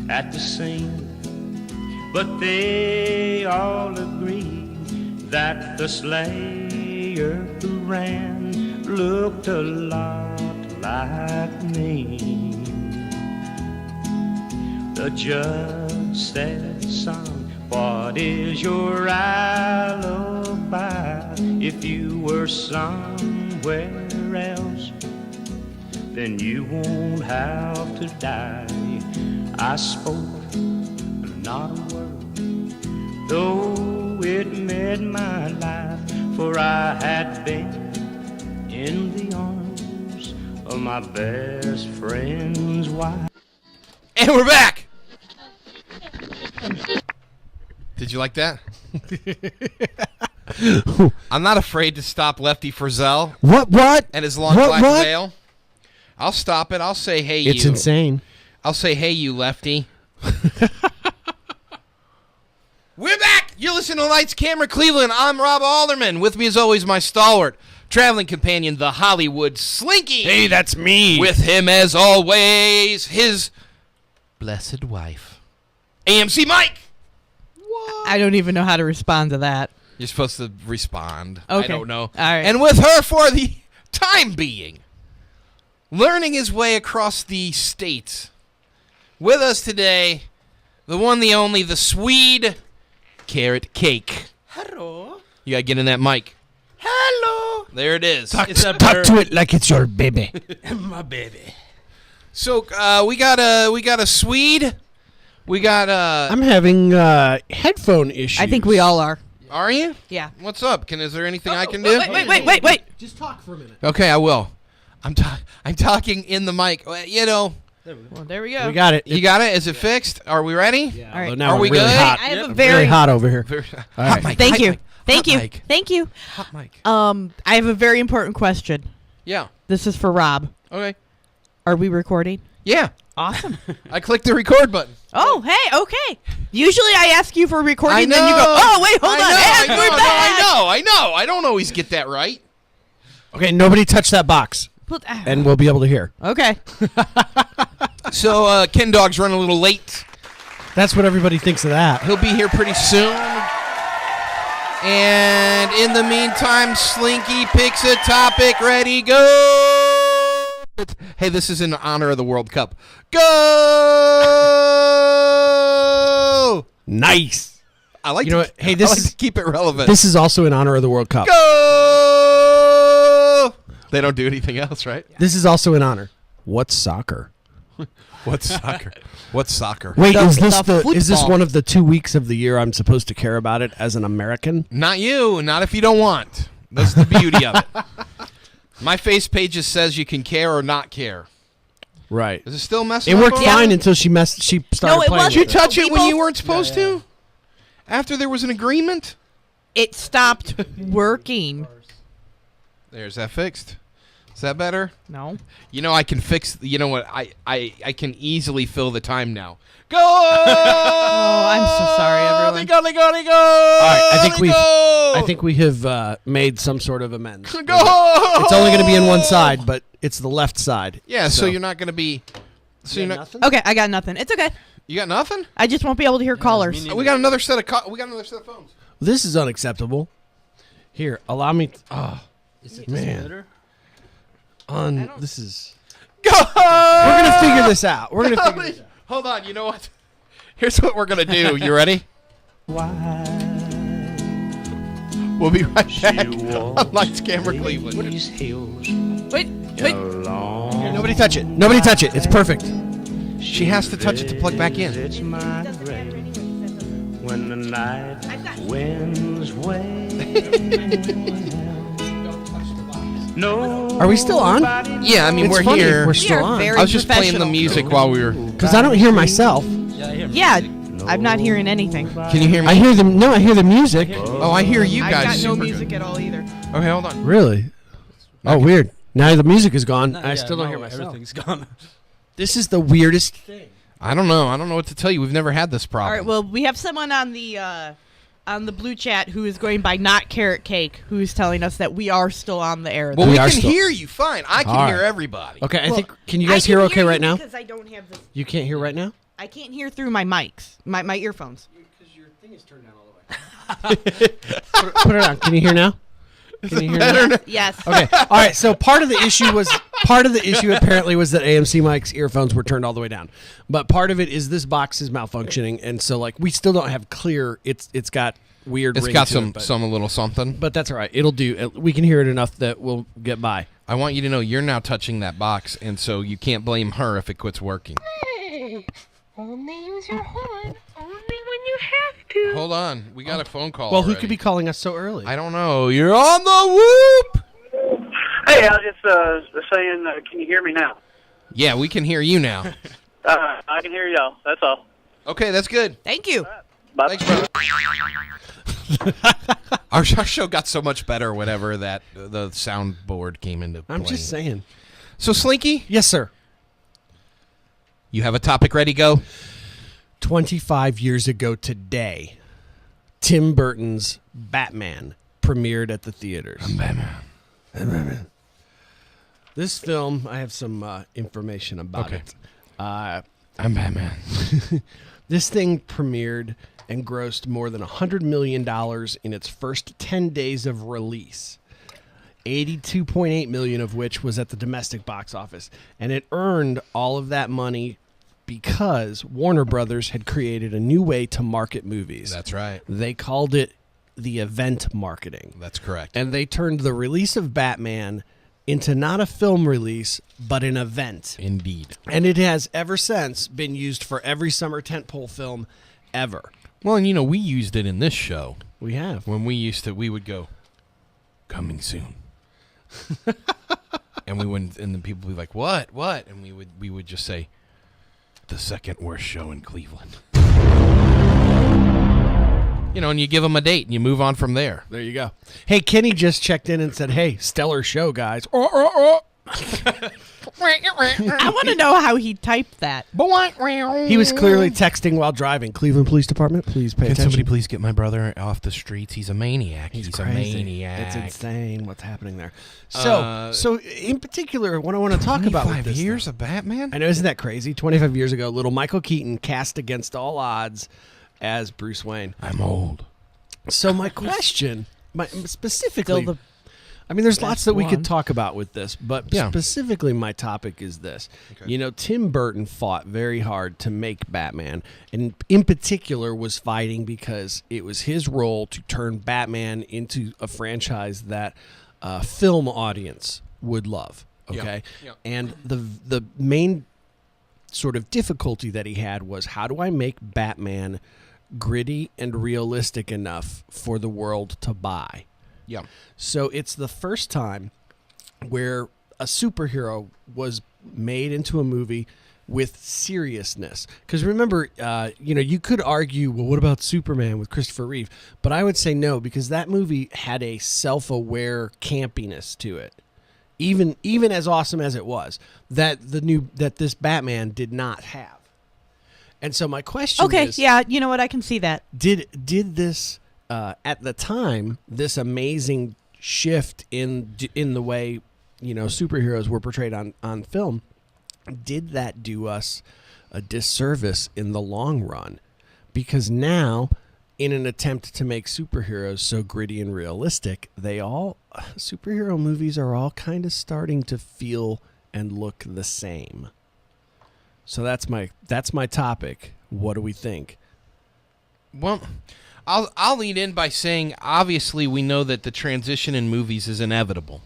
at the scene, but they all agree that the slayer who ran looked a lot like me. The judge said, son, what is your alibi? If you were somewhere else, then you won't have to die. I spoke not a word, though it made my life, for I had been in the arms of my best friend's wife. And we're back. Did you like that? I'm not afraid to stop Lefty Frizzell. What? And his long black veil. I'll stop it. I'll say, hey, you. It's insane. I'll say, hey, you, Lefty. We're back. You're listening to Lights, Camera, Cleveland. I'm Rob Alderman. With me, as always, my stalwart traveling companion, the Hollywood Slinky. Hey, that's me. With him, as always, his blessed wife, AMC Mike. What? I don't even know how to respond to that. You're supposed to respond. Okay. I don't know. All right. And with her for the time being, learning his way across the state, with us today, the one, the only, the Swede Carrot Cake. Hello. You gotta get in that mic. Hello. There it is. Talk to it like it's your baby. My baby. So we got a Swede. We got I'm having headphone issues. I think we all are. Are you? Yeah. What's up? Is there anything I can do? Wait. Just talk for a minute. Okay, I will. I'm talking in the mic. You know. Well, there we go. We got it. You got it? Is it fixed? Are we ready? Yeah, All right. although now Are we we're really good? hot. I have a Really very hot over here. Hot right. mic. Thank hot you. mic, Thank hot you. mic, Thank you. Hot mic. I have a very important question. Yeah. This is for Rob. Okay. Are we recording? Yeah. Awesome. I clicked the record button. Oh, hey, okay. Usually I ask you for recording, I know. then you go, oh, wait, hold on. And we're back. I know. I don't always get that right. Okay, nobody touch that box, and we'll be able to hear. Okay. So Ken Dog's running a little late. That's what everybody thinks of that. He'll be here pretty soon. And in the meantime, Slinky picks a topic. Ready, go! Hey, this is in honor of the World Cup. Go! Nice. I like You know what? Hey, this I like is- to keep it relevant. This is also in honor of the World Cup. Go! They don't do anything else, right? This is also in honor. What's soccer? What's soccer? What's soccer? Wait, The- is this the is this football. one of the 2 weeks of the year I'm supposed to care about it as an American? Not you. Not if you don't want. That's the beauty of it. My face page just says you can care or not care. Right. Is it still messing It up? worked over fine there? until she started it playing. wasn't. with Did you it. touch it when both- you weren't supposed to? After there was an agreement? It stopped working. There's that fixed. Is that better? No. You know I can fix. You know what? I can easily fill the time now. Go! Oh, I'm so sorry, everyone. Go! All right, I think we. I think we have made some sort of amends. Go! It's only going to be in one side, but it's the left side. Yeah, so you're not going to be. So you're not. nothing? Okay, I got nothing. It's okay. You got nothing? I just won't be able to hear callers. We got another set of. We got another set of phones. This is unacceptable. Here, allow me. Is it Man. This is. Go! We're gonna figure this out. We're gonna figure this out. Hold on. You know what? Here's what we're gonna do. You ready? Why We'll be right back she on Lights, Camera, Cleveland. these hills Wait. along. Nobody touch it. Nobody touch it. It's perfect. She has to touch it to plug back in. It's my grave when the night winds wail. No. Are we still on? Yeah, I mean It's we're funny. here. We're We still are on. very I was just playing the professional. music while we were. Because I don't hear myself. Yeah, I'm not hearing anything. Can you hear me? I hear them. No, I hear the music. Oh, I hear you I've guys. got no super music good. at all either. Okay, hold on. Really? Oh, weird. Now the music is gone. I Yeah, still don't no, hear myself. Everything's gone. This is the weirdest thing. I don't know. I don't know what to tell you. We've never had this All problem. right, well, we have someone on the blue chat who is going by Not Carrot Cake, who is telling us that we are still on the air. Well, We we are can still- hear you fine. I can All hear right. everybody. Okay, I Well, think. Can you guys hear okay right now? Because I don't have this. You can't hear right now? I can't hear through my mics, my earphones. Because your thing is turned down all the way. Put it on. Can you hear now? Can you hear now? Yes. Okay. All right. So part of the issue apparently was that AMC Mike's earphones were turned all the way down, but part of it is this box is malfunctioning, and so like we still don't have clear. It's got weird. It's ring got to some it, but, some a little something. but that's all right. It'll do. We can hear it enough that we'll get by. I want you to know you're now touching that box, and so you can't blame her if it quits working. Only use your horn only when you have to. Hold on, we got a phone call. Well, who already. could be calling us so early? I don't know. You're on the whoop. Hey, I was just saying, can you hear me now? Yeah, we can hear you now. I can hear y'all. That's all. Okay, that's good. Thank you. Bye. Thanks, brother. Our show got so much better whenever that the soundboard came into play. I'm just saying. So, Slinky, Yes, sir. you have a topic ready? Go. 25 years ago today, Tim Burton's Batman premiered at the theaters. Batman. This film, I have some information about Okay. it. I'm Batman. This thing premiered and grossed more than $100 million in its first 10 days of release. 82.8 million of which was at the domestic box office, and it earned all of that money because Warner Brothers had created a new way to market movies. That's right. They called it the event marketing. That's correct. And they turned the release of Batman into not a film release, but an event. Indeed. And it has ever since been used for every summer tentpole film ever. Well, and we used it in this show. We have. When we would go, coming soon. And we wouldn't, and then people would be like, what? And we would just say, the second worst show in Cleveland. And you give them a date and you move on from there. There you go. Hey, Kenny just checked in and said, hey, stellar show, guys. I want to know how he typed that. He was clearly texting while driving. Cleveland Police Department, please pay Can attention. somebody please get my brother off the streets? He's a maniac. He's crazy. a maniac. It's insane what's happening there. So in particular, what I want to talk about with 25 this years thing- of Batman? I know, isn't that crazy? 25 years ago, little Michael Keaton cast against all odds as Bruce Wayne. I'm old. So my question, specifically, Still the there's lots that we one. could talk about with this, but Yeah. specifically my topic is this. Okay. Tim Burton fought very hard to make Batman, and in particular was fighting because it was his role to turn Batman into a franchise that a film audience would love. Okay, Yeah. and the main sort of difficulty that he had was, how do I make Batman gritty and realistic enough for the world to buy? Yeah. So it's the first time where a superhero was made into a movie with seriousness. Because remember, you could argue, well, what about Superman with Christopher Reeve? But I would say no, because that movie had a self-aware campiness to it. Even as awesome as it was, that this Batman did not have. And so my question Okay, is, yeah, you know what? I can see that. did this at the time, this amazing shift in the way superheroes were portrayed on film, did that do us a disservice in the long run? Because now, in an attempt to make superheroes so gritty and realistic, superhero movies are all kind of starting to feel and look the same. So that's my topic. What do we think? Well, I'll lead in by saying, obviously, we know that the transition in movies is inevitable,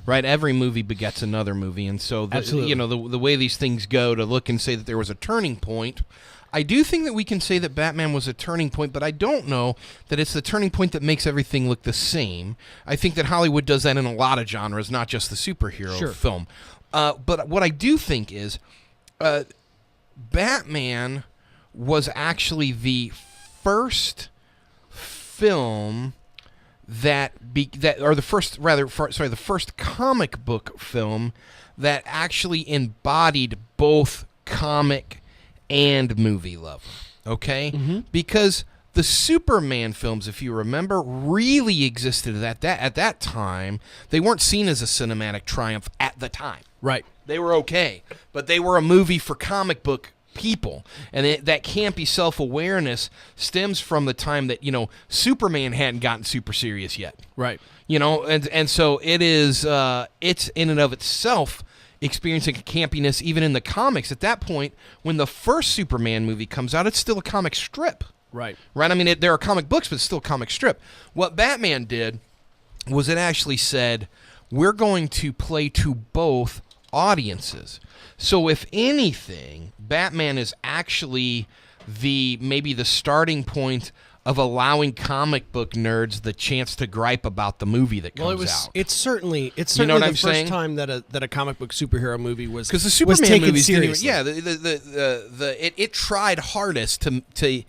right? Every movie begets another movie, and so Absolutely. The way these things go, to look and say that there was a turning point, I do think that we can say that Batman was a turning point, but I don't know that it's the turning point that makes everything look the same. I think that Hollywood does that in a lot of genres, not just the superhero film. But what I do think is, Batman was actually the first film the first comic book film that actually embodied both comic and movie love. Okay? Mm-hmm. Because the Superman films, if you remember, really existed at that time. They weren't seen as a cinematic triumph at the time. Right. They were okay, but they were a movie for comic book people, and that campy self-awareness stems from the time that Superman hadn't gotten super serious yet. Right. And so it is. It's in and of itself experiencing campiness even in the comics. At that point, when the first Superman movie comes out, it's still a comic strip. Right. Right. I mean, there are comic books, but it's still a comic strip. What Batman did was it actually said, we're going to play to both audiences. So if anything, Batman is actually maybe the starting point of allowing comic book nerds the chance to gripe about the movie that comes out. It's certainly what the I'm first saying? time that a comic book superhero movie was, because the was Superman taken movies didn't even, seriously. it tried hardest to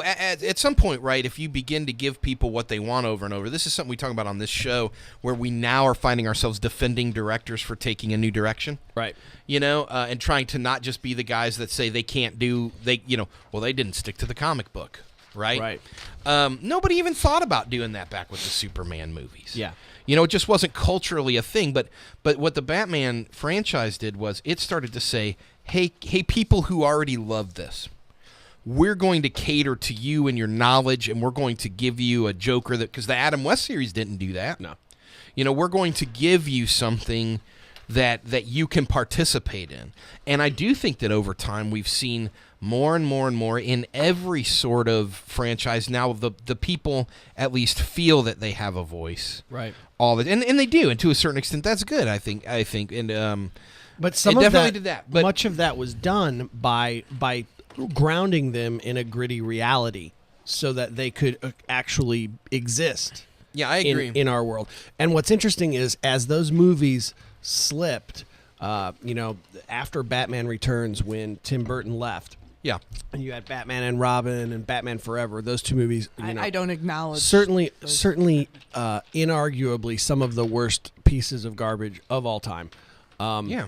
at some point, right, if you begin to give people what they want over and over. This is something we talk about on this show, where we now are finding ourselves defending directors for taking a new direction. Right. And trying to not just be the guys that say they can't do, they didn't stick to the comic book. Right. Nobody even thought about doing that back with the Superman movies. Yeah. It just wasn't culturally a thing. But what the Batman franchise did was it started to say, hey, people who already love this, we're going to cater to you and your knowledge, and we're going to give you a Joker because the Adam West series didn't do that. No. We're going to give you something that you can participate in. And I do think that over time we've seen more and more and more in every sort of franchise. Now the people at least feel that they have a voice. Right. And they do, and to a certain extent that's good, I think. And but some it of definitely that, did that. But much of that was done by grounding them in a gritty reality so that they could actually exist. yeah, I agree. In our world. And what's interesting is as those movies slipped, after Batman Returns, when Tim Burton left, yeah. and you had Batman and Robin and Batman Forever, those two movies, I don't acknowledge. certainly, inarguably some of the worst pieces of garbage of all time. Yeah.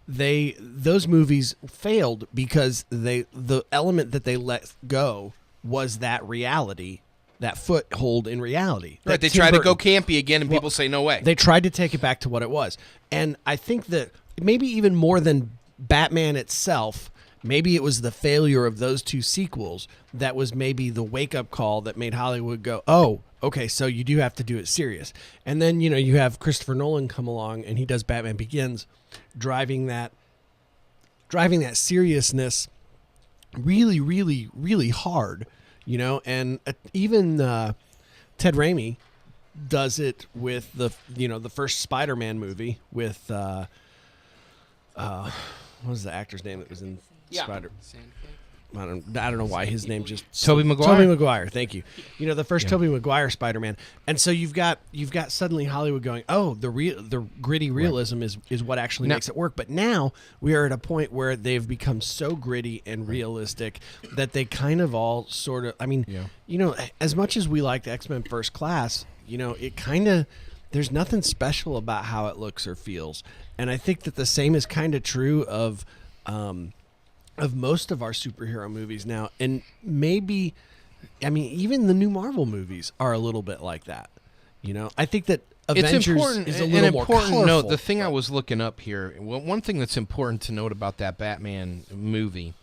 Those movies failed because the element that they let go was that reality, that foothold in reality. Right, that they Tim try to Burton- go campy again, and people say no way. They tried to take it back to what it was. And I think that maybe even more than Batman itself, maybe it was the failure of those two sequels that was maybe the wake-up call that made Hollywood go, oh, okay, so you do have to do it serious. And then, you have Christopher Nolan come along, and he does Batman Begins, driving that seriousness really, really, really hard, and even Ted Raimi does it with the first Spider-Man movie with what was the actor's name that was in Spider? I don't know why his name just Tobey Maguire. Tobey Maguire, thank you. The first Tobey Maguire Spider-Man, and so you've got suddenly Hollywood going, oh, the gritty realism is what actually makes it work. But now we are at a point where they've become so gritty and realistic that they kind of all sort of. I mean, as much as we liked X-Men First Class, it kind of there's nothing special about how it looks or feels, and I think that the same is kind of true of most of our superhero movies now, and maybe, even the new Marvel movies are a little bit like that. I think that Avengers is a little more colorful. Note, the thing I was looking up here, one thing that's important to note about that Batman movie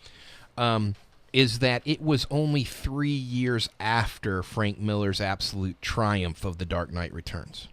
is that it was only 3 years after Frank Miller's absolute triumph of The Dark Knight Returns.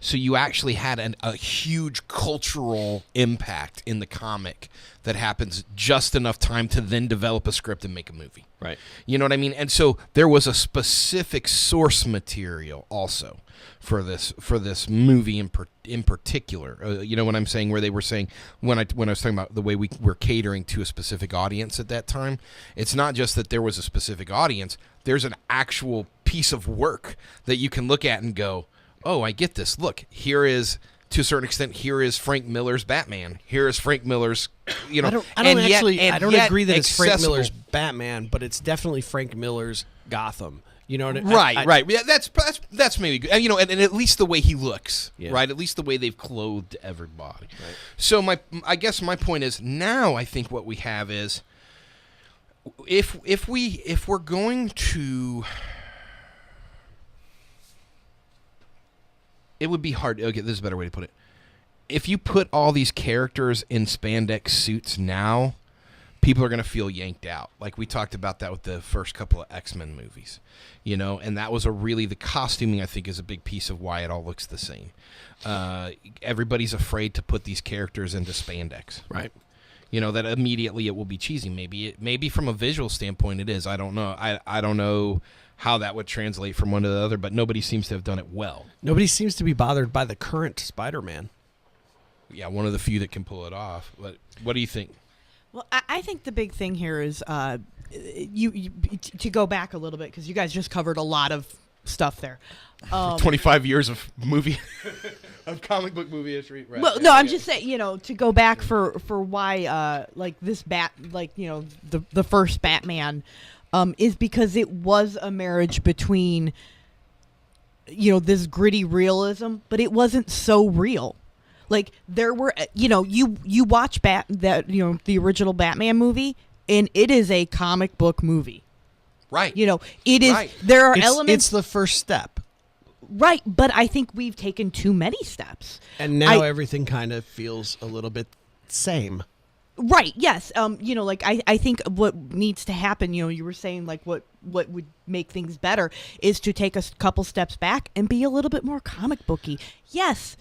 So you actually had a huge cultural impact in the comic that happens just enough time to then develop a script and make a movie. Right. You know what I mean? And so there was a specific source material also for this movie in particular. You know what I'm saying? Where they were saying when I was talking about the way we were catering to a specific audience at that time, it's not just that there was a specific audience. There's an actual piece of work that you can look at and go, oh, I get this. Look, here is, to a certain extent, here is Frank Miller's Batman. Here is Frank Miller's, I don't agree that it's Frank Miller's Batman, but it's definitely Frank Miller's Gotham. You know what I mean? Right. Yeah, that's maybe good. And at least the way he looks, Yeah. right? At least the way they've clothed everybody. Right. So I guess my point is now I think what we have is if we're going to. It would be hard. Okay, this is a better way to put it. If you put all these characters in spandex suits now, people are going to feel yanked out. Like we talked about that with the first couple of X-Men movies, you know, and that was the costuming, I think, is a big piece of why it all looks the same. Everybody's afraid to put these characters into spandex. Right. You know, that immediately it will be cheesy. Maybe from a visual standpoint it is. I don't know. I don't know how that would translate from one to the other, but nobody seems to have done it well. Nobody seems to be bothered by the current Spider-Man. Yeah, one of the few that can pull it off. But what do you think? Well, I think the big thing here is you to go back a little bit, because you guys just covered a lot of stuff there. 25 years of movie of comic book movie history. Right. Well, no, I'm just saying, you know, to go back for why like this the first Batman is because it was a marriage between, you know, this gritty realism, but it wasn't so real. Like there were, you know, you watch the original Batman movie, and it is a comic book movie. Right. You know, it is. Right. There are It's elements. the first step. Right, but I think we've taken too many steps. And now everything kind of feels a little bit same. Right, yes. You know, like I think what needs to happen, you know, you were saying like what would make things better is to take a couple steps back and be a little bit more comic booky. Yes,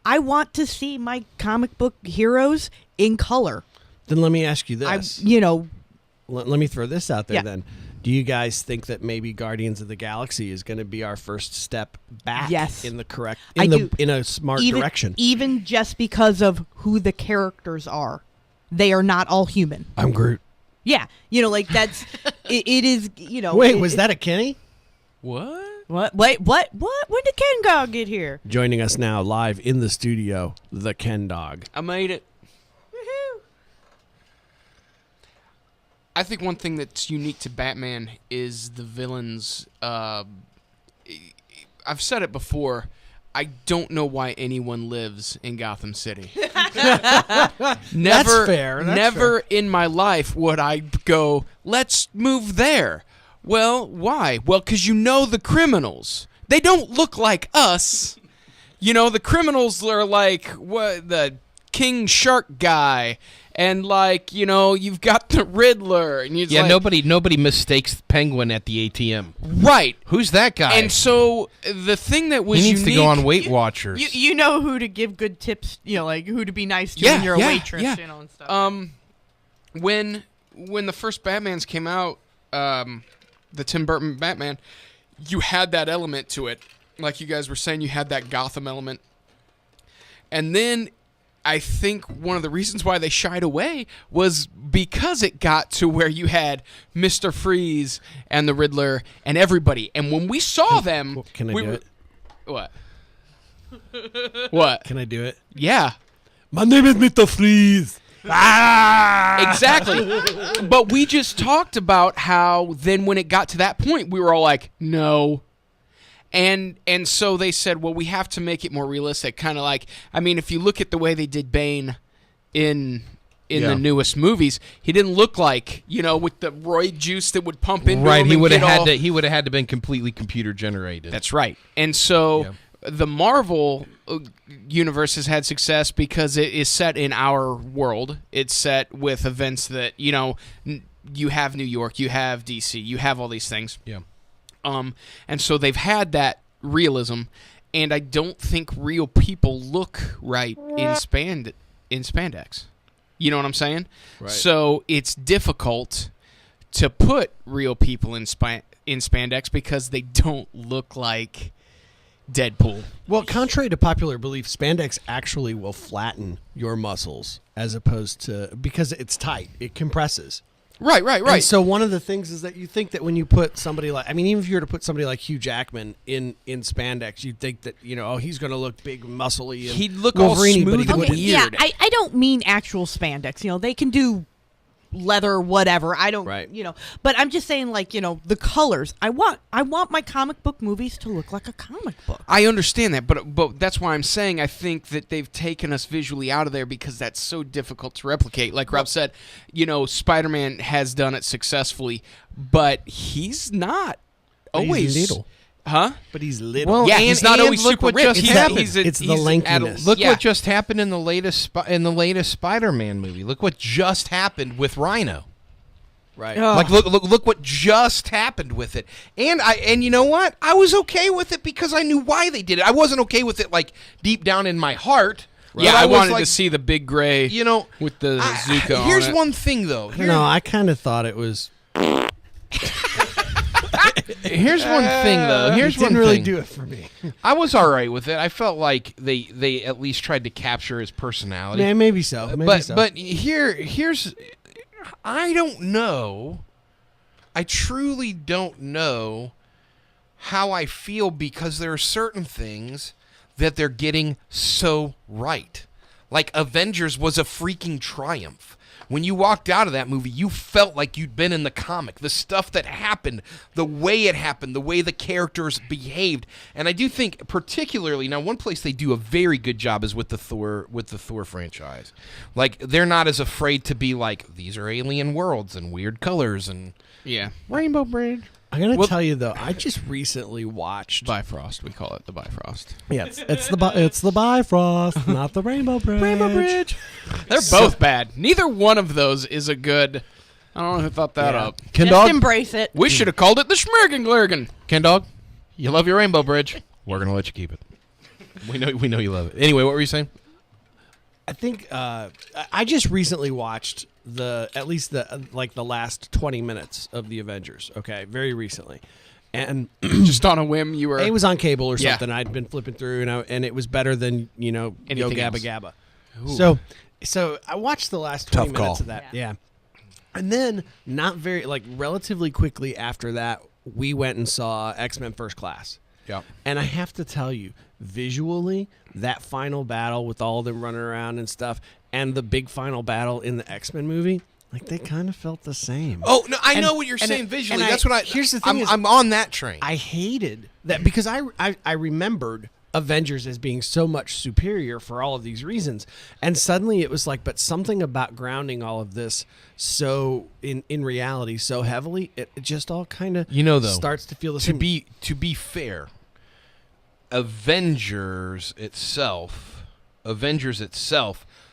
I want to see my comic book heroes in color. Then let me ask you this. You know, let me throw this out there Yeah. then. Do you guys think that maybe Guardians of the Galaxy is going to be our first step back Yes. in the correct I do. in a smart direction? Even just because of who the characters are. They are not all human. I'm Groot. Yeah, you know, like that's it is, you know. Wait, was that a Kenny? What? What? Wait, what? When did Ken Dog get here? Joining us now live in the studio, the Ken Dog. I made it. I think one thing that's unique to Batman is the villains. I've said it before. I don't know why anyone lives in Gotham City. Never, fair. That's never in my life would I go, let's move there. Well, why? Well, because you know the criminals. They don't look like us. You know, the criminals are like what the King Shark guy. And like, you know, you've got the Riddler, and you nobody mistakes Penguin at the ATM. right. Who's that guy? And so the thing that was he needs unique, to go on Weight Watchers. You know who to give good tips, you know, like who to be nice to Yeah, when you're yeah, a waitress, yeah. you know, and stuff. when the first Batmans came out, the Tim Burton Batman, you had that element to it, like you guys were saying, you had that Gotham element, and then I think one of the reasons why they shied away was because it got to where you had Mr. Freeze and the Riddler and everybody. And when we saw them... Can I we do were- it? What? What? Can I do it? Yeah. My name is Mr. Freeze. Exactly. But we just talked about how then when it got to that point, we were all like, no. And so they said, well, we have to make it more realistic. Kind of like, I mean, if you look at the way they did Bane in the newest movies, he didn't look like, you know, with the roid juice that would pump into right, him. he and would have get had all- to. He would have had to been completely computer generated. That's right. And so the Marvel universe has had success because it is set in our world. It's set with events that, you know, you have New York, you have DC, you have all these things. Yeah. And so they've had that realism, and I don't think real people look right in spandex. You know what I'm saying? Right. So it's difficult to put real people in spandex because they don't look like Deadpool. Well, contrary to popular belief, spandex actually will flatten your muscles as opposed to because it's tight. It compresses. Right. And so one of the things is that you think that when you put somebody like, I mean, even if you were to put somebody like Hugh Jackman in spandex, you'd think that, you know, oh, he's going to look big, muscly. And He'd look all Wolverine-y, but smooth he and wouldn't. weird. Yeah, I don't mean actual spandex. You know, they can do leather, whatever. I don't, Right. you know. But I'm just saying, like, you know, the colors. I want my comic book movies to look like a comic book. I understand that, but that's why I'm saying I think that they've taken us visually out of there because that's so difficult to replicate. Like Rob said, you know, Spider-Man has done it successfully, but he's not always little. Huh? But he's little. Well, Yeah, and- he's not and always look super what ripped. just He's happened. It's the he's lankiness. Look yeah. what just happened in the latest Spider-Man movie. Look what just happened with Rhino. Right. Ugh. Like look what just happened with it. And you know what? I was okay with it because I knew why they did it. I wasn't okay with it like deep down in my heart. Yeah, but I was wanted like, to see the big gray, you know, with the Zuko. Here's on it. one thing though. I don't know. I kind of thought it was. Here's one thing though. Here's it one didn't really thing. do it for me. I was all right with it. I felt like they at least tried to capture his personality. Yeah, maybe so. But here's I don't know. I truly don't know how I feel because there are certain things that they're getting so right. Like Avengers was a freaking triumph. When you walked out of that movie, you felt like you'd been in the comic. The stuff that happened, the way it happened, the way the characters behaved. And I do think particularly now one place they do a very good job is with the Thor franchise. Like they're not as afraid to be like these are alien worlds and weird colors and Yeah. Rainbow Bridge. I'm gonna tell you though, I just recently watched. Bifrost, we call it the Bifrost. Yeah, it's the Bifrost, not the Rainbow Bridge. Rainbow Bridge. They're both bad. Neither one of those is a good. I don't know who thought that Yeah. up. Ken Just Dog. embrace it. We should have called it the Schmergenglurgen. Ken Dog. You love your Rainbow Bridge. We're gonna let you keep it. We know you love it. Anyway, what were you saying? I think I just recently watched at least the last 20 minutes of the Avengers. Okay, very recently, and Just on a whim, you were. it was on cable or Yeah. something. I'd been flipping through, and it was better than Yo Anything Gabba else. Gabba. So I watched the last 20 Tough call. minutes of that. Yeah. And then relatively quickly after that, we went and saw X-Men First Class. Yeah. And I have to tell you, visually, that final battle with all of them running around and stuff, and the big final battle in the X-Men movie, like they kind of felt the same. Oh no, I And- know what you're and saying I- visually. and That's what I. here's the thing I'm on that train. I hated that because I remembered Avengers as being so much superior for all of these reasons, and suddenly it was like, but something about grounding all of this so in reality so heavily, it just all kind of though starts to feel the to same. be fair, Avengers itself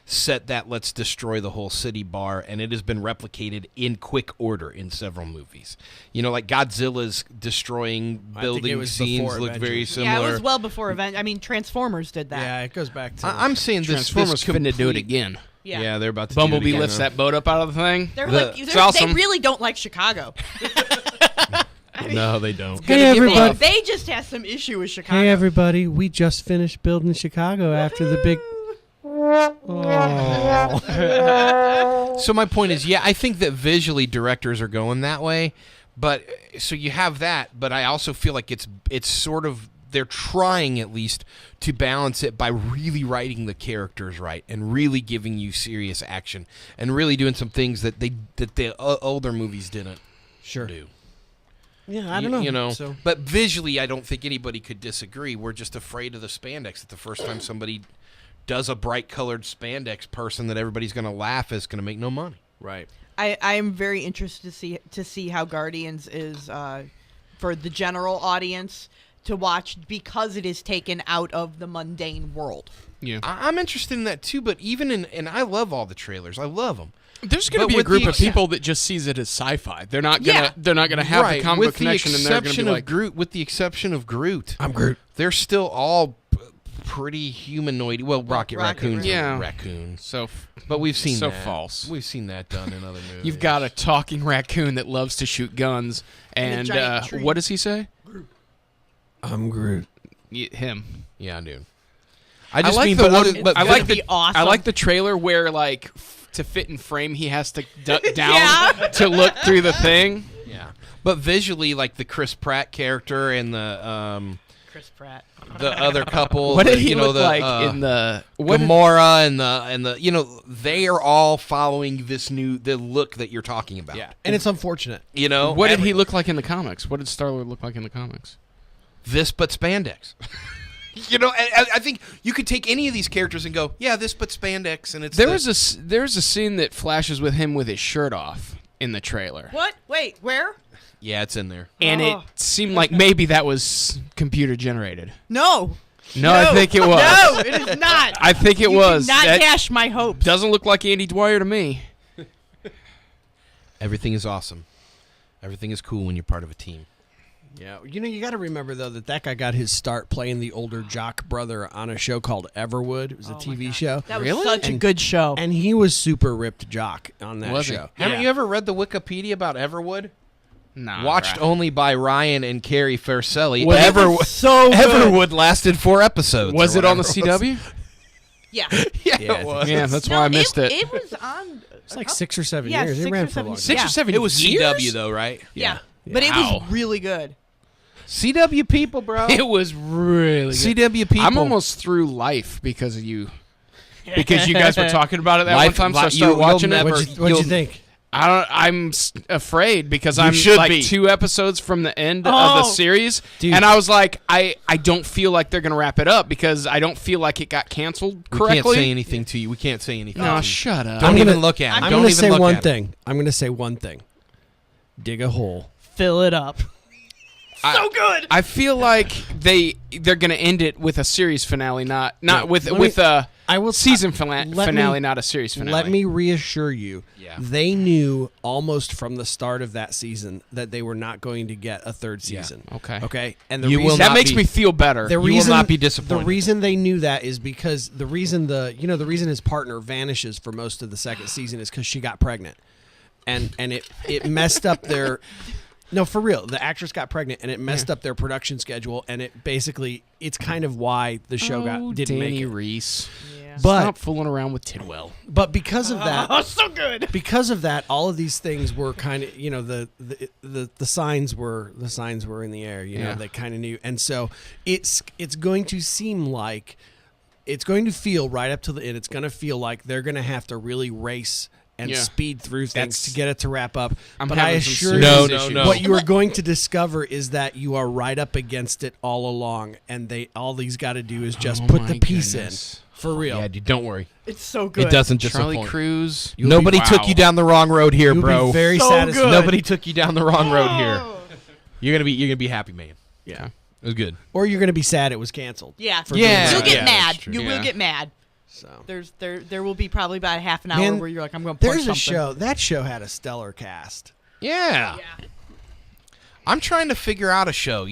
set that let's destroy the whole city bar, and it has been replicated in quick order in several movies. Like Godzilla's destroying I think it building was scenes before look very Avengers. similar. Yeah, it was well before event. I mean, Transformers did that. Yeah, it goes back to. I'm saying this Transformers this finna do it complete- again. Yeah, they're about to. Bumblebee do it again, lifts huh? that boat up out of the thing. They're The- like, It's they awesome. really don't like Chicago. No, they don't. Hey everybody! They just have some issue with Chicago. Hey everybody! We just finished building Chicago after the big. So my point is, yeah, I think that visually directors are going that way, but so you have that, but I also feel like it's sort of they're trying at least to balance it by really writing the characters right and really giving you serious action and really doing some things that the older movies didn't Sure. do. Yeah, I don't know. You know, So but visually, I don't think anybody could disagree. We're just afraid of the spandex. That the first time somebody does a bright colored spandex person that everybody's going to laugh is going to make no money. right. I am very interested to see how Guardians is for the general audience to watch because it is taken out of the mundane world. Yeah. I'm interested in that too, but even and I love all the trailers. I love them. There's going But to be a with group the of people that just sees it as sci-fi. They're not gonna. Yeah. They're not gonna have right, the comic with book connection, the and they're gonna exception be of like, Groot. With the exception of Groot, I'm Groot. they're still all pretty humanoid. Well, Rocket Rocket Raccoon's Yeah. a raccoon, so. but we've seen So that. false. We've seen that done in other movies. You've got a talking raccoon that loves to shoot guns, and giant tree. what does he say? I'm Groot. Him. yeah, dude. I just like mean, the but one. what- but I gonna like the. be awesome. I like the trailer where like to fit in frame, he has to duck down Yeah. to look through the thing. Yeah, but visually, like the Chris Pratt character and the Chris Pratt. other couple. What did he you know, look the, like in the? What did- Gamora and the they are all following the look that you're talking about. Yeah, and it's unfortunate. You know, What did he look like in the comics? What did Star-Lord look like in the comics? this but spandex? You know, and I think you could take any of these characters and go, yeah, this but spandex, and it's There's a scene that flashes with him with his shirt off in the trailer, What? Wait, where? yeah, it's in there. and it Oh. seemed like maybe that was computer generated. No. No, I think it was. No, it is not. I think it You was. did not That dash my hopes. doesn't look like Andy Dwyer to me. Everything is awesome. Everything is cool when you're part of a team. Yeah, you got to remember though that guy got his start playing the older jock brother on a show called Everwood. It was a TV show, That was Really? such a good show. and he was super ripped jock on that Was he? show. Haven't you ever read the Wikipedia about Everwood? Nah, Watched right. only by Ryan and Carrie Farselli. Was it Everwood, so good. Everwood lasted 4 episodes. Was or it on the whatever CW? Yeah. Yeah, Yeah, it was. Yeah, that's why I missed it. It was on. It's like 6 or 7 Yeah, years. It 6 ran or for a long 7 time. Six Yeah. or 7 It was years? CW though, right? Yeah. But it Wow. was really good. CW people, bro. It was really good. CW people. I'm almost through Life because of you. Because you guys were talking about it that one time, so I started you'll watching never- it. What'd you think? I'm afraid because I'm should like be. 2 episodes from the end of Oh. the series, Dude. and I was like, I don't feel like they're gonna wrap it up because I don't feel like it got canceled We correctly. can't say anything to you. We can't say anything. No, to you. shut up. Don't I'm even gonna- look at it. I'm Don't going to even say look one at it. thing. I'm going to say one thing. Dig a hole. Fill it up. So good. I feel like they're gonna end it with a series finale, not with let me- a I will season let finale, me- not a series finale. Let me reassure you. Yeah. They knew almost from the start of that season that they were not going to get a third Yeah. season. Okay. Okay. And the You reason will That not makes be- me feel better. the will reason not be The disappointed. reason they knew that is because the reason his partner vanishes for most of the second season is because she got pregnant, and it messed up their. No, for real. The actress got pregnant, and it messed up their production schedule, and it's kind of why the show didn't make Danny it. Reese. Yeah. But Stop fooling around with Tidwell. but because of that, Oh, so good. because of that, all of these things were kind of the signs were in the air. Yeah. They kind of knew, and so it's going to seem like it's going to feel right up to the end. It's going to feel like they're going to have to really race and Yeah. speed through things That's- to get it to wrap up. I'm but I having some assure you, serious No, issues. no. what you are going to discover is that you are right up against it all along, and all these got to do is just Oh put my the piece goodness. in for real. Yeah, dude, don't worry. It's so good. It doesn't Charlie disappoint. Cruz. Nobody took you down the wrong road here, You'll bro. be very So satisfied. good. Nobody took you down the wrong road here. You're gonna be happy, man. Yeah. It was good. Or you're going to be sad it was canceled. Yeah. For Yeah. doing You'll that. get Yeah, mad. that's true. You Yeah. will get mad. So There will be probably about a half an hour Man, where you're like, I'm going to punch there's a something. show. That show had a stellar cast. Yeah. I'm trying to figure out a show.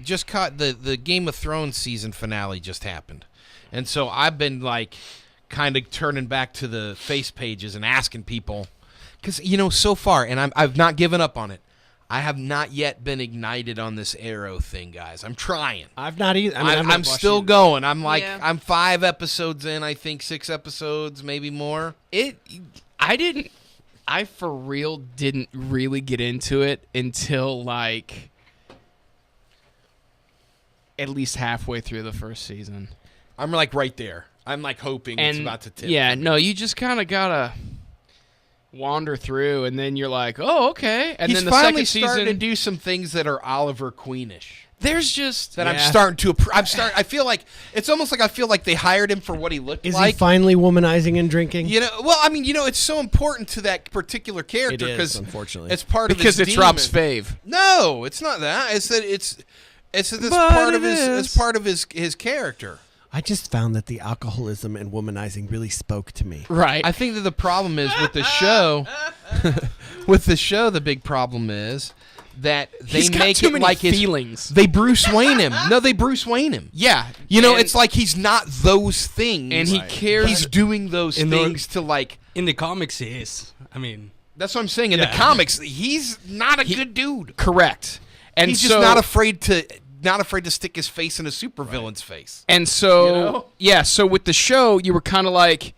Just caught the Game of Thrones season finale just happened. And so I've been like kind of turning back to the face pages and asking people cuz so far and I've not given up on it. I have not yet been ignited on this Arrow thing, guys. I'm trying. I've not either. I mean, I'm still going. I'm like Yeah. I'm 5 episodes in, I think 6 episodes, maybe more. I for real didn't really get into it until like at least halfway through the first season. I'm like right there. I'm like hoping it's about to tip. Yeah, no, you just kind of gotta wander through, and then you're like, oh, okay. And He's then the finally second starting season, to do some things that are Oliver Queenish. there's just That I'm Yeah. starting to. I feel like it's almost like I feel like they hired him for what he looked Is like. he finally womanizing and drinking? Well, I mean, it's so important to that particular character It is, because unfortunately. it's part because of his it's Rob's demon. fave. No, it's not that. It's that it's that this But part of it his. is. It's part of his character. I just found that the alcoholism and womanizing really spoke to me. Right. I think that the problem is with the show. With the show, the big problem is that they He's got make too it many like feelings. They Bruce Wayne him. No, they Bruce Wayne him. Yeah. You know, and- it's like he's not those things. And he cares. He's doing those In the- things to like. In the comics, he is. I mean, That's what I'm saying. In the Yeah. comics, he's not a good dude. correct. And He's so, just not afraid to stick his face in a supervillain's face. And so, You know? yeah, so with the show, you were kind of like,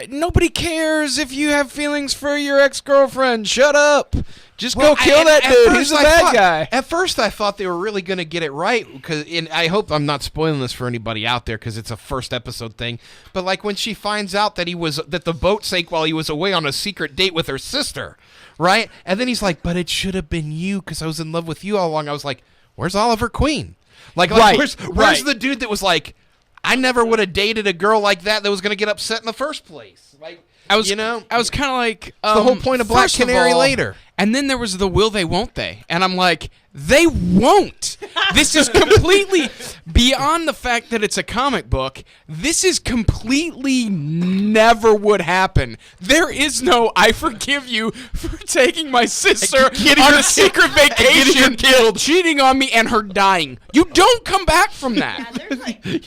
nobody cares if you have feelings for your ex-girlfriend. Shut up. Just go kill that dude. He's a bad guy. At first, I thought they were really going to get it right, and I hope I'm not spoiling this for anybody out there because it's a first episode thing. But like when she finds out that that the boat sank while he was away on a secret date with her sister, right? And then he's like, "But it should have been you because I was in love with you all along." I was like, "Where's Oliver Queen? Like Right, where's right. the dude that was like, I never would have dated a girl like that was going to get upset in the first place?" Like. I was you know, I was kind of like the whole point of Black first of Canary all, later. And then there was the will they, won't they? And I'm like, they won't. This is completely beyond the fact that it's a comic book. This is completely never would happen. There is no I forgive you for taking my sister on a secret vacation, cheating on me, and her dying. You don't come back from that.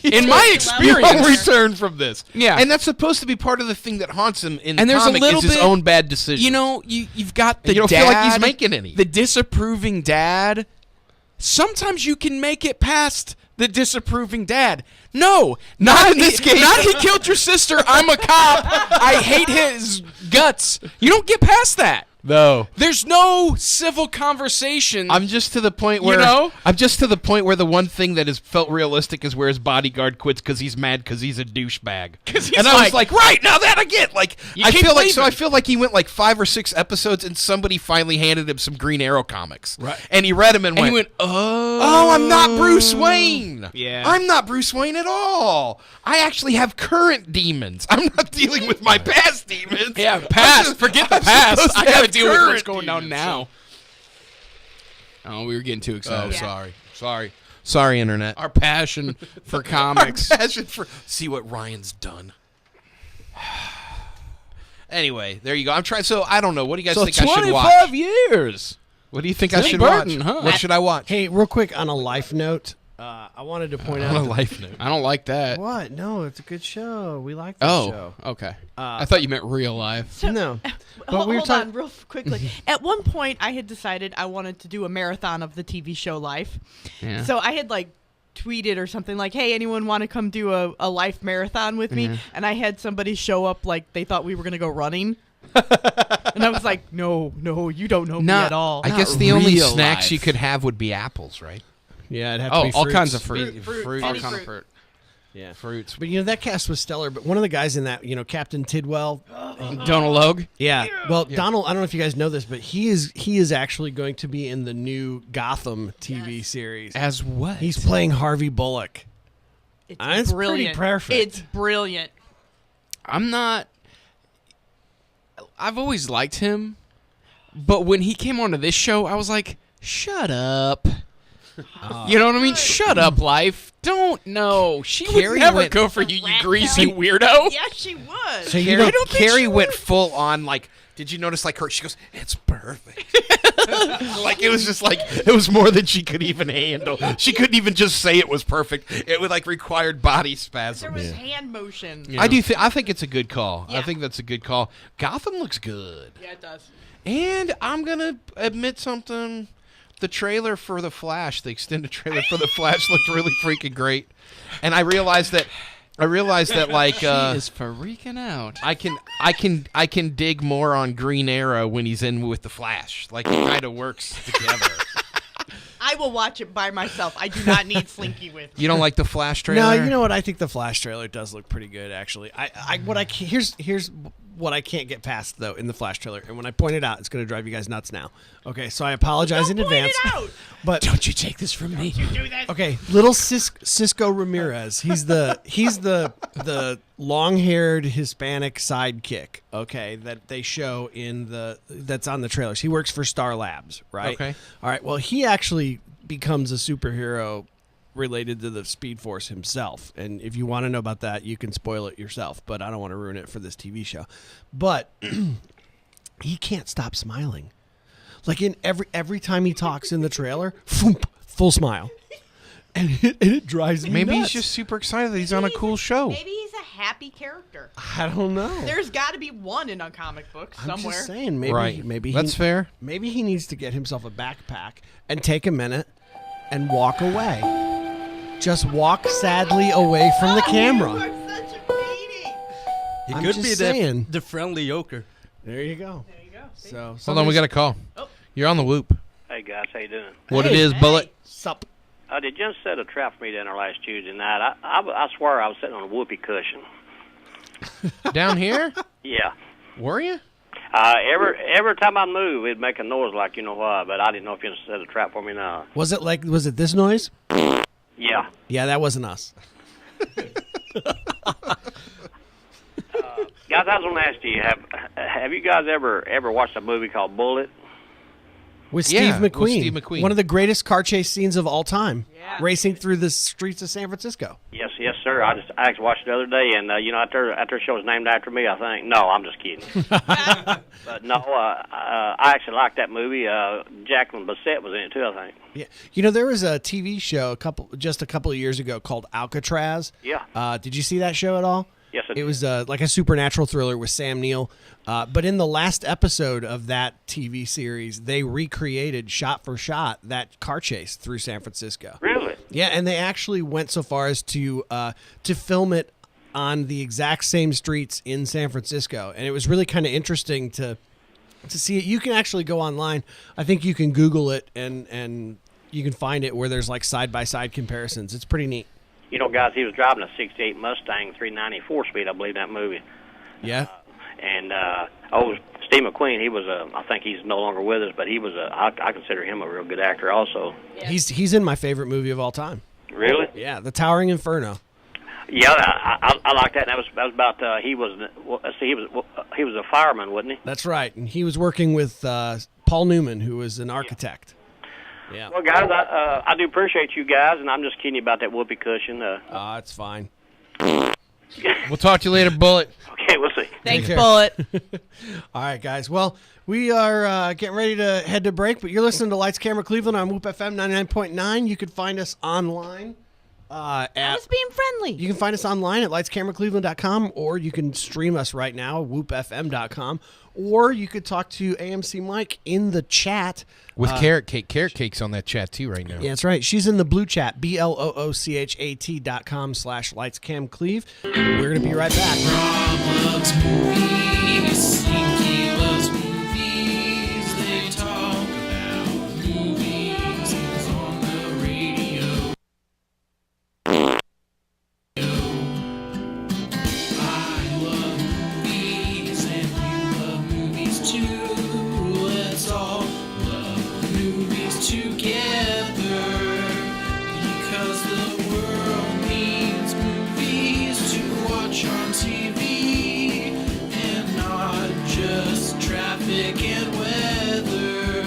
In my experience. No return from this. Yeah. And that's supposed to be part of the thing that haunts him in And the there's a comic little is his bit- own bad decision. You know, you've got the you don't dad, feel like he's making any. the disapproving dad. Sometimes you can make it past the disapproving dad. No, not in this case. Not he killed your sister. I'm a cop. I hate his guts. You don't get past that. No. There's no civil conversation. I'm just to the point where I'm just to the point where the one thing that has felt realistic is where his bodyguard quits because he's mad because he's a douchebag. And I was like, right now that I get. Like You I keep feel like so leaving. I feel like he went like 5 or 6 episodes and somebody finally handed him some Green Arrow comics. Right. And he read them and and he went, went, "Oh, I'm not Bruce Wayne. Yeah. I'm not Bruce Wayne at all. I actually have current demons. I'm not dealing with my past demons. Yeah, I'm past. just- Forget the I'm past. supposed to I gotta have deal with what's current going on demons, now. Oh, we were getting too Oh, excited. sorry, internet. Our passion for comics. Passion for see what Ryan's done. Anyway, there you go. I'm trying. So I don't know. What do you guys think I should watch? years. What do you think I Tim should Burton, watch? huh? What should I watch? Hey, real quick on a life note, I wanted to point On out. a life note. I don't like that. What? No, it's a good show. We like this Oh, show. okay. I thought you meant real life. No. Hold, we were hold talking. on, real quickly. At one point, I had decided I wanted to do a marathon of the TV show Life. Yeah. So I had like tweeted or something like, "Hey, anyone want to come do a Life marathon with me?" And I had somebody show up like they thought we were gonna go running. And I was like, "No, you don't know me Not- at all." I Not guess the only real snacks life. you could have would be apples, right? Yeah, it'd have to Oh, be all fruits. kinds of fruit. Fruit, All any kind of fruit. fruit. Yeah. Fruits. But that cast was stellar. But one of the guys in that, Captain Tidwell. Donald Logue. Yeah. Well, Donald, I don't know if you guys know this, but he is actually going to be in the new Gotham TV series. As what? He's playing Harvey Bullock. It's It's pretty brilliant. perfect. It's brilliant. I'm not. I've always liked him, but when he came onto this show, I was like, "Shut up." You know what I mean? Shut up, life. Don't know. She would Carrie never went- go for you, you Rat greasy tail. weirdo. Yeah, she would. So you Carrie, know, I don't think she Carrie went would. full on like. Did you notice like her? She goes, "It's perfect." Like it was just like it was more than she could even handle. She couldn't even just say it was perfect. It would like required body There spasms. was hand motion. I do. I think it's a good call. I Yeah. think that's a good call. Gotham looks good, Yeah, it does. and I'm gonna admit something. The trailer for the Flash, the extended trailer for the Flash, looked really freaking great, and I realized that like She is freaking out. I can dig more on Green Arrow when he's in with the Flash. Like it kind of works together. I will watch it by myself. I do not need Slinky with me. You don't like the Flash trailer? no, you know what? I think the Flash trailer does look pretty good, actually. Here's what I can't get past though in the Flash trailer, and when I point it out, it's going to drive you guys nuts now. Okay, so I apologize in Don't point advance. it out. But Don't you take this from me. okay, little Cisco Ramirez. He's the long-haired Hispanic sidekick. Okay, that they show that's on the trailers. He works for Star Labs, right? Okay. All right. Well, he actually becomes a superhero related to the Speed Force himself. And if you want to know about that, you can spoil it yourself. But I don't want to ruin it for this TV show. But he can't stop smiling. Like in every time he talks in the trailer, full smile, and it drives me Maybe nuts. he's just super excited that he's on a cool show. Maybe he's a happy character. I don't know. There's got to be one in a comic book I'm somewhere. just saying, maybe Right. maybe That's fair. Maybe he needs to get himself a backpack and take a minute and walk away. Just walk sadly away from the camera. You are such a meanie. He I'm could just be saying. the friendly yoker. There you go. There you go. See? So Hold on, we got a call. Oh. You're on the whoop. Hey guys, how you doing? What it Hey. is, Bullet? Sup. Did you set a trap for me down there last Tuesday night? I swear I was sitting on a whoopee cushion. Down here? Yeah. Were you? Every time I move, it'd make a noise like you know what, but I didn't know if you set a trap for me now. Was it this noise? Yeah. Yeah, that wasn't us. Guys, I was going to ask you, have you guys ever watched a movie called Bullet? With Yeah, Steve with McQueen. Steve McQueen. One of the greatest car chase scenes of all time. Yeah. Racing through the streets of San Francisco. Yes, sir. I actually watched it the other day, and after the show was named after me, I think. No, I'm just kidding. But no, I actually liked that movie. Jacqueline Bisset was in it too, I think. Yeah. There was a TV show a couple of years ago called Alcatraz. Yeah. Did you see that show at all? Yes, It was like a supernatural thriller with Sam Neill. But in the last episode of that TV series, they recreated shot for shot that car chase through San Francisco. Really? Yeah, and they actually went so far as to film it on the exact same streets in San Francisco, and it was really kind of interesting to see it. You can actually go online. I think you can Google it, and you can find it where there's like side by side comparisons. It's pretty neat. Guys, he was driving a '68 Mustang 394 speed, I believe, that movie. Yeah. And Steve McQueen, he was I think he's no longer with us, but he was I consider him a real good actor also. He's in my favorite movie of all time. Really? Yeah, The Towering Inferno. Yeah, I like that. That was about he was a fireman, wasn't he? That's right, and he was working with Paul Newman, who was an architect. Yeah. Well, guys, I do appreciate you guys, and I'm just kidding about that whoopee cushion. It's fine. We'll talk to you later, Bullet. Okay, we'll see. Thanks, care. Bullet. All right, guys. Well, we are getting ready to head to break, but you're listening to Lights Camera Cleveland on Whoop FM 99.9. You can find us online I was being friendly. You can find us online at lightscameracleveland.com, or you can stream us right now at whoopfm.com, or you could talk to AMC Mike in the chat. With Carrot Cake. Carrot Cake's on that chat too right now. Yeah, that's right. She's in the blue chat, BLOOCHAT.com/lightscamcleve. We're going to be right back. Rob loves movies. Slinky loves movies. They talk about movies. It's on the radio. I love movies, and you love movies too. Let's all love movies together, because the world needs movies to watch on TV, and not just traffic and weather.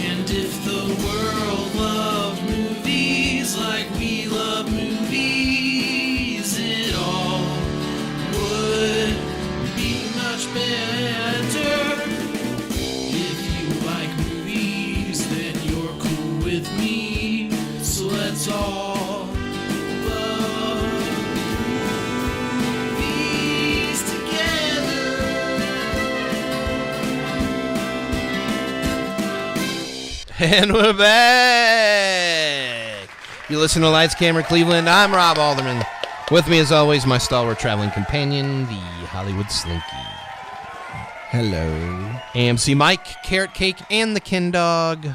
And if the world loved movies like we love movies, it all would be much better. If you like movies, then you're cool with me. So let's all love movies together. And we're back. You listen to Lights, Camera, Cleveland. I'm Rob Alderman. With me, as always, my stalwart traveling companion, the Hollywood Slinky. Hello. AMC Mike, Carrot Cake, and the Ken Dog,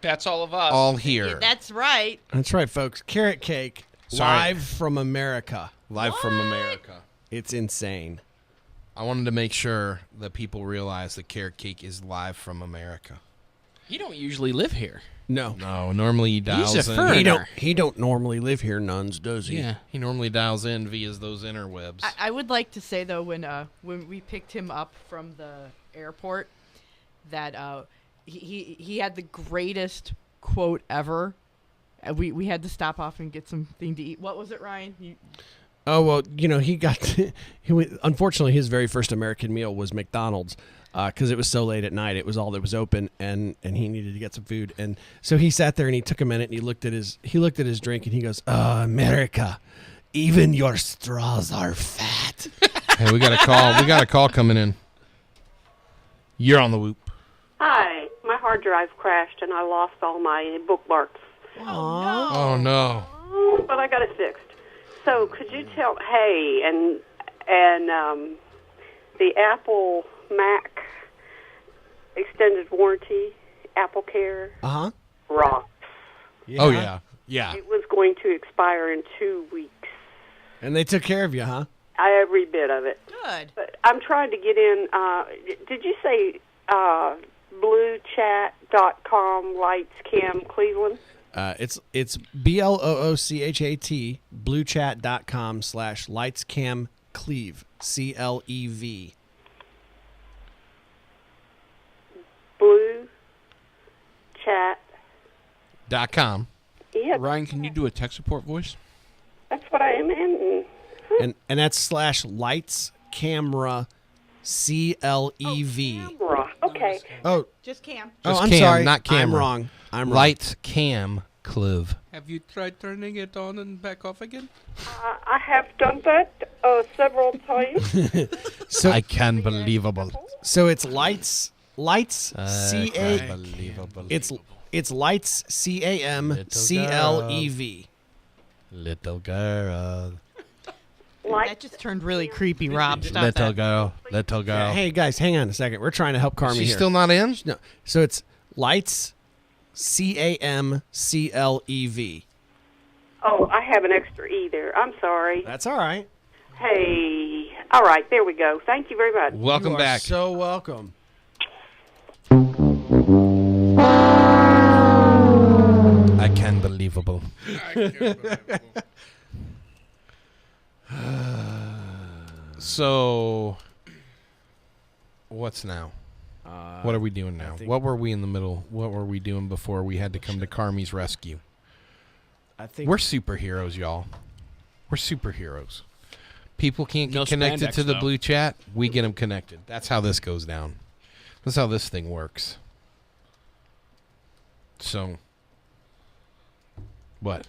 That's all of us. all here. That's right. That's right, folks. Carrot Cake, Sorry. live from America. Live from America. It's insane. I wanted to make sure that people realize that Carrot Cake is live from America. You don't usually live here. No. No, normally he dials He's a in. foreigner. He don't normally live here, nuns, does he? Yeah. He normally dials in via those interwebs. I would like to say though, when we picked him up from the airport, that he had the greatest quote ever. We had to stop off and get something to eat. What was it, Ryan? Oh, well, he got unfortunately, his very first American meal was McDonald's because it was so late at night. It was all that was open, and he needed to get some food. And so he sat there and he took a minute and he looked at his drink and he goes, America, even your straws are fat. Hey, we got a call. We got a call coming in. You're on the Whoop. Hi, my hard drive crashed and I lost all my bookmarks. Oh no. But I got it fixed. So could you tell? Hey, and the Apple Mac extended warranty, Apple Care, rocks. Yeah. Oh yeah. Yeah. It was going to expire in 2 weeks. And they took care of you, huh? Every bit of it. Good. But I'm trying to get in. Did you say bluechat.com lightscam Cleveland? It's BLOOCHAT bluechat.com/lightscamcleve CLEV. Blue .com. Yeah, Ryan, can you do a tech support voice? that's what I am in. And that's /lights camera CLEV. Camera. Okay. Oh, Just Cam. Just I'm cam, sorry. not camera. I'm wrong. I'm wrong. Lights Cam Club. Have you tried turning it on and back off again? I have done that several times. So I can believable. so it's lights CA. Unbelievable. It's lights CAMCLEV. Little girl. That just turned really creepy, Rob. Stop Little that. girl. Little girl. Hey guys, hang on a second. We're trying to help Carmi She's here. still not in? No. So it's lights CAMCLEV. Oh, I have an extra E there. I'm sorry. That's all right. Hey. All right, there we go. Thank you very much. Welcome You are back. So welcome. I can believable. So, what's now? What are we doing now? What were we in the middle? What were we doing before we had to come to Carmi's rescue? I think We're superheroes, y'all. We're superheroes. People can't No get connected spandex, to the though. blue chat. We get them connected. That's how this goes down. That's how this thing works. So, what?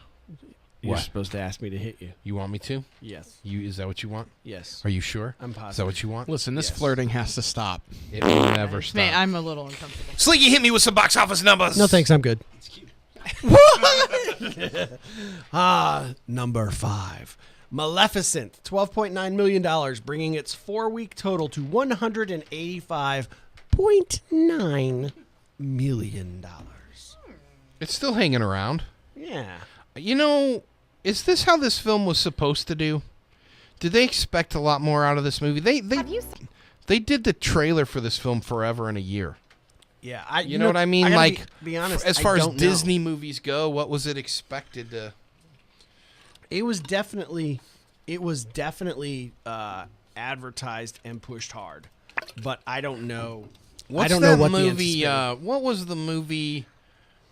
you're What? supposed to ask me to hit you. You want me to? Yes. Is that what you want? Yes. Are you sure? I'm Is that positive. what you want? Listen, this Yes. flirting has to stop. It will never stop. Man, I'm a little uncomfortable. Slinky, hit me with some box office numbers. No, thanks. I'm good. Number 5. Maleficent, $12.9 million, bringing its 4-week total to $185.9 million. It's still hanging around. Yeah. You know, is this how this film was supposed to do? Did they expect a lot more out of this movie? They did the trailer for this film forever and a year. Yeah. You know what I mean? gotta Like, be honest, as I far as don't know. Disney movies go, what was it expected to? It was definitely advertised and pushed hard, but I don't know. What's I don't that know what movie? the What was the movie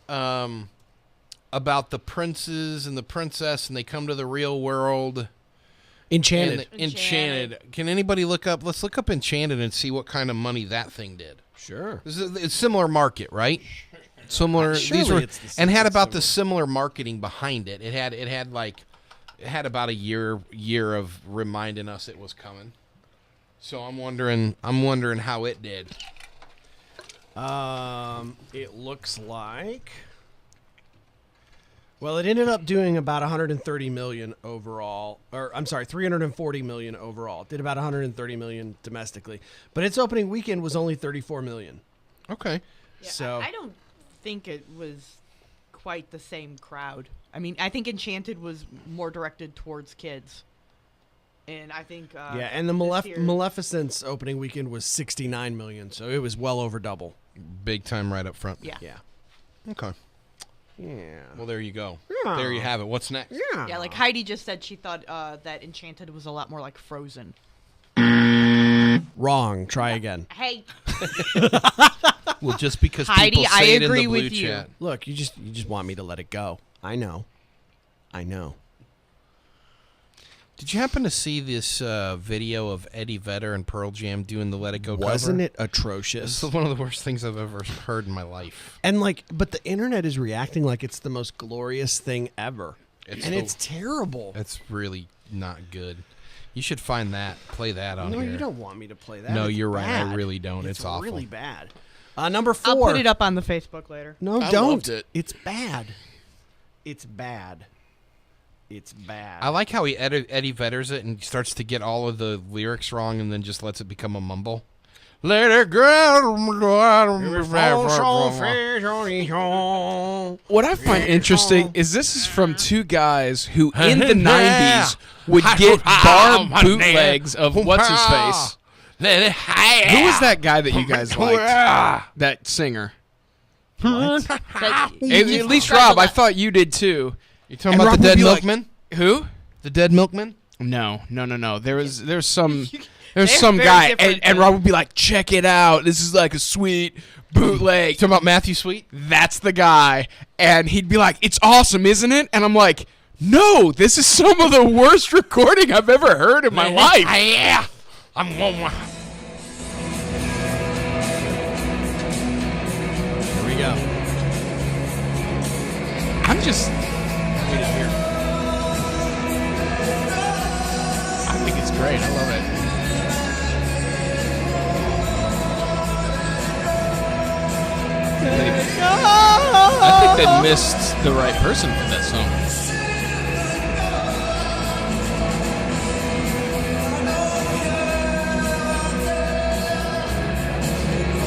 about the princes and the princess, and they come to the real world? Enchanted. And Enchanted. Can anybody look up? Let's look up Enchanted and see what kind of money that thing did. Sure. It's similar market, right? Similar. Surely These were it's the- and had it's about the similar marketing behind it. It had about a year of reminding us it was coming. So I'm wondering how it did. It looks like. Well, it ended up doing about 130 million overall, or I'm sorry, 340 million overall. It did about 130 million domestically, but its opening weekend was only 34 million. Okay. Yeah, So- I don't think it was quite the same crowd. I mean, I think Enchanted was more directed towards kids. And I think Yeah, and the this year- Maleficent's opening weekend was 69 million, so it was well over double. Big time right up front. Yeah. Yeah. Okay. Yeah. Well, there you go. Yeah. There you have it. What's next? Yeah. Yeah, like Heidi just said she thought that Enchanted was a lot more like Frozen. Wrong. Try again. Hey, Well, just because Heidi, people I say it in agree the blue with you. chat. Look, you just want me to let it go. I know. Did you happen to see this video of Eddie Vedder and Pearl Jam doing the Let It Go cover? Wasn't it This atrocious? is one of the worst things I've ever heard in my life. And but the internet is reacting like it's the most glorious thing ever. It's terrible. It's really not good. You should find that. Play that on No, here. you don't want me to play that. No, It's you're right. I bad. really don't. It's awful. really bad. Number 4. I'll put it up on the Facebook later. No, I don't. loved it. It's bad. It's bad. It's bad. I like how he Eddie Vedders it and starts to get all of the lyrics wrong and then just lets it become a mumble. Let it go. What I find interesting is this is from two guys who in the 90s would get bar bootlegs of what's-his-face. Who was that guy that you guys liked? That singer. At least Rob, I thought you did too. You talking about the Dead Milkman? Who? The Dead Milkman? No. There's some. There's They're some very guy, different and than- Rob would be like, check it out. This is like a sweet bootleg. Talking about Matthew Sweet? That's the guy. And he'd be like, it's awesome, isn't it? And I'm like, no, this is some of the worst recording I've ever heard in my life. Yeah. I'm going. Here we go. I'm just wait here. I think it's great. I love it. I think they missed the right person for that song.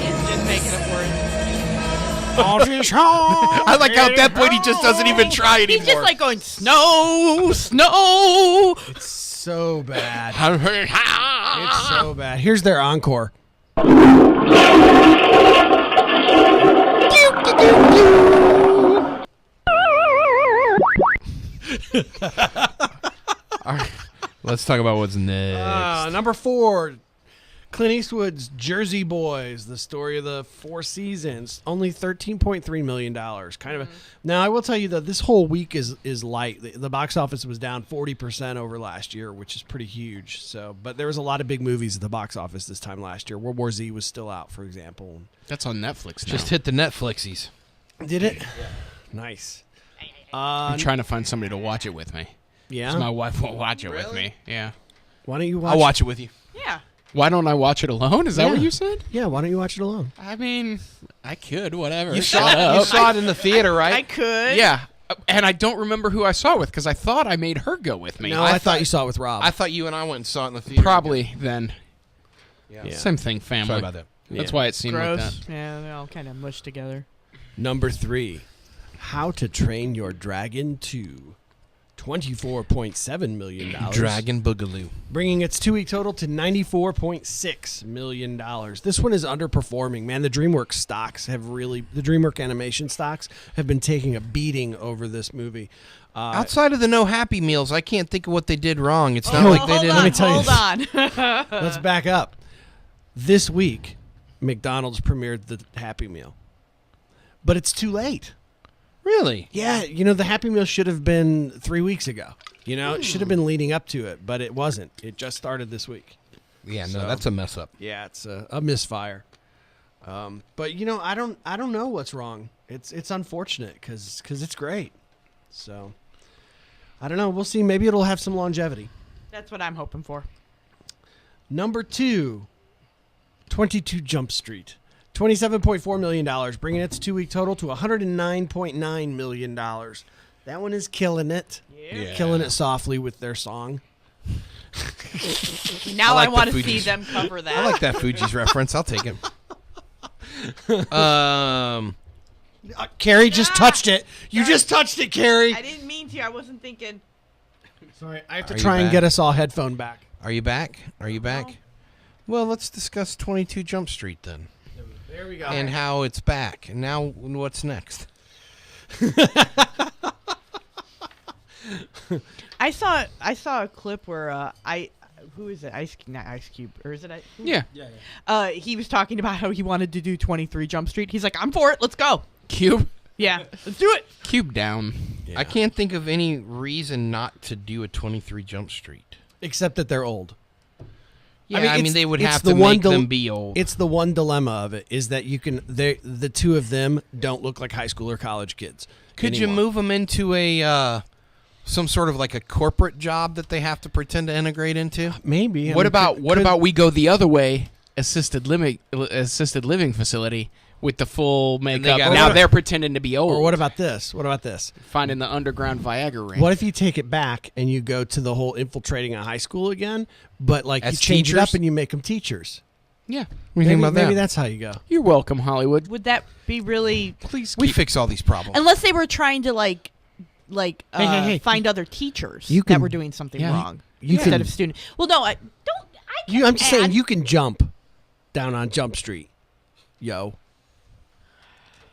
He's just making it worse. I like how at that point he just doesn't even try anymore. He's just like going, snow, snow. So bad. It's It's so bad. Here's their encore. Let's talk about what's next. Number 4, Clint Eastwood's Jersey Boys, the story of the 4 seasons. Only $13.3 million. Kind of. Now, I will tell you that this whole week is light. The box office was down 40% over last year, which is pretty huge. So, but there was a lot of big movies at the box office this time last year. World War Z was still out, for example. That's on Netflix now. Just hit the Netflixies. Did it? Yeah. Nice. I'm trying to find somebody to watch it with me. Yeah. 'Cause my wife won't watch it with me. Yeah. Why don't you watch? I'll watch it with you. Yeah. Why don't I watch it alone? Is that what Yeah. you said? Yeah. Why don't you watch it alone? I mean, I could. Whatever. You Shut saw up. it in the theater, right? I could. Yeah. And I don't remember who I saw it with because I thought I made her go with me. No, I thought you saw it with Rob. I thought you and I went and saw it in the theater. Probably then. Yeah. Yeah. Same thing, family. Sorry about that. That's Yeah. why it seemed like Gross. that. Yeah, they're all kind of mushed together. Number 3, How to Train Your Dragon 2. $24.7 million. Dragon Boogaloo. Bringing its 2-week total to $94.6 million. This one is underperforming, man. The DreamWorks stocks have really, the DreamWorks animation stocks have been taking a beating over this movie. Outside of the no Happy Meals, I can't think of what they did wrong. It's not Oh, like they hold did. on, Let me tell you hold on. Let's back up. This week, McDonald's premiered the Happy Meal. But it's too late. Really? Yeah, the Happy Meal should have been 3 weeks ago. It should have been leading up to it, but it wasn't. It just started this week. Yeah, no, So- that's a mess up. Yeah, it's a misfire. But I don't know what's wrong. It's unfortunate because it's great. So I don't know. We'll see. Maybe it'll have some longevity. That's what I'm hoping for. Number 2, 22 Jump Street. $27.4 million, bringing its 2-week total to $109.9 million. That one is killing it. Yeah. Killing it softly with their song. Now I like I want the to see Fugees. them cover that. I like that Fuji's reference. I'll take it. Carrie just touched it. You just touched it, Carrie. I didn't mean to. I wasn't thinking. Sorry, I have to Are you try and back? get us all headphone back. Are you back? Are you back? Well, let's discuss 22 Jump Street then. There we go. And how it's back. And now what's next? I saw a clip where who is it? Not Ice Cube, or is it? Who? Yeah. He was talking about how he wanted to do 23 Jump Street. He's like, I'm for it. Let's go. Cube. Yeah, let's do it. Cube down. I can't think of any reason not to do a 23 Jump Street. Except that they're old. Yeah, it's- they would it's have the to one make them be old. It's the one dilemma of it is that the two of them don't look like high school or college kids. Could you anymore. move them into a some sort of like a corporate job that they have to pretend to integrate into? Maybe. What about we go the other way? Assisted living facility with the full makeup. got- Now they're pretending to be old. Or what about this? What about this? Finding the underground Viagra ring. What if you take it back and you go to the whole infiltrating a high school again, but like As you change it up teachers? and you make them teachers? Yeah. What do you think about Maybe that? that's how you go. You're welcome, Hollywood. Would that be really? Please. We fix all these problems. Unless they were trying to Hey. find other teachers You that can- were doing something yeah. wrong You instead can- of student. Well, no, I don't. I'm just saying you can jump down on Jump Street. Yo.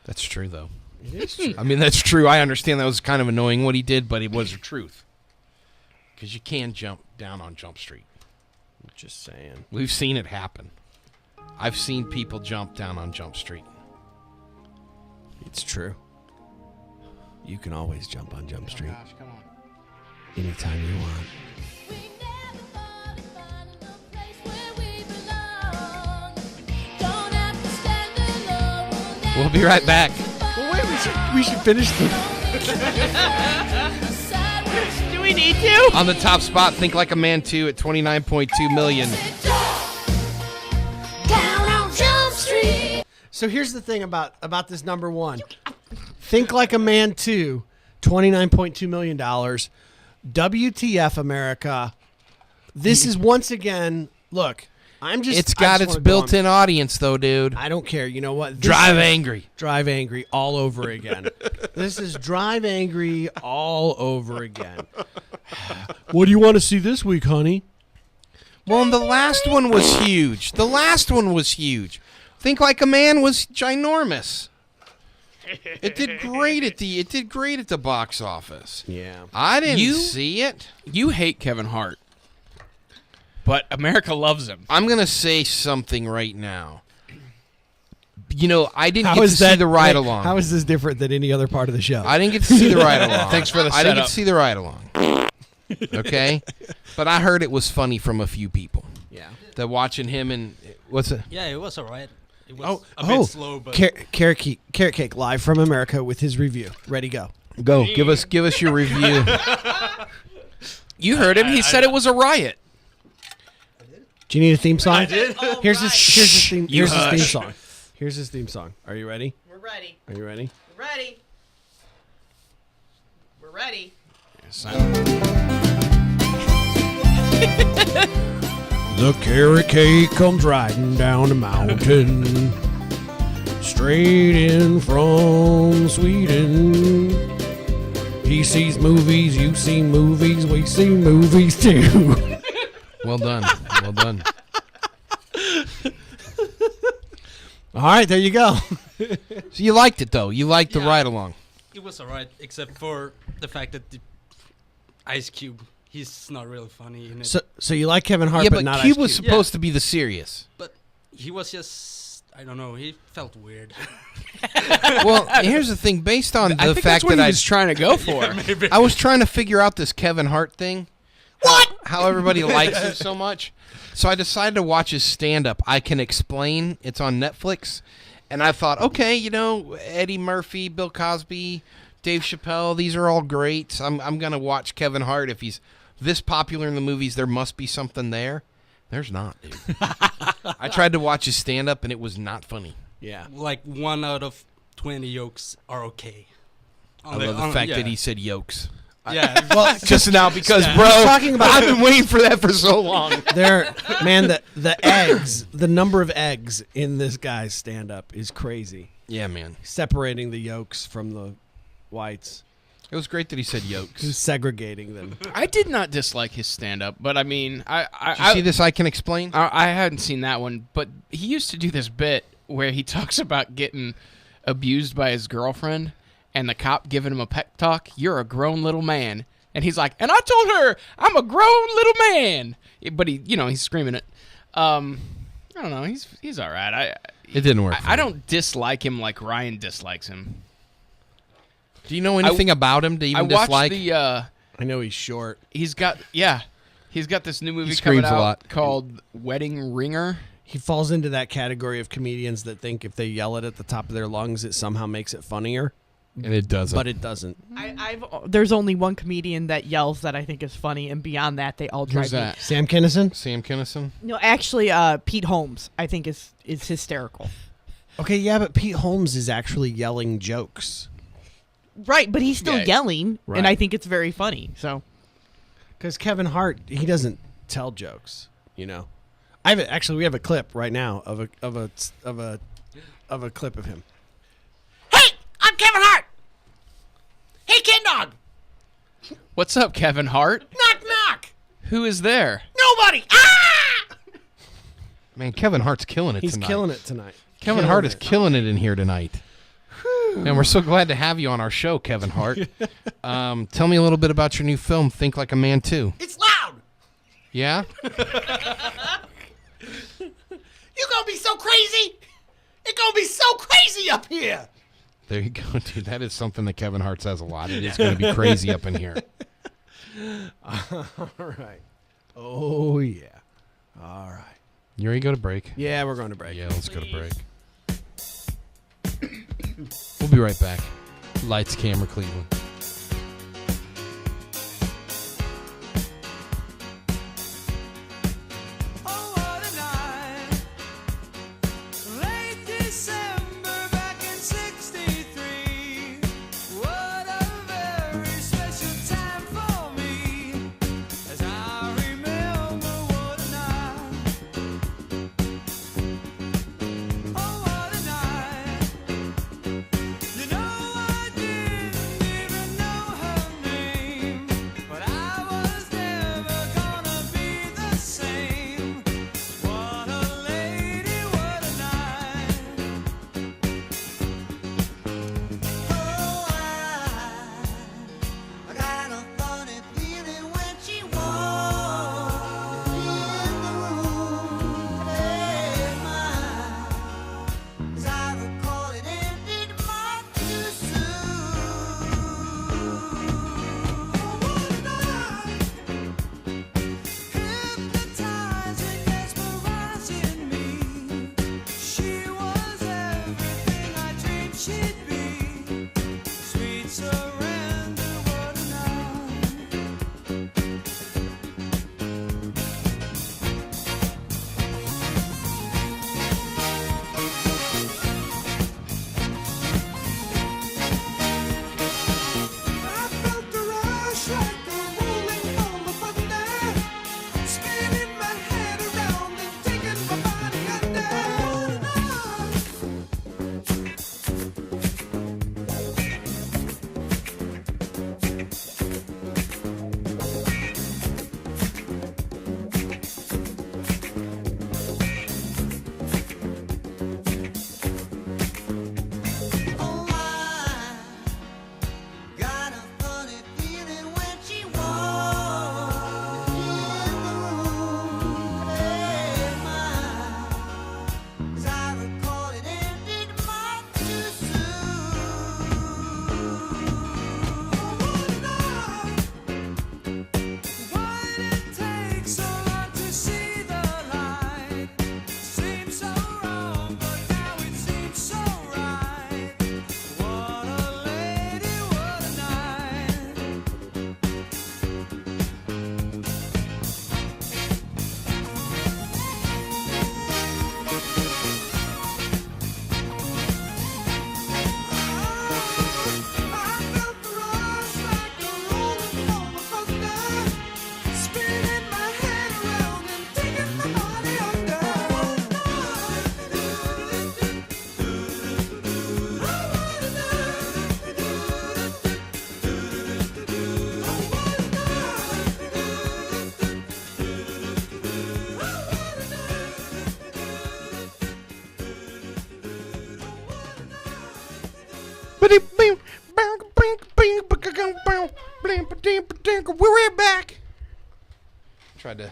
That's true, though. It is true. I mean, that's true. I understand that was kind of annoying what he did, but it was the truth. Because you can jump down on Jump Street. Just saying. We've seen it happen. I've seen people jump down on Jump Street. It's true. You can always jump on Jump Street. Gosh, come on. Anytime you want. We'll be right back. Well, wait, we should finish the... Do we need to? On the top spot, Think Like a Man 2 at $29.2 million. So here's the thing about this number one. Think Like a Man 2, $29.2 million. WTF, America. This is once again, look, It's got its built-in audience, though, dude. I don't care. You know what? This Drive is Angry. Drive Angry all over again. This is Drive Angry all over again. What do you want to see this week, honey? Well, and the last one was huge. Think Like a Man was ginormous. It did great at the box office. Yeah. I didn't see it. You hate Kevin Hart, but America loves him. I'm gonna say something right now. You know, I didn't How get to is see that the ride along. How is this different than any other part of the show? I didn't get to see the ride along. Thanks for the I didn't get setup. to see the ride along. Okay, but I heard it was funny from a few people. Yeah. That watching him and what's it? Yeah, it was alright. It was Oh, a bit slow, but Carrot Cake live from America with his review. Ready, go. Go. Give us your review. You heard him. He said it was a riot. Do you need a theme song? I did. Here's his theme. You Here's his theme hush. song. Here's his theme song. Are you ready? We're ready. Are you ready? We're ready. We're ready. The carrot cake comes riding down the mountain, straight in from Sweden. He sees movies, you see movies, we see movies too. Well done. Well done. All right, there you go. So you liked it though. You liked the Yeah. ride along. it was alright, except for the fact that the Ice Cube, he's not really funny in it. So you like Kevin Hart, Yeah, but but not Cube Ice was Cube. supposed to be the serious. But he was just, I don't know, he felt weird. Well, here's the thing. Based on I the think fact that's what that he was trying to go for. I was trying to figure out this Kevin Hart thing. What? How everybody likes him so much. So I decided to watch his stand-up. I Can Explain. It's on Netflix. And I thought, okay, you know, Eddie Murphy, Bill Cosby, Dave Chappelle, these are all great. I'm going to watch Kevin Hart. If he's this popular in the movies, there must be something there. There's not, dude. I tried to watch his stand-up, and it was not funny. Yeah. Like 1 out of 20 yokes are okay. I love the fact that he said yolks. Yeah. Well, Just now because, Yeah. bro, Talking about- I've been waiting for that for so long. there, man, the eggs, the number of eggs in this guy's stand-up is crazy. Yeah, man. Separating the yolks from the whites, It was great that he said yolks. who's segregating them. I did not dislike his stand-up, but I mean, Did you see this I Can Explain? I hadn't seen that one, but he used to do this bit where he talks about getting abused by his girlfriend and the cop giving him a pep talk. You're a grown little man. And he's like, and I told her I'm a grown little man. But he's screaming it. I don't know. He's all right. It didn't work. I don't dislike him like Ryan dislikes him. Do you know anything about him to even I watched dislike? I know he's short. He's got this new movie screams coming a out lot. called Wedding Ringer. He falls into that category of comedians that think if they yell it at the top of their lungs, it somehow makes it funnier. And it doesn't. But it doesn't. There's only one comedian that yells that I think is funny, and beyond that, they all drive Who's that? Sam Kinison? Sam Kinison? me. No, actually, Pete Holmes I think is hysterical. Okay, yeah, but Pete Holmes is actually yelling jokes. Right, but he's still Yeah. yelling, Right. and I think it's very funny. So Because Kevin Hart, he doesn't tell jokes, you know. We have a clip right now of a clip of him. Hey, I'm Kevin Hart. Hey, Ken Dog. What's up, Kevin Hart? Knock, knock. Who is there? Nobody. Ah! Man, Kevin Hart's killing it He's tonight. killing it tonight. Kevin Hart is killing it in here tonight. And we're so glad to have you on our show, Kevin Hart. Tell me a little bit about your new film, Think Like a Man 2. It's loud. Yeah? You gonna be so crazy? It's gonna be so crazy up here. There you go, dude. That is something that Kevin Hart says a lot. It is going to be crazy up in here. All right. Oh, yeah. All right. You ready to go to break? Yeah, we're going to break. Yeah, let's go to break. We'll be right back. Lights, camera, Cleveland. We're back. Tried to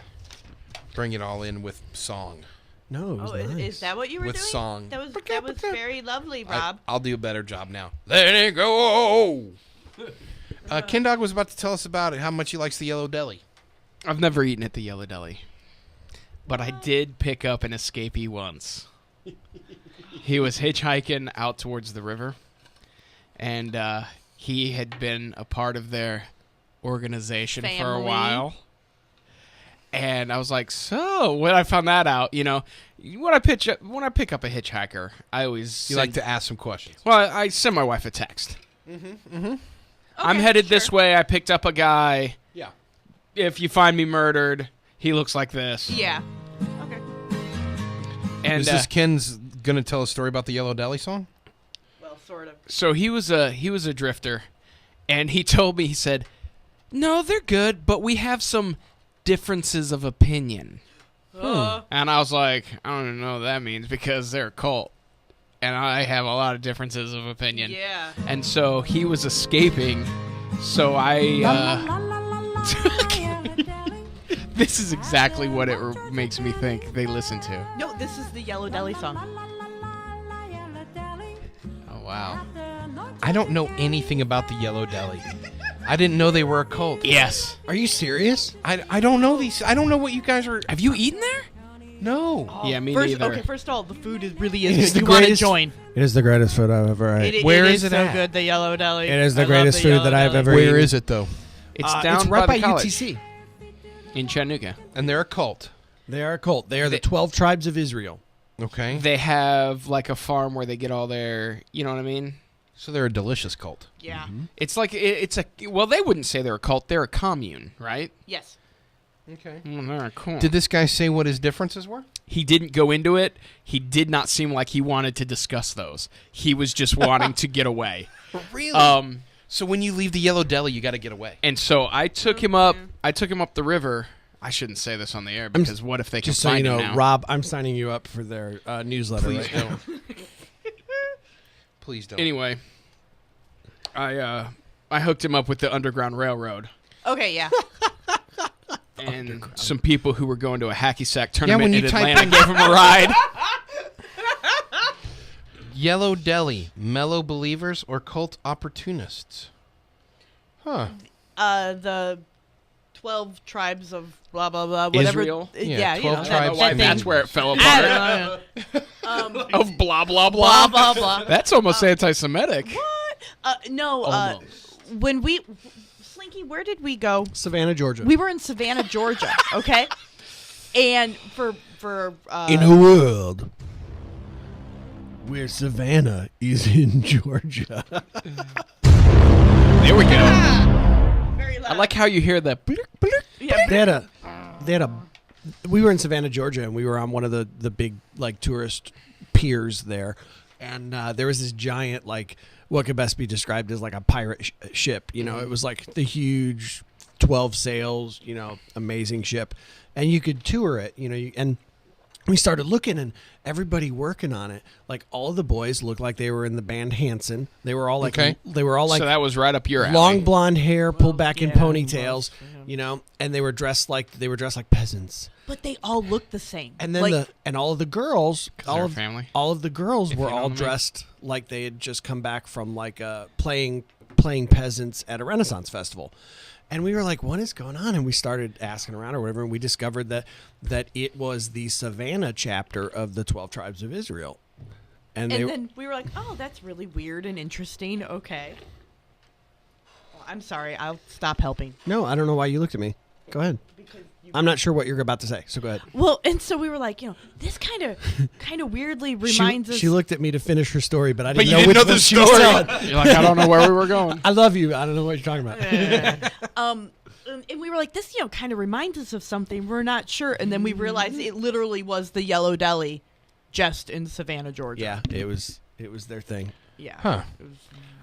bring it all in with song. No, it was nice. Is that what you were With doing? song. That was very lovely, Rob. I'll do a better job now. Let it go. Ken Dog was about to tell us about it, how much he likes the Yellow Deli. I've never eaten at the Yellow Deli, but I did pick up an escapee once. He was hitchhiking out towards the river, and he had been a part of their organization for a while. And I was like, so when I found that out, you know, when I pick up a hitchhiker, I always like to ask some questions. Well, I send my wife a text. Okay, I'm headed this way. I picked up a guy. Yeah. If you find me murdered, he looks like this. Yeah. Okay. And is this Ken's gonna tell a story about the Yellow Deli song? Well, sort of. So he was a drifter, and he told me, he said, "No, they're good, but we have some differences of opinion." And I was like, I don't even know what that means, because they're a cult, and I have a lot of differences of opinion. Yeah. And so he was escaping, so I This is exactly what it makes me think they listen to. No, this is the Yellow Deli song. Oh, wow. I don't know anything about the Yellow Deli. I didn't know they were a cult. Yes. Are you serious? I don't know these. I don't know what you guys are. Have you eaten there? No. Yeah, me First, neither. okay, first of all, the food really It is is good. the You want to greatest- join. It is the greatest food I've ever ate. Where it is it so at? good, the Yellow Deli. It is the I love greatest food Yellow that I've Deli. ever Where eaten. is it though? It's down it's right by the college. UTC. In Chattanooga. And they're a cult. They are a cult. They are the 12 tribes of Israel. Okay. They have like a farm where they get all their, you know what I mean? So they're a delicious cult. Yeah. It's like it's a well, they wouldn't say they're a cult. They're a commune, right? Yes. Okay. They're cool. Did this guy say what his differences were? He didn't go into it. He did not seem like he wanted to discuss those. He was just wanting to get away. Really? So when you leave the Yellow Deli, you got to get away. And so I took him up. I took him up the river. I shouldn't say this on the air because what if they can Just so find you know, him now? Rob, I'm signing you up for their newsletter. Please right now. don't. Please don't. Anyway, I hooked him up with the Underground Railroad Okay, yeah. and some people who were going to a hacky sack when tournament you in type Atlanta in- gave him a ride. Yellow Deli, mellow believers or cult opportunists? Huh. The 12 tribes of blah blah blah. Whatever. Israel? Yeah, you 12 know, tribes. Why that that's thing. where it fell I apart. don't know. Of blah blah Blah blah. blah blah. That's almost anti-Semitic. No. When we, Slinky, where did we go? Savannah, Georgia. We were in Savannah, Georgia. Okay. And for in a world where Savannah is in Georgia. There we go. very loud. I like how you hear the. Yeah, We were in Savannah, Georgia, and we were on one of the big like tourist piers there, and there was this giant like what could best be described as like a pirate ship. You know, it was like the huge 12 sails, you know, amazing ship, and you could tour it. You know, and we started looking, and everybody working on it, like all of the boys looked like they were in the band Hanson. They were all like Okay. they were all like So that was right up your alley. long blonde hair pulled back in yeah, ponytails, you know, and they were dressed like peasants. but they all look the same. And then like, all of the girls, they're a family. all of the girls If were you know all what I mean. dressed like they had just come back from like playing peasants at a Renaissance festival. And we were like, what is going on? And we started asking around or whatever, and we discovered that it was the Savannah chapter of the 12 tribes of Israel. And then we were like, oh, that's really weird and interesting. Okay. Well, I'm sorry. I'll stop helping. no, I don't know why you looked at me. Go ahead. Because you I'm not sure what you're about to say, so go ahead. Well, and so we were like, you know, this kind of weirdly reminds us. She looked at me to finish her story, but I But didn't you know didn't which know the one she was story. telling. You're like, I don't know where we were going. I love you. I don't know what you're talking about. And we were like, this, you know, kind of reminds us of something. We're not sure. And then we realized it literally was the Yellow Deli just in Savannah, Georgia. Yeah, it was their thing. Yeah. Huh.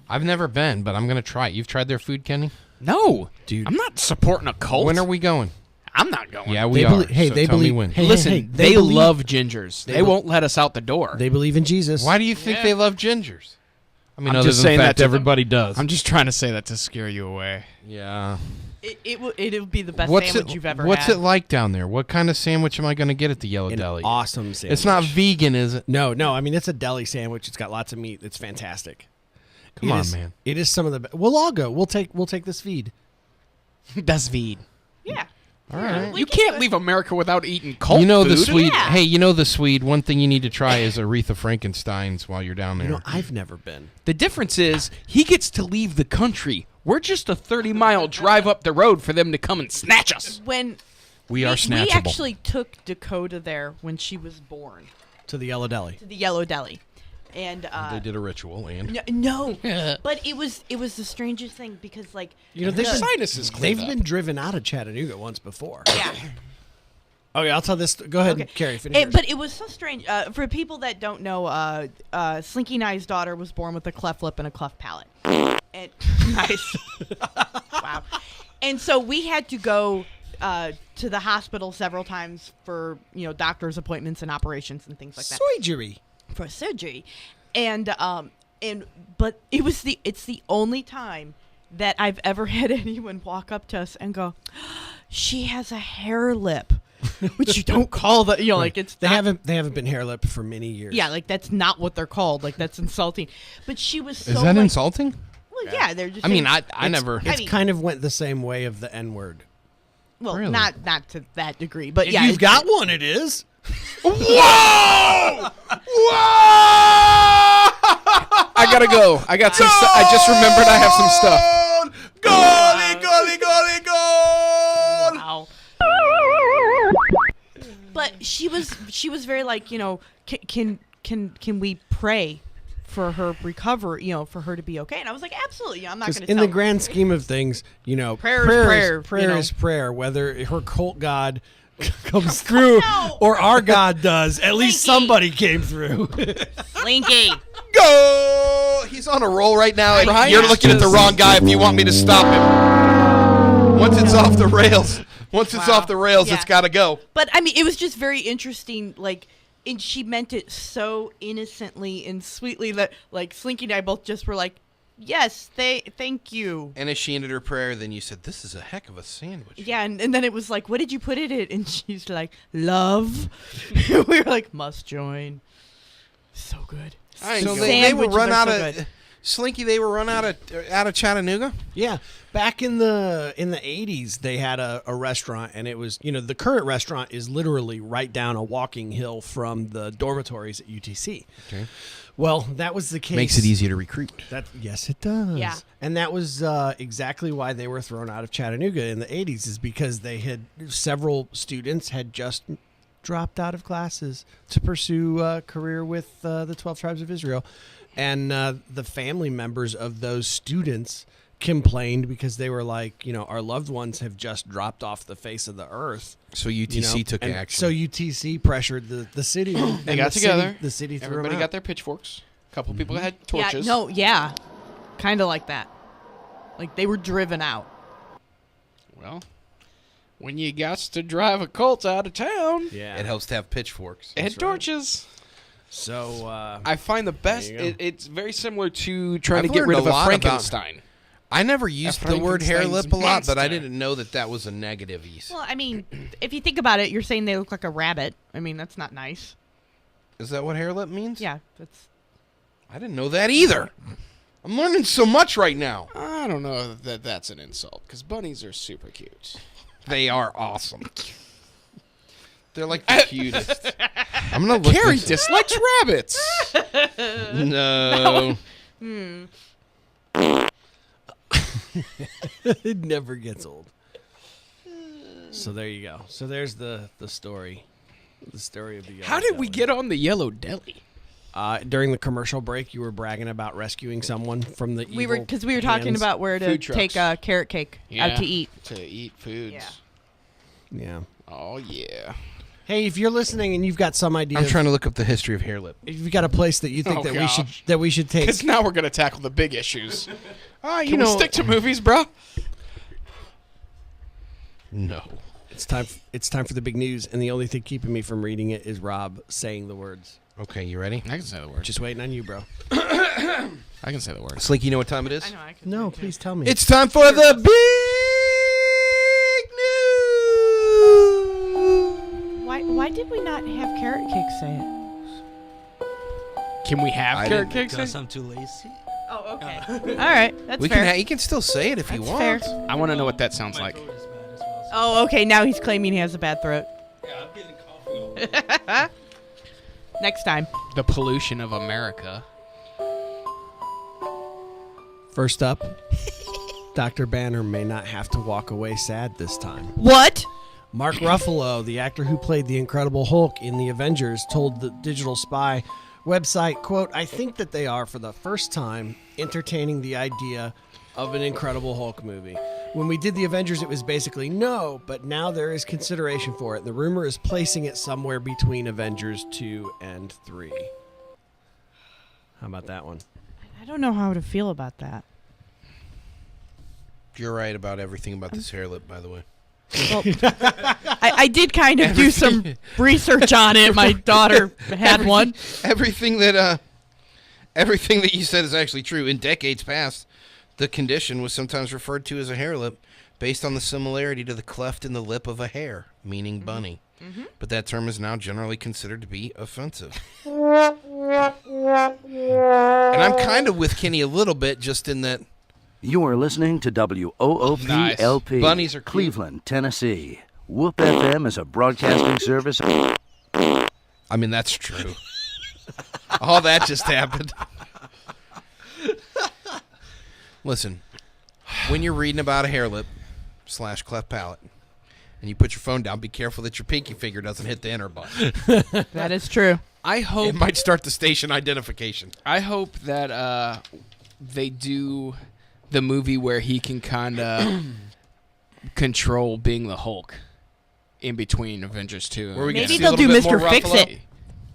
I've never been, but I'm going to try it. You've tried their food, Kenny? No, Dude. I'm not supporting a cult. When are we going? I'm not going. Yeah, we They are. belie- hey, so they tell me believe- when. hey, Listen, they they believe- love gingers. They won't let us out the door. They believe in Jesus. Why do you think Yeah. they love gingers? I mean, I'm other just than saying the that fact to them. everybody does. I'm just trying to say that to scare you away. Yeah. It'll be the best What's sandwich it? you've ever What's had. it like down there? What kind of sandwich am I going to get at the Yellow An Deli? awesome sandwich. It's not vegan, is it? No. I mean, it's a deli sandwich. It's got lots of meat. It's fantastic. Come on, man. It is some of the. We'll all go. We'll take this feed. Das Veed. Yeah. All right. You can't leave America without eating cult You know food. the Swede. Yeah. Hey, you know the Swede. One thing you need to try is Aretha Frankenstein's while you're down there. You know, I've never been. The difference is he gets to leave the country. We're just a 30-mile drive up the road for them to come and snatch us. When we are we snatchable. actually took Dakota there when she was born To the Yellow Deli. to the Yellow Deli, and they did a ritual, and no, but it was the strangest thing because like You know, they've been, Sinuses they've cleared been driven out of Chattanooga once before. yeah. Okay, I'll tell this. Go ahead, Okay. Carrie. Finish yours. But it was so strange. For people that don't know, Slinky and I's daughter was born with a cleft lip and a cleft palate. And, nice. Wow. And so we had to go to the hospital several times for, you know, doctor's appointments and operations and things like that. Surgery. For surgery. But it's the only time that I've ever had anyone walk up to us and go, she has a hair lip, which you don't call that. You know, like it's They not- haven't been hair lip for many years. Yeah, like that's not what they're called. Like that's insulting. But she was so. Is that like, insulting? Well, yeah, they're just. I mean, saying- I never. It's I mean- kind of went the same way of the N word. Well, Really? not to that degree, but If yeah, you've it's- got one, it is. Whoa! Whoa! I gotta go. I got some. I just remembered I have some stuff. Goalie, goalie, goalie, goal! Wow. But she was very like, you know, can we pray for her recovery, you know, for her to be okay? And I was like, absolutely. You know, I'm not 'Cause going to in the grand scheme of things, you know, Prayer is prayer, prayer you know. is prayer. Whether her cult god comes through or our God does, at least Slinky. somebody came through. Slinky. Go! He's on a roll right now, and Right? you're looking at the wrong guy if you want me to stop him. Once it's off the rails, Yeah. it's got to go. But I mean, it was just very interesting. Like, and she meant it so innocently and sweetly that like Slinky and I both just were like, yes, thank you. And as she ended her prayer, then you said, "This is a heck of a sandwich." Yeah, and then it was like, what did you put in it? And she's like, love. We were like, must join. So good. I ain't So going. they were Sandwiches run are out so of good. Slinky. They were run out of Chattanooga. Yeah, back in the 80s, they had a restaurant, and it was, you know, the current restaurant is literally right down a walking hill from the dormitories at UTC. Okay. Well, that was the case. Makes it easier to recruit. Yes, it does. Yeah. And that was exactly why they were thrown out of Chattanooga in the 80s, is because they had several students had just dropped out of classes to pursue a career with the 12 Tribes of Israel. And the family members of those students complained because they were like, you know, our loved ones have just dropped off the face of the earth. So UTC You know? took And action. So UTC pressured the city. They got together. The city threw Everybody them got out. their pitchforks. A couple people had torches. Yeah. Kind of like that. Like they were driven out. Well, when you got to drive a cult out of town, Yeah. it helps to have pitchforks. and torches. So I find the best. There you go. It's very similar to trying I've to get learned rid a of a lot about- Frankenstein. I never used the word hair Frankenstein's lip a lot, but I monster. didn't know that was a negative use. Well, I mean, if you think about it, you're saying they look like a rabbit. I mean, that's not nice. Is that what hair lip means? Yeah, that's. I didn't know that either. I'm learning so much right now. I don't know that that's an insult because bunnies are super cute. They are awesome. They're like the cutest. I'm gonna look. Carrie this- dislikes rabbits. No. it never gets old. So there you go. So there's the story. The story of the Yellow How did we Deli. get on the Yellow Deli? During the commercial break, you were bragging about rescuing someone from the We were evil because we were talking hands. about where to Food trucks. take a carrot cake out to eat. To eat foods. Yeah. Yeah. Oh yeah. Hey, if you're listening and you've got some idea, I'm trying to look up the history of hair lip. if you've got a place that you think Oh, that gosh. we should take, Because now we're gonna tackle the big issues. You Can we stick to movies, bro? No. it's time. It's time for the big news, and the only thing keeping me from reading it is Rob saying the words. Okay, you ready? I can say the words. Just waiting on you, bro. I can say the words. Slinky, you know what time it is? I know. I can No, please tell me. It's time for the big news. Why did we not have carrot cake say it? Can we have I carrot didn't- cakes? Because I'm too lazy. Oh, okay. All right, that's We fair. can. He can still say it if he That's wants. fair. I want to know what that sounds like. throat is bad as well. Oh, okay. Now he's claiming he has a bad throat. Yeah, I'm getting coffee. Next time. The pollution of America. First up, Dr. Banner may not have to walk away sad this time. What? Mark Ruffalo, the actor who played the Incredible Hulk in The Avengers, told the Digital Spy website, quote, "I think that they are, for the first time, entertaining the idea of an Incredible Hulk movie. When we did The Avengers, it was basically no, but now there is consideration for it. The rumor is placing it somewhere between Avengers 2 and 3. How about that one? I don't know how to feel about that. You're right about everything about this hair lip, by the way. Well, I did kind of do some research on it. My daughter had one. Everything that you said is actually true. In decades past, the condition was sometimes referred to as a hair lip based on the similarity to the cleft in the lip of a hare, meaning bunny. But that term is now generally considered to be offensive. And I'm kind of with Kenny a little bit, just in that You are listening to WOOP-LP, Nice. Bunnies are cute. Cleveland, Tennessee. Whoop FM is a broadcasting service. I mean, that's true. All that just happened. Listen, when you're reading about a hair lip / cleft palate, and you put your phone down, be careful that your pinky finger doesn't hit the enter button. That is true. I hope It might start the station identification. I hope that they do the movie where he can kind of control being the Hulk in between Avengers 2. Where we get to Maybe see a they'll do little bit more Mr. Fix-It. Ruffalo.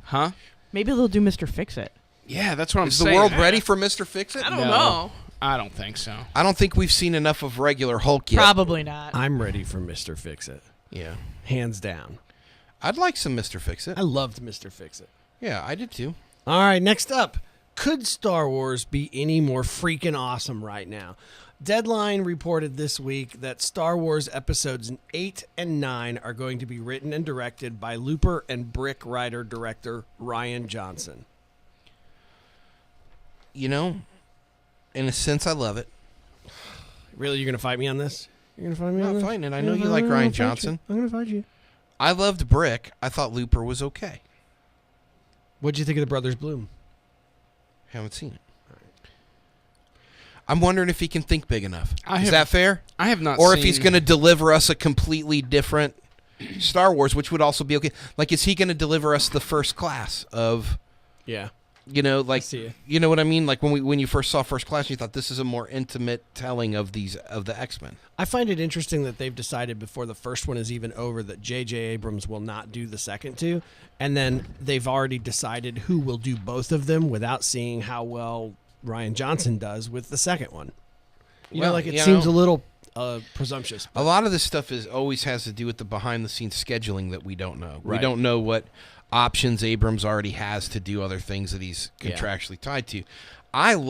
Huh? Maybe they'll do Mr. Fix-It. Yeah, that's what I'm Is saying. the world ready for Mr. Fix-It? I don't know. I don't think so. I don't think we've seen enough of regular Hulk yet. Probably not. I'm ready for Mr. Fix-It. Yeah. Hands down. I'd like some Mr. Fix-It. I loved Mr. Fix-It. Yeah, I did too. All right, next up. Could Star Wars be any more freaking awesome right now? Deadline reported this week that Star Wars Episodes 8 and 9 are going to be written and directed by Looper and Brick writer-director Rian Johnson. You know, in a sense, I love it. Really, you're going to fight me on this? You're going to fight me on this? I'm not fighting it. I know you like Rian Johnson. I'm going to fight you. I loved Brick. I thought Looper was okay. What'd you think of the Brothers Bloom? Haven't seen it. I'm wondering if he can think big enough. Is have- that fair? I have not Or seen... if he's going to deliver us a completely different Star Wars, which would also be okay. Like, is he going to deliver us the First Class of, Yeah. you know, like, see it. you know what I mean? Like when you first saw First Class, you thought this is a more intimate telling of the X-Men. I find it interesting that they've decided before the first one is even over that J.J. Abrams will not do the second two, and then they've already decided who will do both of them without seeing how well Rian Johnson does with the second one. You know, Well, like it you seems know- a little presumptuous. A lot of this stuff always has to do with the behind-the-scenes scheduling that we don't know. We Right. don't know what options Abrams already has to do other things that he's Yeah. contractually tied to. I'm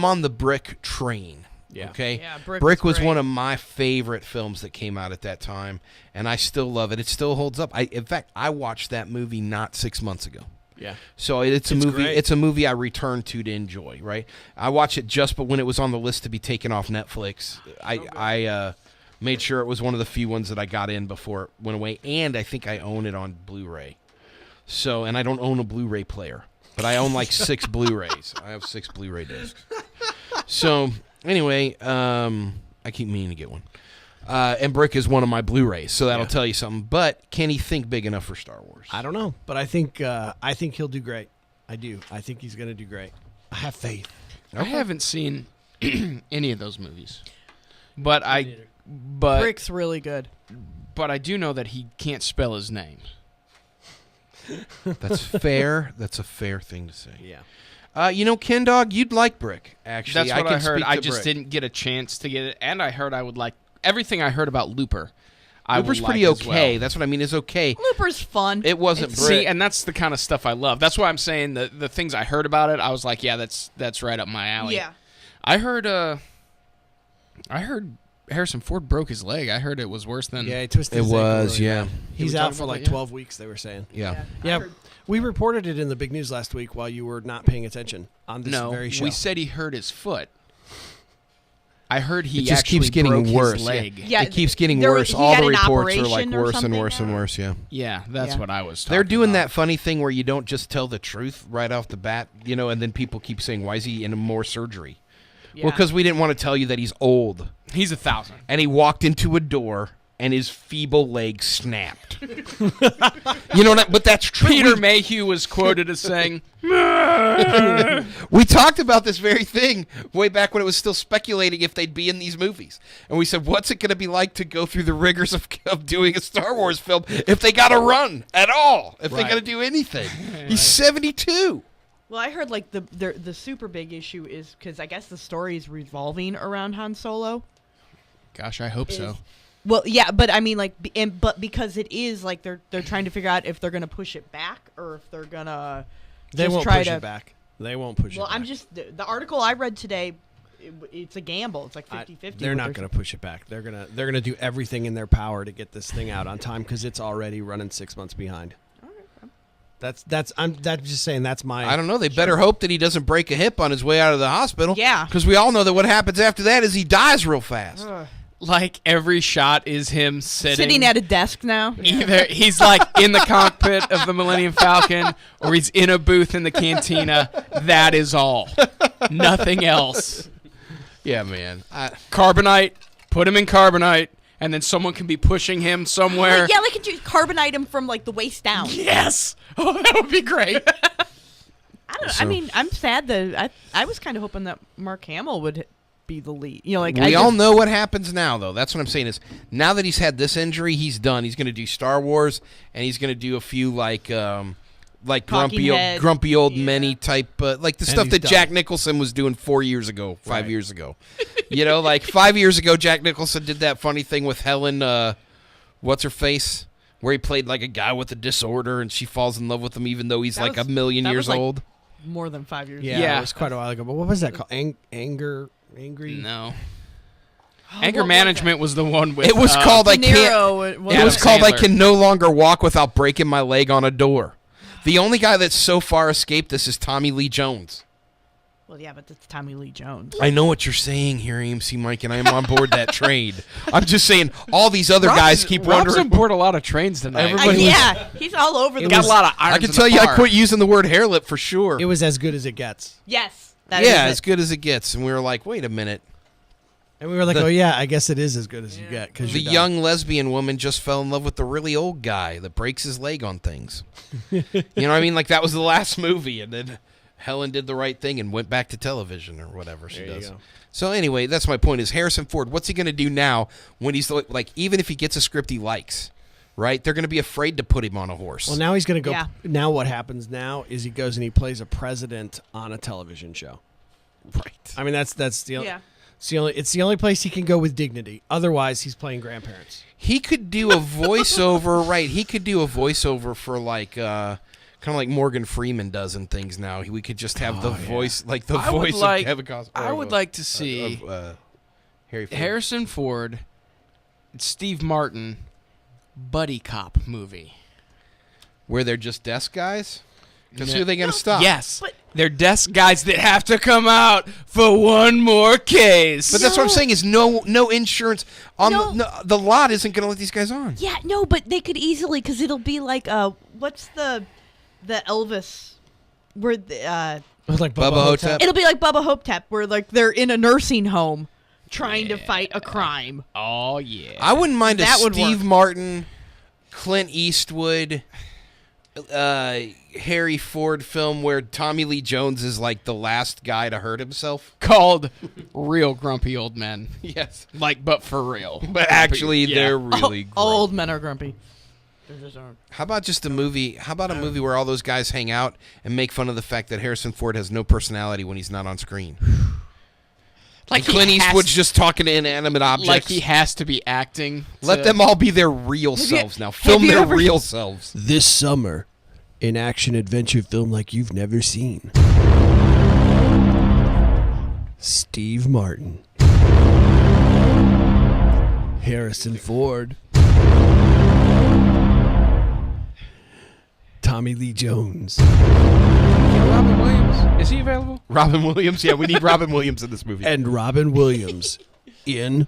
on the Brick train. Yeah. Okay. Yeah, Brick Brick was was great. one of my favorite films that came out at that time, and I still love it. It still holds up. In fact, I watched that movie not 6 months ago. Yeah. So it's a It's movie. great. It's a movie I return to enjoy. Right. I watched it but when it was on the list to be taken off Netflix, I made sure it was one of the few ones that I got in before it went away, and I think I own it on Blu-ray. So, and I don't own a Blu-ray player, but I own like 6 Blu-rays. I have 6 Blu-ray discs. So anyway, I keep meaning to get one. And Brick is one of my Blu-rays, so that'll tell you something. But can he think big enough for Star Wars? I don't know, but I think he'll do great. I do. I think he's going to do great. I have faith. I haven't seen any of those movies. But Brick's really good. But I do know that he can't spell his name. That's fair. That's a fair thing to say. Yeah. You know, Ken Dog, you'd like Brick, actually. That's what I can heard. speak I to just Brick. didn't get a chance to get it. And I heard I would like everything I heard about Looper. Looper's would pretty like as okay. well. That's what I mean. Is okay. Looper's fun. It wasn't Brick. See, and that's the kind of stuff I love. That's why I'm saying the things I heard about it, I was like, yeah, that's right up my alley. Yeah. I heard Harrison Ford broke his leg. I heard it was worse than Yeah, he twisted It his ankle was, really yeah. bad. we He's talk out for about like that yet? 12 weeks, they were saying. Yeah. Yeah, we reported it in the big news last week while you were not paying attention on this No, very show. we said he hurt his foot. I heard he It just actually keeps getting broke worse. his leg. Yeah, It keeps getting there- worse. he All had the an reports are like operation or worse and something worse and now? worse. Yeah. Yeah, that's Yeah. what I was talking They're doing about. that funny thing where you don't just tell the truth right off the bat, you know, and then people keep saying, "Why is he in more surgery?" Well, Yeah. because we didn't want to tell you that he's old, He's 1,000. and he walked into a door and his feeble leg snapped. You know what? But that's true. Peter Mayhew was quoted as saying, We talked about this very thing way back when it was still speculating if they'd be in these movies. And we said, what's it going to be like to go through the rigors of doing a Star Wars film if they got to run at all, if they Right. got to do anything? He's 72. Well, I heard like the super big issue is because I guess the story is revolving around Han Solo. gosh, I hope so. Well, yeah, but I mean, like, but because it is like they're trying to figure out if they're gonna push it back or if they're gonna they just won't try push to. it back. They won't push it Well, back. I'm just the article I read today it's a gamble. It's like 50-50. They're not going to push it back. They're gonna do everything in their power to get this thing out on time because it's already running 6 months behind. That's I'm just saying that's my. I don't know. They better hope that he doesn't break a hip on his way out of the hospital. Yeah. Because we all know that what happens after that is he dies real fast. Like every shot is him sitting at a desk now. Either he's like in the cockpit of the Millennium Falcon or he's in a booth in the cantina. That is all. Nothing else. Yeah, man. Carbonite. Put him in carbonite. And then someone can be pushing him somewhere. Yeah, like you carbonite him from like the waist down. Yes. Oh, that would be great. I don't know. I mean, I'm sad that I was kind of hoping that Mark Hamill would be the lead. You know, like we all know what happens now, though. That's what I'm saying is now that he's had this injury, he's done. He's going to do Star Wars, and he's going to do a few like grumpy old Many type, like the stuff that Jack Nicholson was doing 4 years ago, 5 years ago. You know, like 5 years ago, Jack Nicholson did that funny thing with Helen, what's her face, where he played like a guy with a disorder, and she falls in love with him even though he's like a million years old. More than 5 years. Yeah, it was quite a while ago. But what was that called? Angry? No. Anger Management was the one with. It was called I can't. It was called I can no longer walk without breaking my leg on a door. The only guy that's so far escaped this is Tommy Lee Jones. Well, yeah, but that's Tommy Lee Jones. I know what you're saying here, AMC Mike, and I am on board that trade. I'm just saying all these other guys keep Rob's wondering. on board a lot of trains tonight. He's all over the got a lot of irons I can in tell the you, I car. quit using the word hair lip for sure. It was as good as it gets. Yes. As good as it gets. And we were like, wait a minute. And we were like, oh, yeah, I guess it is as good as you get. Cause The young lesbian woman just fell in love with the really old guy that breaks his leg on things. You know what I mean? Like, that was the last movie, and then Helen did the right thing and went back to television or whatever she does. So anyway, that's my point is Harrison Ford, what's he going to do now when he's, like, even if he gets a script he likes, right? They're going to be afraid to put him on a horse. Well, now he's going to go. Yeah. Now what happens now is he goes and he plays a president on a television show. Right. I mean, that's the only... Yeah. It's the only place he can go with dignity. Otherwise, he's playing grandparents. He could do a voiceover, right? He could do a voiceover for like, kind of like Morgan Freeman does in things now. We could just have the voice, like the voice of Kevin Costner. I would like to see Harrison Ford, Steve Martin, buddy cop movie, where they're just desk guys. Because who are they going to stop? Yes. They're desk guys that have to come out for one more case. But that's what I'm saying is no insurance on the lot isn't going to let these guys on. Yeah, no, but they could easily because it'll be like what's the Elvis where like Bubba Hotep. It'll be like Bubba Hotep where like they're in a nursing home trying to fight a crime. Oh yeah. I wouldn't mind That a would Steve work. Martin, Clint Eastwood, Harry Ford film where Tommy Lee Jones is like the last guy to hurt himself. Called Real Grumpy Old Men. Yes. Like, but for real. But actually, they're really grumpy. Old men are grumpy. How about just a movie? How about a movie where all those guys hang out and make fun of the fact that Harrison Ford has no personality when he's not on screen? Like Clint Eastwood's just talking to inanimate objects. Like he has to be acting. Let them all be their real selves now. Film their real selves. This summer, an action-adventure film like you've never seen. Steve Martin. Harrison Ford. Tommy Lee Jones. Robin Williams. Is he available? Robin Williams? Yeah, we need Robin Williams in this movie. And Robin Williams in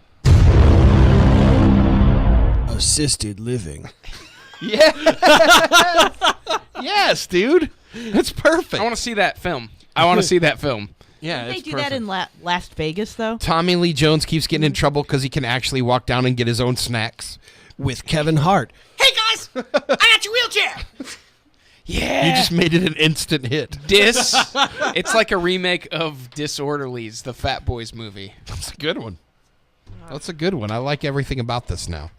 Assisted Living. Yeah. Yes, dude. That's perfect. I want to see that film. Yeah, Did they do that in Las Vegas though? Tommy Lee Jones keeps getting in trouble because he can actually walk down and get his own snacks. With Kevin Hart. Hey guys, I got your wheelchair. Yeah. You just made it an instant hit. It's like a remake of Disorderlies, the Fat Boys movie. That's a good one. That's a good one. I like everything about this now.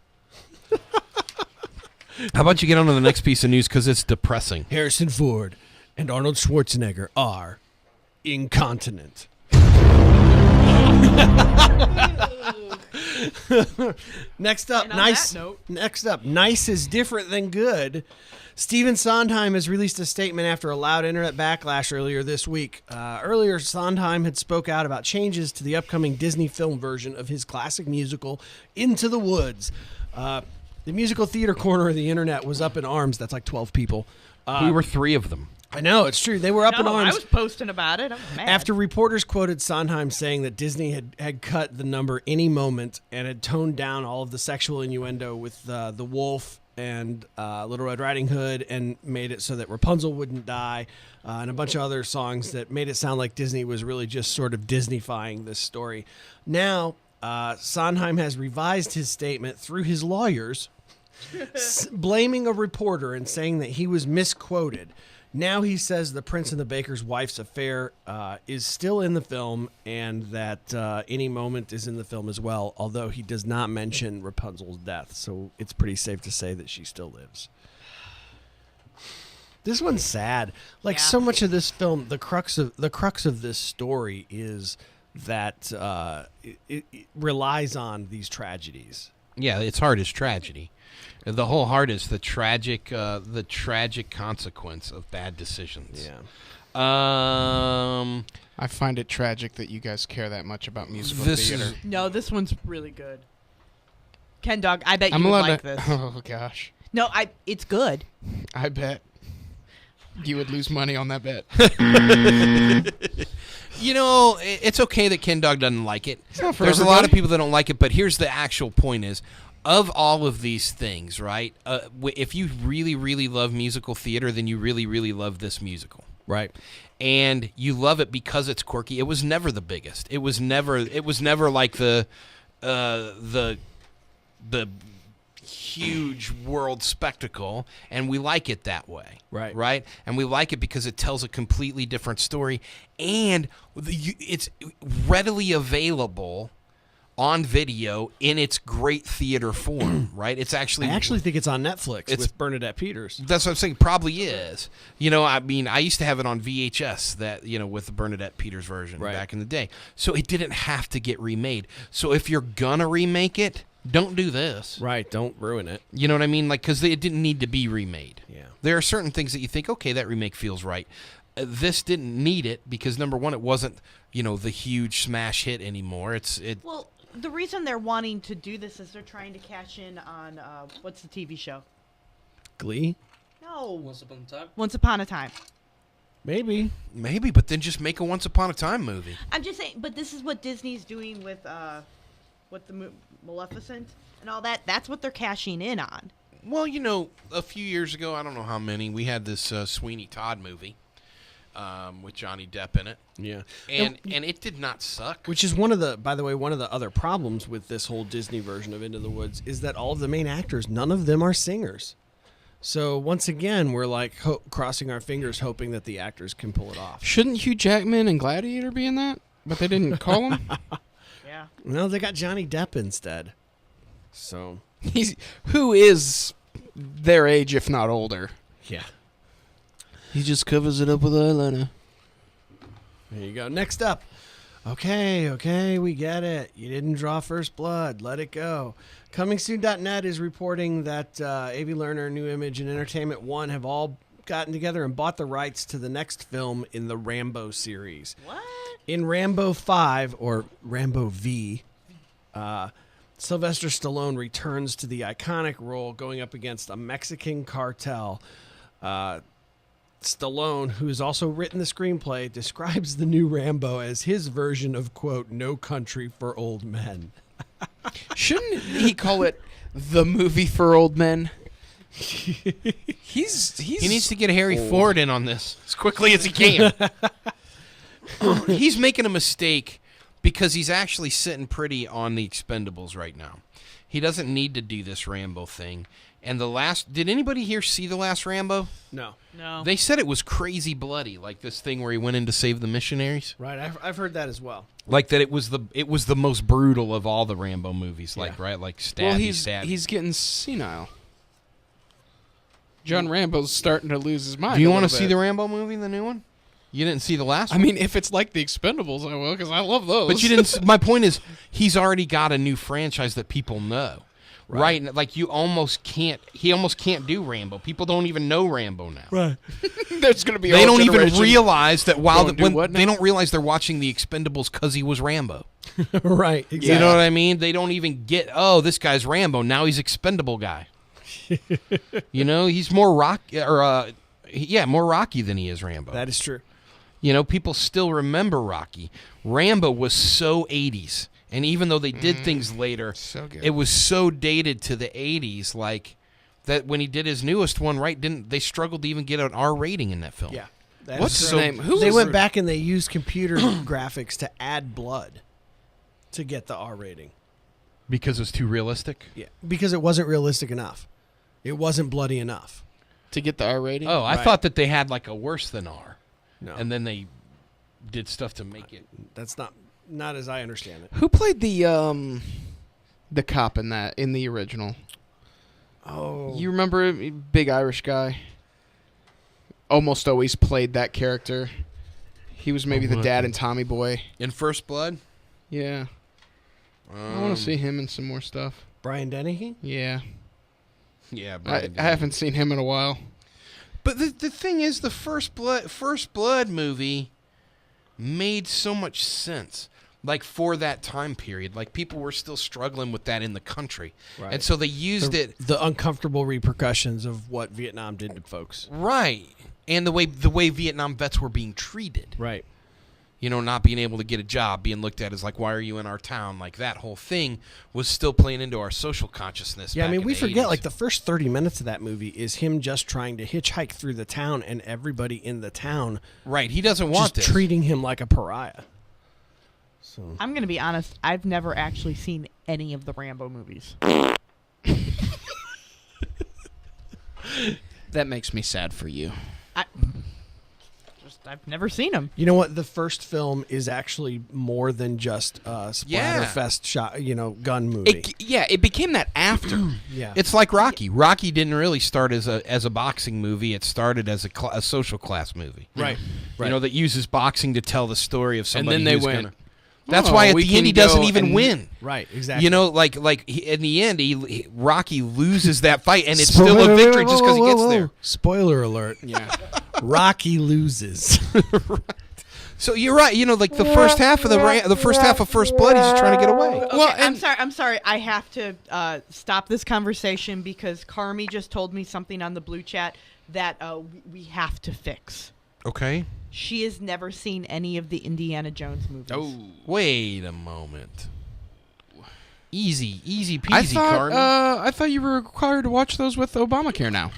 How about you get on to the next piece of news because it's depressing. Harrison Ford and Arnold Schwarzenegger are incontinent. Next up, And on nice. that note- Next up, nice is different than good. Stephen Sondheim has released a statement after a loud internet backlash earlier this week. Earlier, Sondheim had spoke out about changes to the upcoming Disney film version of his classic musical, Into the Woods. The musical theater corner of the internet was up in arms. That's like 12 people. We were 3 of them. I know, it's true. They were up in No, arms. I was posting about it. I'm mad. After reporters quoted Sondheim saying that Disney had cut the number any moment and had toned down all of the sexual innuendo with the wolf and Little Red Riding Hood and made it so that Rapunzel wouldn't die and a bunch of other songs that made it sound like Disney was really just sort of Disney-fying this story. Now, Sondheim has revised his statement through his lawyers, blaming a reporter and saying that he was misquoted. Now he says the Prince and the Baker's Wife's affair is still in the film and that any moment is in the film as well, although he does not mention Rapunzel's death. So it's pretty safe to say that she still lives. This one's sad. Like so much of this film, the crux of this story is that it relies on these tragedies. Yeah, its heart is tragedy. The whole heart is the tragic consequence of bad decisions. Yeah. I find it tragic that you guys care that much about musical This theater. is- No, this one's really good. Ken Dog, I bet you I'm would allowed like to. this. Oh gosh, No, it's good. I bet you would lose money on that bet. You know, it's okay that Ken Dog doesn't like it. not for There's a lot of everybody. people that don't like it, but here's the actual point is, of all of these things, right, if you really, really love musical theater, then you really, really love this musical. Right. And you love it because it's quirky. It was never the biggest. It was never like the huge world spectacle, and we like it that way. Right? And we like it because it tells a completely different story, and it's readily available on video in its great theater form, right? It's actually... I actually think it's on Netflix It's- with Bernadette Peters. That's what I'm saying. Probably is. You know, I mean, I used to have it on VHS, that, you know, with the Bernadette Peters version back in the day. So it didn't have to get remade. So if you're gonna remake it, don't do this. Right. Don't ruin it. You know what I mean? Like, because it didn't need to be remade. Yeah. There are certain things that you think, okay, that remake feels right. This didn't need it because, number one, it wasn't, you know, the huge smash hit anymore. Well, the reason they're wanting to do this is they're trying to cash in on what's the TV show? Glee? No. Once Upon a Time. Once Upon a Time. Maybe, but then just make a Once Upon a Time movie. I'm just saying, but this is what Disney's doing with Maleficent and all that. That's what they're cashing in on. Well, you know, a few years ago, I don't know how many, we had this Sweeney Todd movie with Johnny Depp in it. Yeah. And it did not suck. Which is by the way, one of the other problems with this whole Disney version of Into the Woods is that all of the main actors, none of them are singers. So once again, we're like crossing our fingers, hoping that the actors can pull it off. Shouldn't Hugh Jackman and Gladiator be in that? But they didn't call him. Yeah. No, they got Johnny Depp instead. So Who is their age, if not older? yeah. He just covers it up with eyeliner. There you go. Next up. Okay, we get it. You didn't draw First Blood. Let it go. ComingSoon.net is reporting that A.V. Lerner, New Image, and Entertainment One have all gotten together and bought the rights to the next film in the Rambo series. What? In Rambo 5, or Rambo V, Sylvester Stallone returns to the iconic role going up against a Mexican cartel. Stallone, who has also written the screenplay, describes the new Rambo as his version of, quote, No Country for Old Men. Shouldn't he call it the movie for old men? He needs to get Harry old. Ford in on this as quickly as he can. He's making a mistake because he's actually sitting pretty on the Expendables right now. He doesn't need to do this Rambo thing. And did anybody here see the last Rambo? No. They said it was crazy bloody, like this thing where he went in to save the missionaries. Right, I've heard that as well. Like that, it was the most brutal of all the Rambo movies. Like right, like stabby, Well, stabby. he's getting senile. John Rambo's starting to lose his mind. Do you want to see the Rambo movie, the new one? You didn't see the last I one? mean, if it's like the Expendables, I will, because I love those. But you didn't. My point is, he's already got a new franchise that people know, right? Like you almost can't. He almost can't do Rambo. People don't even know Rambo now. Right. There's going to be. They a whole don't even generation realize that while going, "Dude, what they now?" don't realize they're watching the Expendables because he was Rambo. Right. Exactly. You know what I mean? They don't even get. Oh, this guy's Rambo. Now he's Expendable guy. You know, he's more more Rocky than he is Rambo. That is true. You know, people still remember Rocky. Rambo was so 80s. And even though they did things later, So good. it was so dated to the 80s, like that when he did his newest one, right, they struggled to even get an R rating in that film. Yeah. That What's is his true. name? Who They was went the- back and they used computer graphics to add blood to get the R rating. Because it was too realistic? Yeah. Because it wasn't realistic enough. It wasn't bloody enough. to get the R rating? Oh, I Right. thought that they had like a worse than R. No. And then they did stuff to make it. That's not as I understand it. Who played the cop in the original? Oh. You remember big Irish guy? Almost always played that character. He was maybe the dad in Tommy Boy. In First Blood? Yeah. I want to see him in some more stuff. Brian Dennehy? Yeah. Yeah, I haven't seen him in a while. But the thing is, the First Blood movie made so much sense, like for that time period. Like people were still struggling with that in the country, Right. and so they used it The uncomfortable repercussions of what Vietnam did to folks. right, and the way Vietnam vets were being treated. Right. You know, not being able to get a job, being looked at as like, why are you in our town? Like that whole thing was still playing into our social consciousness. Yeah, I back mean, in we the forget 80s. like the first 30 minutes of that movie is him just trying to hitchhike through the town and everybody in the town right. He doesn't want just this. treating him like a pariah. So I'm going to be honest. I've never actually seen any of the Rambo movies. That makes me sad for you. I've never seen them. you know what? The first film is actually more than just a splatterfest shot, gun movie. It became that after. Yeah. It's like Rocky. Rocky didn't really start as a boxing movie. It started as a social class movie. Right. You know, that uses boxing to tell the story of somebody. then they who's went, gonna- That's "Oh, why at we the end can he doesn't go even and-" win. Right, exactly. You know, in the end, Rocky loses that fight, and it's still a victory just because he gets there. Spoiler alert. Yeah. Rocky loses. So you're right. You know, like the first half of the first half of First Blood, he's just trying to get away. Okay, Well, I'm sorry. I have to stop this conversation because Carmi just told me something on the blue chat that we have to fix. Okay. She has never seen any of the Indiana Jones movies. Oh. Wait a moment. Easy peasy, Carmen. I thought you were required to watch those with Obamacare now.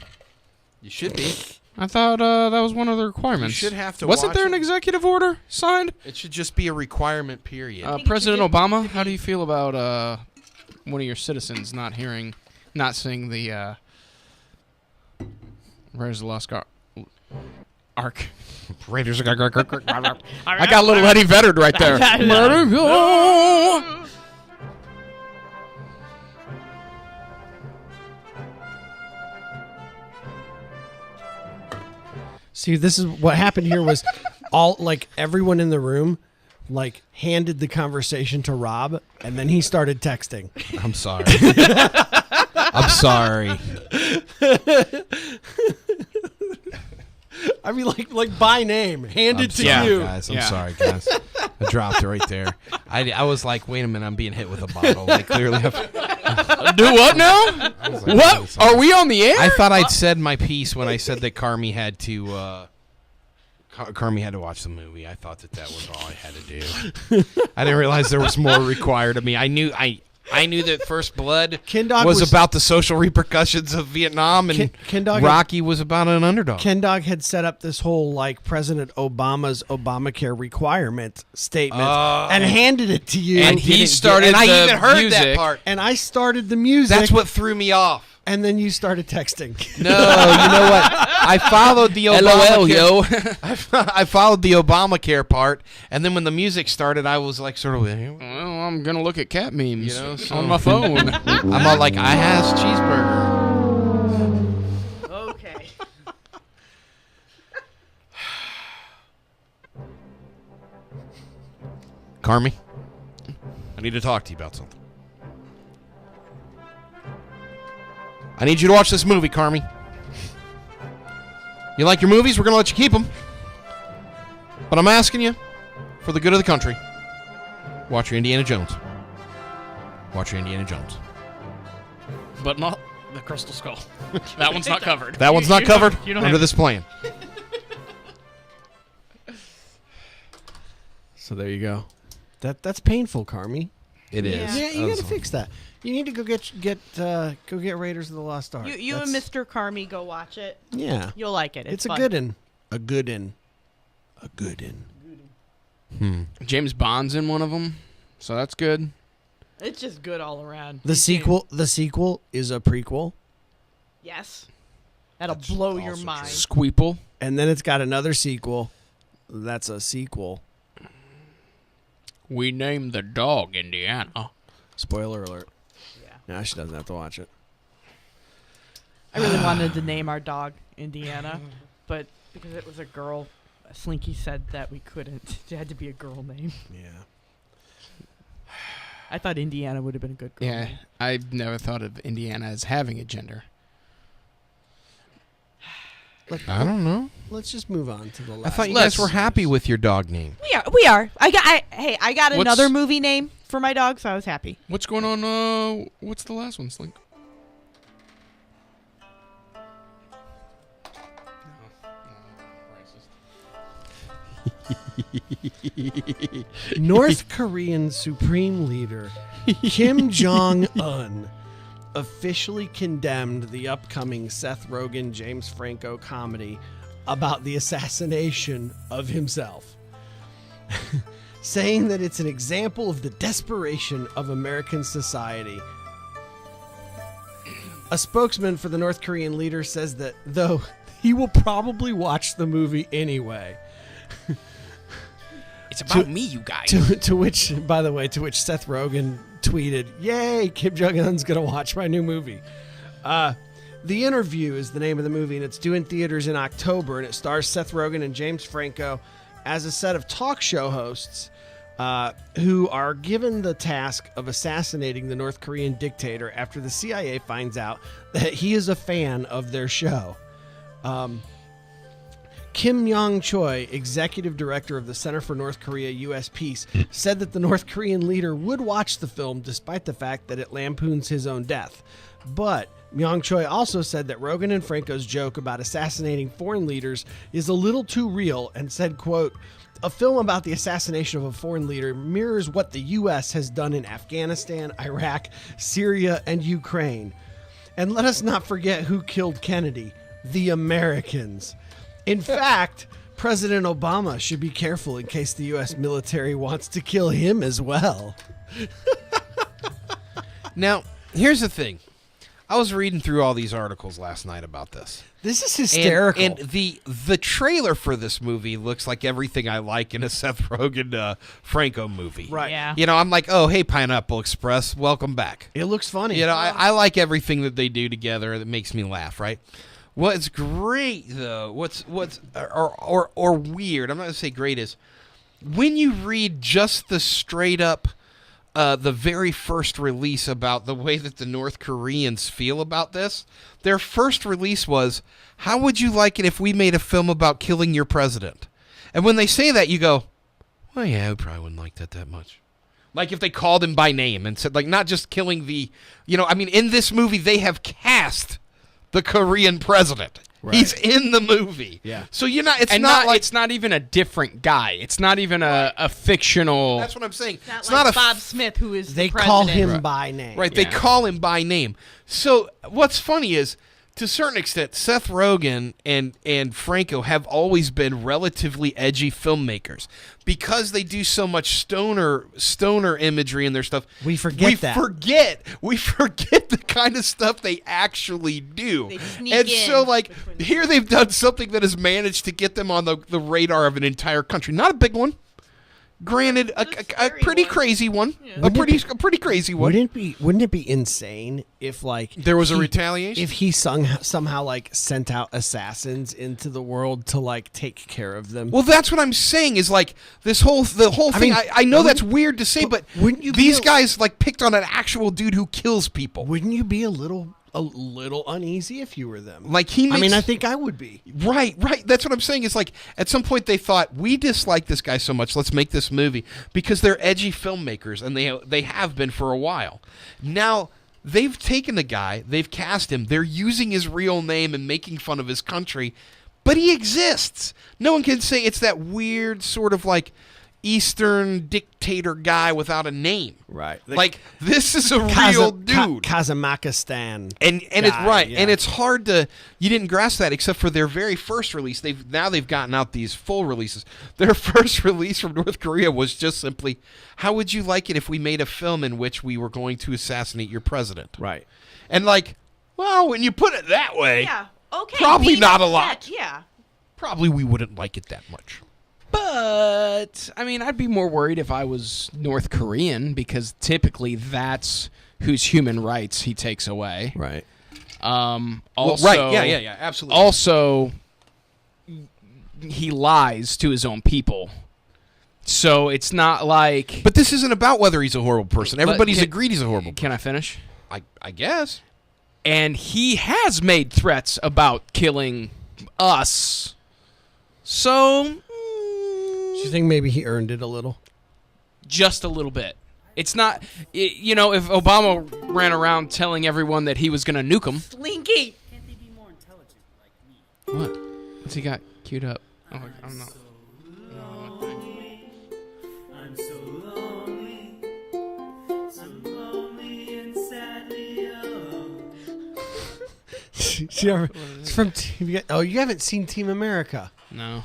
You should be. I thought that was one of the requirements. You should have to Wasn't watch there an it. executive order signed? It should just be a requirement. Period. think it President should just Obama, how do you feel about one of your citizens not seeing the Raiders of the Lost Ark? Raiders. I got a little Eddie Vedder right there. Let it go. See, this is what happened here was everyone in the room handed the conversation to Rob and then he started texting. I'm sorry. I'm sorry. I mean like by name, handed to sorry, you. guys. I'm Yeah. sorry, guys. I dropped it right there. I was like, wait a minute, I'm being hit with a bottle. I clearly have. Do what now? I was like, What? wait a Are we on the air? I thought I'd said my piece when I said that Carmi had to. Carmi had to watch the movie. I thought that was all I had to do. I didn't realize there was more required of me. I knew that First Blood Ken Dog was was- about the social repercussions of Vietnam, and Ken Dog Rocky was about an underdog. Ken Dog had set up this whole President Obama's Obamacare requirement statement and handed it to you. And he started and I the even heard that music. part. And I started the music. That's what threw me off. And then you started texting. No, you know what? I followed the Obamacare. LOL, yo. I followed the Obamacare part, and then when the music started, I was like, sort of, Well, I'm gonna look at cat memes You know, so- on my phone. I'm all like, I has cheeseburger. Okay. Carmi, I need to talk to you about something. I need you to watch this movie, Carmi. You like your movies? We're going to let you keep them. But I'm asking you, for the good of the country, watch your Indiana Jones. Watch your Indiana Jones. But not the Crystal Skull. That one's not covered. That one's not covered You don't under have- this plan. So there you go. That's painful, Carmi. It is. Yeah, you got to fix that. You need to go get Raiders of the Lost Ark. You and Mr. Carmi go watch it. Yeah. You'll like it. It's a fun. good one. A good one. James Bond's in one of them, so that's good. It's just good all around. The sequel is a prequel, Yes. That'll blow your mind. Squeeple. and then it's got another sequel. That's a sequel. We named the dog Indiana. Spoiler alert. Yeah. No, she doesn't have to watch it. I really wanted to name our dog Indiana, but because it was a girl, Slinky said that we couldn't. It had to be a girl name. Yeah. I thought Indiana would have been a good girl Yeah, name. I've never thought of Indiana as having a gender. I don't know. Let's just move on to the last. I thought you guys were happy with your dog name. We are. I got What's- another movie name for my dog, so I was happy. What's going on? What's the last one, Slink? North Korean Supreme Leader Kim Jong-un officially condemned the upcoming Seth Rogen James Franco comedy about the assassination of himself, saying that it's an example of the desperation of American society. A spokesman for the North Korean leader says that, though he will probably watch the movie anyway. It's about me, you guys. To which Seth Rogen tweeted, "Yay, Kim Jong-un's going to watch my new movie." The Interview is the name of the movie, and it's due in theaters in October, and it stars Seth Rogen and James Franco as a set of talk show hosts who are given the task of assassinating the North Korean dictator after the CIA finds out that he is a fan of their show. Kim Yong Choi, executive director of the Center for North Korea U.S. Peace, said that the North Korean leader would watch the film despite the fact that it lampoons his own death. But Myong Choi also said that Rogen and Franco's joke about assassinating foreign leaders is a little too real and said, quote, "A film about the assassination of a foreign leader mirrors what the U.S. has done in Afghanistan, Iraq, Syria, and Ukraine. And let us not forget who killed Kennedy, the Americans. In fact, President Obama should be careful in case the U.S. military wants to kill him as well." Now, here's the thing. I was reading through all these articles last night about this. This is hysterical. And the trailer for this movie looks like everything I like in a Seth Rogen Franco movie. Right. Yeah. You know, I'm like, oh, hey, Pineapple Express, welcome back. It looks funny. You know, I like everything that they do together that makes me laugh, right? What's great, though, what's or weird, I'm not going to say great, is when you read just the straight up the very first release about the way that the North Koreans feel about this, their first release was, how would you like it if we made a film about killing your president? And when they say that, you go, well, yeah, I probably wouldn't like that much. Like if they called him by name and said, like, not just killing the, you know, I mean, in this movie, they have cast the Korean president. Right. He's in the movie. Yeah. So you're not, it's and not like, it's not even a different guy. It's not even a fictional. that's what I'm saying. Not It's like not a Bob Smith, who is They the call president. him by name. Right, they Yeah. call him by name. So what's funny is, to a certain extent, Seth Rogen and Franco have always been relatively edgy filmmakers because they do so much stoner imagery in their stuff. We forget that. We forget the kind of stuff they actually do. They sneak And in so, like, between the here they've done something that has managed to get them on the radar of an entire country. Not a big one. Granted, a pretty crazy one. A pretty crazy one. Wouldn't it be insane if like There was a retaliation? If he somehow like sent out assassins into the world to like take care of them? Well, that's what I'm saying is like the whole thing. mean, I know that's weird to say, but wouldn't you be these a- guys like picked on an actual dude who kills people. Wouldn't you be a little uneasy if you were them? Like he makes, I mean, I think I would be. Right. That's what I'm saying. Is like at some point they thought we dislike this guy so much. Let's make this movie because they're edgy filmmakers and they have been for a while. Now they've taken the guy, they've cast him. They're using his real name and making fun of his country, but he exists. No one can say it's that weird sort of like Eastern dictator guy without a name. Right. Like this is a real dude. Kazakhstan. And it's guy, right, yeah. and it's hard to you didn't grasp that except for their very first release. They've gotten out these full releases. Their first release from North Korea was just simply, how would you like it if we made a film in which we were going to assassinate your president? Right. And like, well, when you put it that way, Yeah. Okay. probably be not a upset, lot. Yeah. Probably we wouldn't like it that much. But I mean, I'd be more worried if I was North Korean because typically that's whose human rights he takes away. Right. Also, right. Yeah. Absolutely. Also, he lies to his own people. So it's not like. But this isn't about whether he's a horrible person. Everybody's can- agreed he's a horrible person. Can I finish? I guess. And he has made threats about killing us. So, Do you think maybe he earned it a little? just a little bit. It's not, you know, if Obama ran around telling everyone that he was going to nuke them. Slinky. What? What's he got queued up? Oh, I don't know. It's from you haven't seen Team America. No.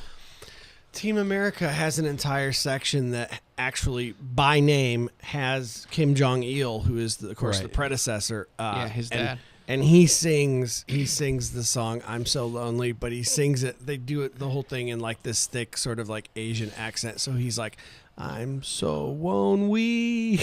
Team America has an entire section that actually, by name, has Kim Jong-il, who is, of course, the predecessor. His dad. And he sings the song "I'm So Lonely," but he sings it. They do it the whole thing in like this thick, sort of like Asian accent. So he's like, "I'm so lonely."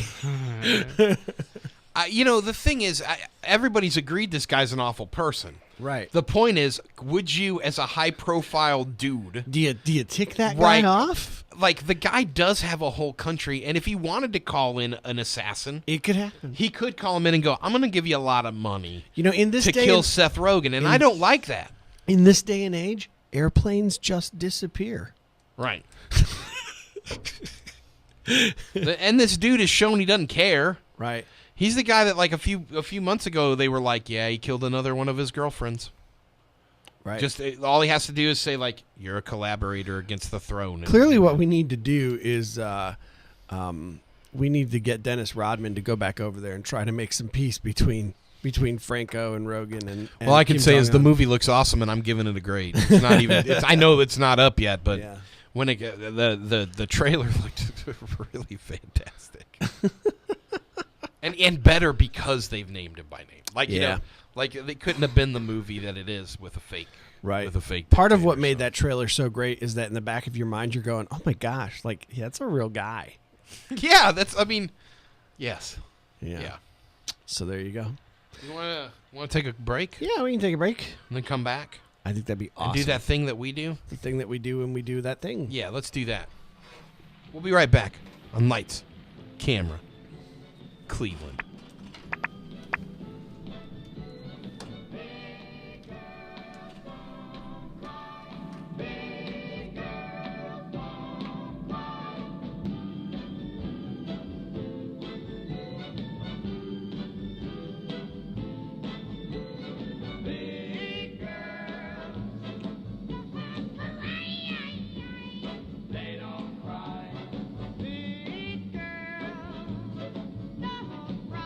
You know, the thing is, everybody's agreed this guy's an awful person. Right. The point is, would you, as a high-profile dude, Do you tick that guy Right. off? like the guy does have a whole country, and if he wanted to call in an assassin, It could happen. he could call him in and go, "I'm going to give you a lot of money You know, in this to day kill and- Seth Rogen," and I don't like that. in this day and age, airplanes just disappear. Right. And this dude has shown he doesn't care. Right. He's the guy that, like, a few months ago, they were like, yeah, he killed another one of his girlfriends. Right. Just all he has to do is say, like, you're a collaborator against the throne. And Clearly, what we need to do is we need to get Dennis Rodman to go back over there and try to make some peace between Franco and Rogan. And All I can Kim say is the Jong-un. movie looks awesome, and I'm giving it a grade. It's not even. I know it's not up yet, but Yeah. when it the trailer looked really fantastic, and better because they've named him by name. Like you Yeah. know, like they couldn't have been the movie that it is with a fake. Right. With a fake. Part of what dictator, made so. that trailer so great is that in the back of your mind, you're going, "Oh my gosh, like yeah, that's a real guy." Yeah, that's. I mean, yes. Yeah. Yeah. So there you go. You want to take a break Yeah, we can take a break. and then come back I think that'd be awesome. and do that thing that we do? The thing that we do when we do that thing. Yeah, let's do that. We'll be right back on Lights, Camera, Cleveland. They don't cry. Big girls don't cry.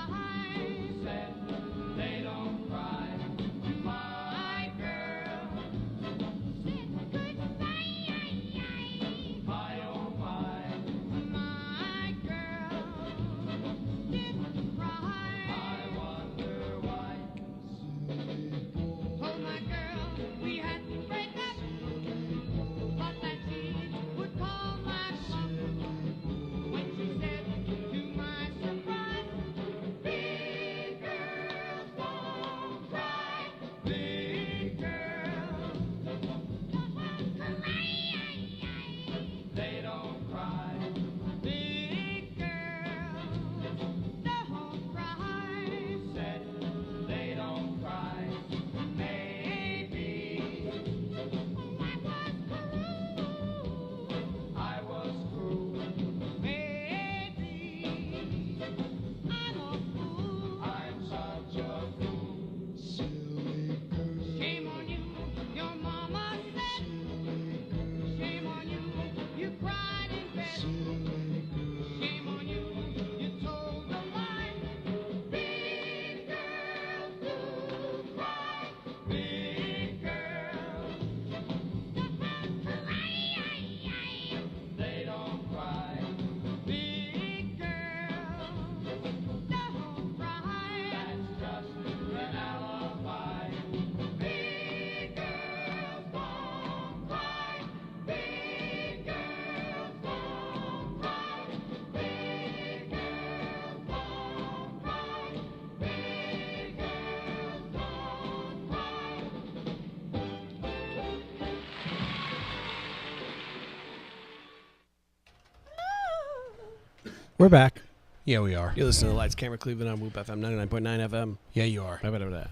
We're back. Yeah, we are. You listen to Lights, Camera, Cleveland on Whoop FM 99.9 FM. Yeah, you are. How about that?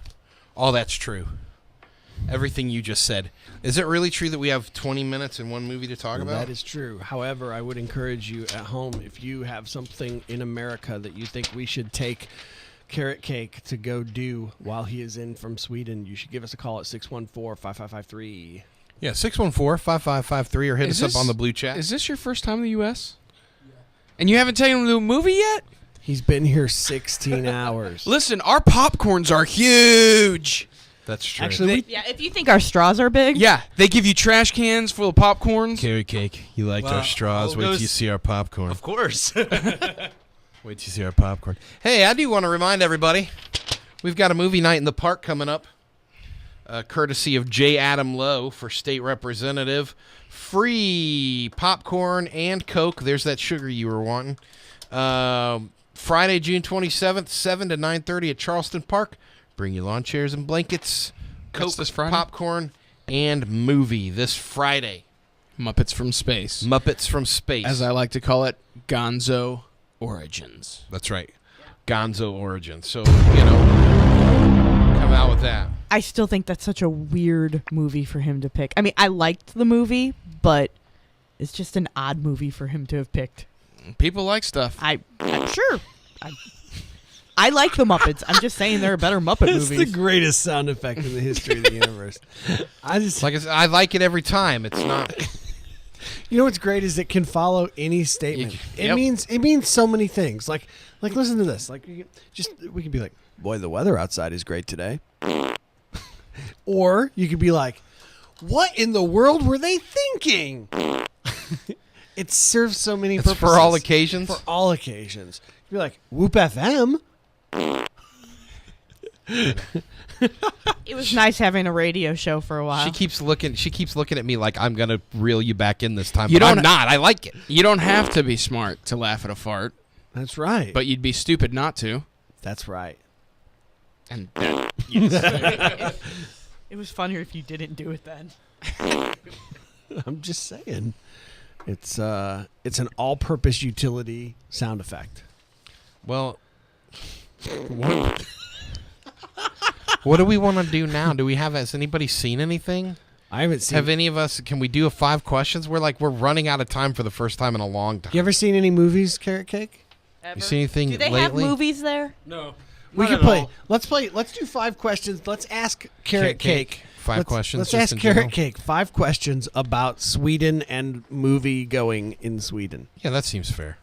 All that's true. Everything you just said. Is it really true that we have 20 minutes and one movie to talk about? That is true. However, I would encourage you at home, if you have something in America that you think we should take Carrot Cake to go do while he is in from Sweden, you should give us a call at 614-5553. Yeah, 614-5553 or hit us up on the blue chat. Is this your first time in the U.S.? Yeah. And you haven't taken him to a movie yet? He's been here 16 hours. Listen, our popcorns are huge. That's true. Actually, Yeah, if you think our straws are big. Yeah, they give you trash cans full of popcorns. Carrot Cake, you liked Well, our straws. I'll Wait go till you see our popcorn. Of course. Wait till you see our popcorn. Hey, I do want to remind everybody, we've got a movie night in the park coming up, courtesy of J. Adam Lowe for state representative. Free popcorn and Coke. There's that sugar you were wanting. Friday, June 27th, 7 to 9:30 at Charleston Park. Bring your lawn chairs and blankets. Coke, this Friday? popcorn, and movie this Friday. Muppets from Space. Muppets from Space. As I like to call it, Gonzo Origins. That's right. Gonzo Origins. So, come out with that. I still think that's such a weird movie for him to pick. I mean, I liked the movie, but it's just an odd movie for him to have picked. People like stuff. I'm sure. I like the Muppets. I'm just saying there are better Muppet it's movies. the greatest sound effect in the history of the universe. I just Like I like it every time. It's not. You know what's great is it can follow any statement. Yep. It means so many things. Like listen to this. Like we could be like, boy, the weather outside is great today. Or you could be like, what in the world were they thinking? It serves so many It's purposes. for all occasions. For all occasions. You'd be like, Whoop FM. It was nice having a radio show for a while. She keeps looking at me like I'm gonna reel you back in this time. You but don't- I'm not. I like it. You don't have to be smart to laugh at a fart, That's right. but you'd be stupid not to. That's right. And It was funnier if you didn't do it then. I'm just saying. It's an all-purpose utility sound effect. Well, what do we want to do now? Has anybody seen anything? I haven't seen. Have any of us? Can we do a 5 questions? We're running out of time for the first time in a long time. You ever seen any movies, Carrot Cake? You see anything Do they lately? have movies there? No. We not can at play. all. Let's do 5 questions. Let's ask Carrot Cake. Cake. 5 questions. Let's just ask in Carrot general? Cake 5 questions about Sweden and movie going in Sweden. Yeah, that seems fair.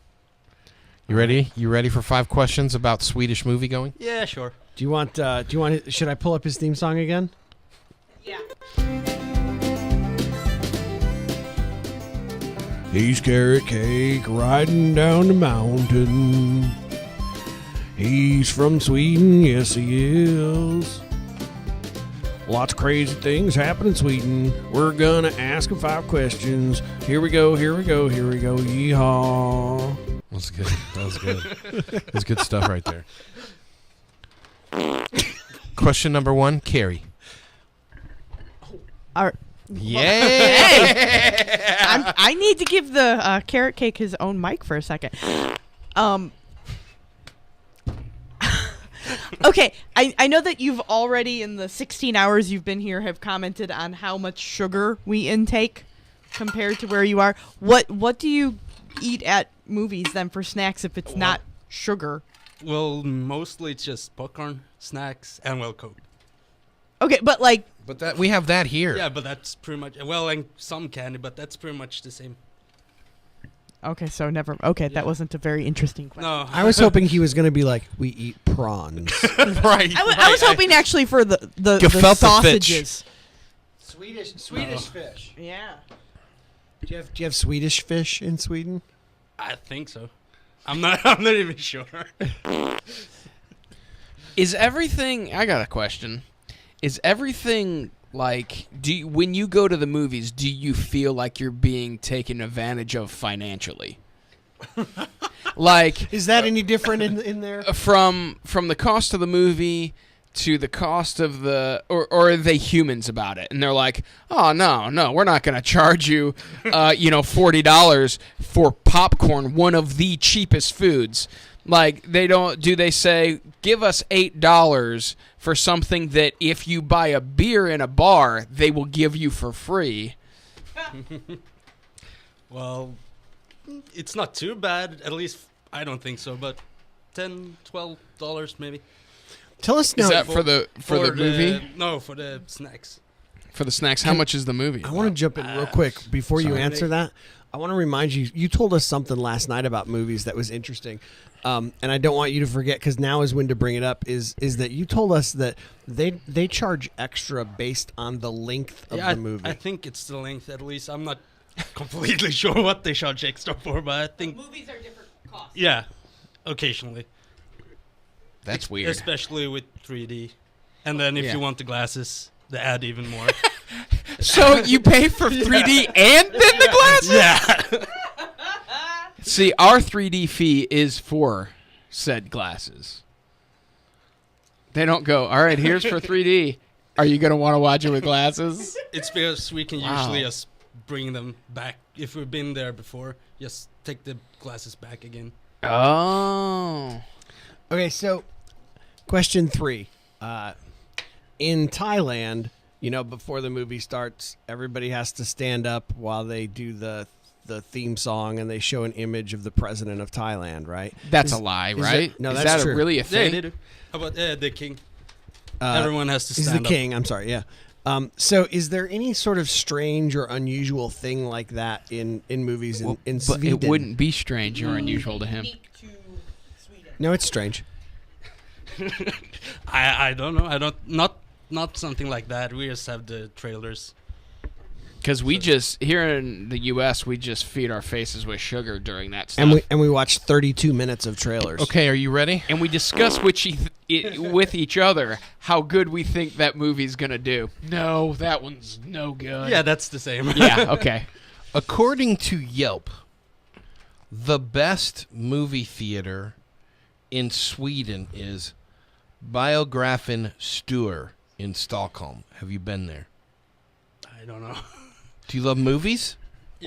You ready? You ready for 5 questions about Swedish movie going? Yeah, sure. Do you want? Should I pull up his theme song again? Yeah. He's Carrot Cake riding down the mountain. He's from Sweden, yes he is. Lots of crazy things happen in Sweden. We're gonna ask him 5 questions. Here we go, yeehaw. That's good. That was good. That's good stuff right there. Question number 1, Carrie. Yay! I need to give the Carrot Cake his own mic for a second. Okay, I know that you've already, in the 16 hours you've been here, have commented on how much sugar we intake compared to where you are. What do you eat at movies then for snacks if it's not sugar? Well, mostly it's just popcorn, snacks, and Coke. Okay, but But that we have that here. Yeah, but that's pretty much, and some candy, but that's pretty much the same. Okay, so never. Okay, that wasn't a very interesting question. No. I was hoping he was gonna be like, we eat prawns. Right. I was hoping actually for the Gefilte sausages. Swedish fish. Yeah. Do you have Swedish fish in Sweden? I think so. I'm not even sure. is everything? I got a question. Is everything like? When you go to the movies, do you feel like you're being taken advantage of financially? Like, is that any different in there? From the cost of the movie to the cost of the, or are they humans about it? And they're like, oh, no, we're not going to charge you, $40 for popcorn, one of the cheapest foods. Like, do they say, give us $8 for something that if you buy a beer in a bar, they will give you for free? Well, it's not too bad. At least I don't think so. But $10, $12 maybe. Tell us now. Is that for the movie? No, for the snacks. For the snacks, how much is the movie? I want to jump in real quick before you answer that. I want to remind you, you told us something last night about movies that was interesting. And I don't want you to forget, because now is when to bring it up, is that you told us that they charge extra based on the length of the movie. I think it's the length, at least. I'm not completely sure what they charge extra for, but I think... Movies are different costs. Yeah, occasionally. That's weird. Especially with 3D. And then if you want the glasses, they add even more. So you pay for 3D and then the glasses? Yeah. See, our 3D fee is for said glasses. They don't go, all right, here's for 3D. Are you going to want to watch it with glasses? It's because we can usually just bring them back. If we've been there before, just take the glasses back again. Oh. Okay, so question 3. In Thailand, before the movie starts, everybody has to stand up while they do the theme song, and they show an image of the president of Thailand, right? That's a lie, right? No, is that's that true. Really a thing? Yeah, they do. How about the king? Everyone has to stand He's up. the king. I'm sorry, yeah. So is there any sort of strange or unusual thing like that in movies in But Sweden? it wouldn't be strange or unusual to him. No, it's strange. I don't know. I don't not something like that. We just have the trailers. Because we just, here in the U.S., we just feed our faces with sugar during that stuff. And we watch 32 minutes of trailers. Okay, are you ready? And we discuss with each other how good we think that movie's going to do. No, that one's no good. Yeah, that's the same. Yeah, okay. According to Yelp, the best movie theater in Sweden is Biografen Stur in Stockholm. Have you been there? I don't know. Do you love movies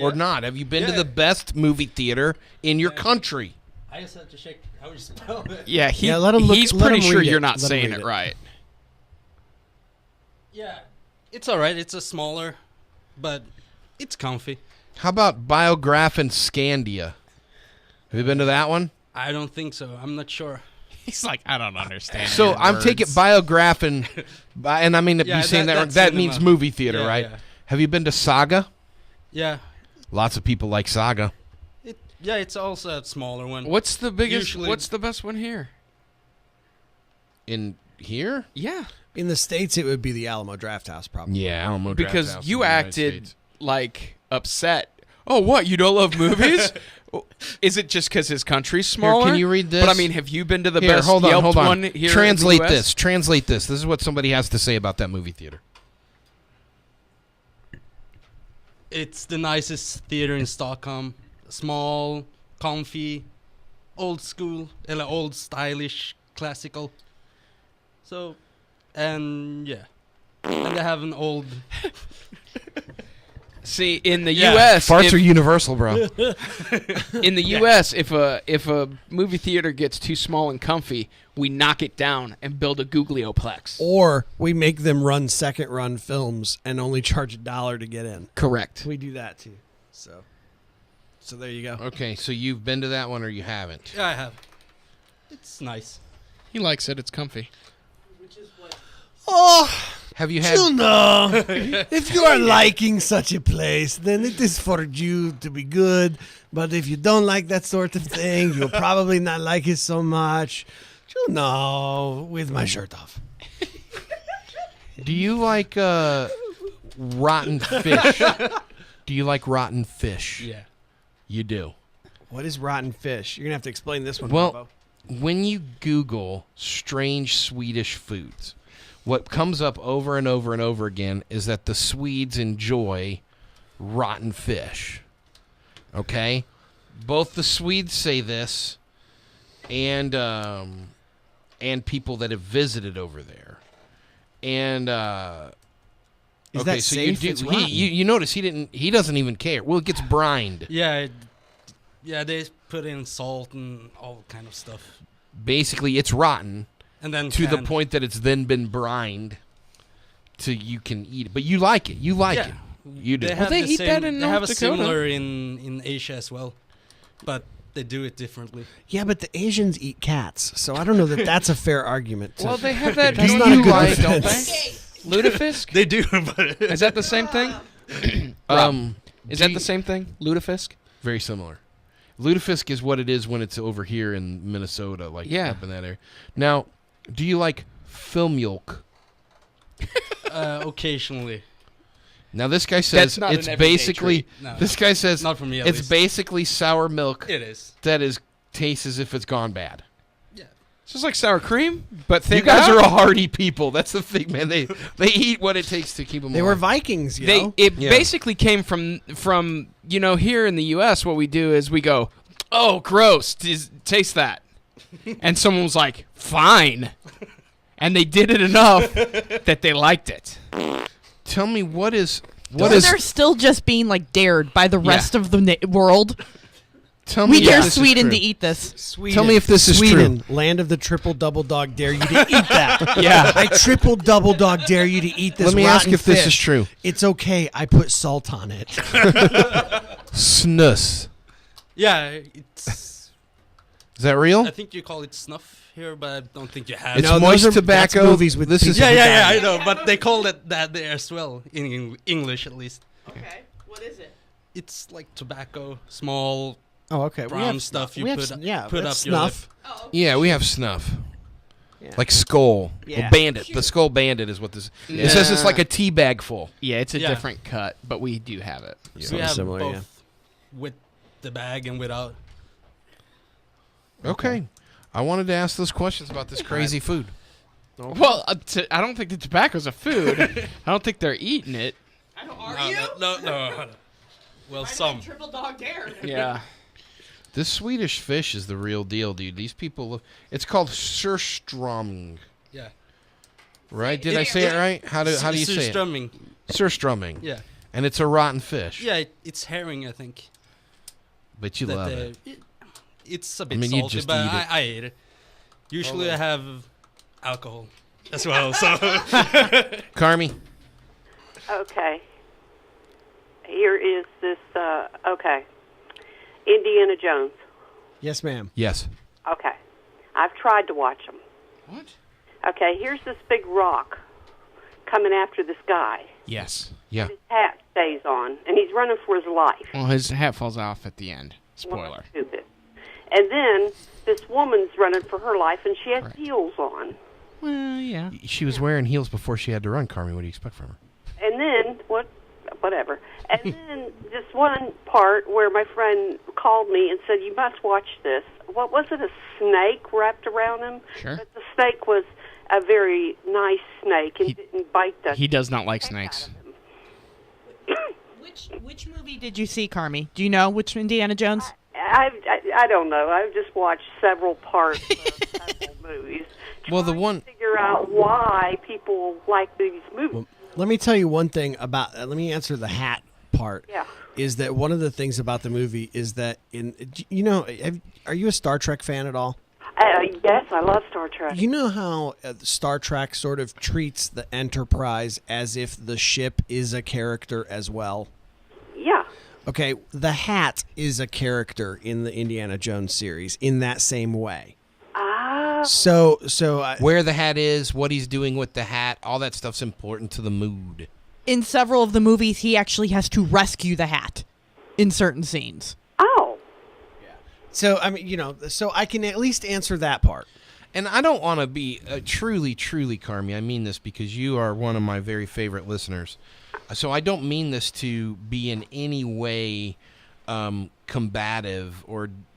or not? Have you been to the best movie theater in your country? I just had to check how you spell it. Yeah, let him he's let pretty him sure read you're it. not Let him saying read it it. right. Yeah, it's all right. It's a smaller, but it's comfy. How about Biografen Scandia? Have you been to that one? I don't think so. I'm not sure. He's like, I don't understand. So your I'm words. taking Biografen, and I mean, Yeah, you saying that's that cinema. means movie theater, Yeah, right? yeah. Have you been to Saga? Yeah. Lots of people like Saga. It's also a smaller one. What's the biggest? Usually- What's the best one here? In here? Yeah, In the States, it would be the Alamo Drafthouse, probably. Yeah, Alamo Drafthouse because in you the United acted States. like upset. Oh, what? You don't love movies? Is it just because his country's smaller? can you read this? But I mean, have you been to the Here, best hold on, Yelped hold on. one here? Translate in the US? this. Translate this. This is what somebody has to say about that movie theater. It's the nicest theater in Stockholm. Small, comfy, old school, old stylish, classical. So, and yeah. And they have an old... See, in the Yeah. U.S., Farts are universal, bro. in the U.S., if a movie theater gets too small and comfy, we knock it down and build a Googlioplex. Or we make them run second-run films and only charge $1 to get in. Correct. We do that, too. So there you go. Okay, so you've been to that one or you haven't? Yeah, I have. It's nice. He likes it. It's comfy. Oh, Have you had? you know, if you are liking such a place, then it is for you to be good. But if you don't like that sort of thing, you'll probably not like it so much. You know, with my shirt off. Do you like rotten fish? Do you like rotten fish? Yeah. You do. What is rotten fish? You're going to have to explain this one, Well, Bobo. when you Google strange Swedish foods, what comes up over and over and over again is that the Swedes enjoy rotten fish. Okay? Both the Swedes say this and people that have visited over there. Is And okay, that so safe? you It's do rotten. you notice he doesn't even care. Well, it gets brined. Yeah, they put in salt and all kind of stuff, Basically, it's rotten and then to the canned. point that it's then been brined to you can eat it. But you like it. You like Yeah. it. You do. They have they the eat same, that in They have a North Dakota. similar in Asia as well, but they do it differently. Yeah, but the Asians eat cats, so I don't know that that's a fair argument. Well, they have that. That's don't not a you good like, don't defense. they? Lutefisk. They do, but Is that the same thing? Is do that you- the same thing? Lutefisk. Very similar. Lutefisk is what it is when it's over here in Minnesota, like Yeah. up in that area. Now, do you like filmulk? occasionally. Now this guy says not it's an everyday basically. treat. No. This guy says Not for me, at it's least. basically sour milk It is. that is tastes as if it's gone bad. It's just like sour cream, but thick You guys out. are a hardy people. That's the thing, man. They eat what it takes to keep them. They were alive. Vikings, you They know. it Yeah. basically came from here in the U.S. What we do is we go, oh, gross, taste that, and someone was like, fine, and they did it enough that they liked it. Tell me what is So they're still just being like dared by the rest of the world. Tell We me dare if this is Sweden true. to eat this. Sweden. Tell me if this is Sweden, true. land of the triple double dog, dare you to eat that. Yeah. I triple double dog dare you to eat this. Let me ask rotten if this is fish. true. It's okay. I put salt on it. Snus. Yeah, it's. Is that real? I think you call it snuff here, but I don't think you have. It's No, those moist are- tobacco. that's movies with this is people yeah, who I die. know, but they call it that there as well in English at least. Okay, what is it? It's like tobacco, small. Oh, okay. Brown stuff you we have put- yeah, put that's up your snuff. Yeah, we have snuff. Yeah. Like skull. Yeah. Well, bandit. The skull bandit is what this. It says it's like a tea bag full. Yeah, it's a Yeah. different cut, but we do have it. We Something have similar, both yeah. with the bag and without. Okay. I wanted to ask those questions about this crazy food. Well, I don't think the tobacco's a food. I don't think they're eating it. No. Well, some. Triple dog dare. Yeah. This Swedish fish is the real deal, dude. These people. It's called surströmming, Yeah. right? Did I say it right? How do you say it? Surströmming. Surströmming. Yeah. And it's a rotten fish. Yeah, it's herring, I think. But you that love they- it. It's a bit mean, you salty, just but eat it. I ate it. Usually I have alcohol as well, so. Carmi. Okay. Here is this, okay. Indiana Jones. Yes, ma'am. Yes. Okay. I've tried to watch them. What? Okay, here's this big rock coming after this guy. Yes. Yeah. His hat stays on, and he's running for his life. Well, his hat falls off at the end. Well, Spoiler. stupid. And then this woman's running for her life, and she has heels on. Well, yeah. She was wearing heels before she had to run, Carmi. What do you expect from her? And then whatever. And then this one part where my friend called me and said, "You must watch this." What was it? A snake wrapped around him? Sure. But the snake was a very nice snake and didn't bite the. He does not like heck snakes. out of him. Which movie did you see, Carmi? Do you know which Indiana Jones? I don't know. I've just watched several parts of several movies. Well, the trying one. to figure out why people like these movies. Let me tell you one thing about. Let me answer the hat part. Yeah. Is that one of the things about the movie? Is that are you a Star Trek fan at all? Yes, I love Star Trek. You know how Star Trek sort of treats the Enterprise as if the ship is a character as well? Yeah. Okay, the hat is a character in the Indiana Jones series in that same way. Ah. So Where the hat is, what he's doing with the hat, all that stuff's important to the mood. In several of the movies, he actually has to rescue the hat in certain scenes. Oh. So I mean, so I can at least answer that part. And I don't want to be truly, Carmi. I mean this because you are one of my very favorite listeners. So I don't mean this to be in any way combative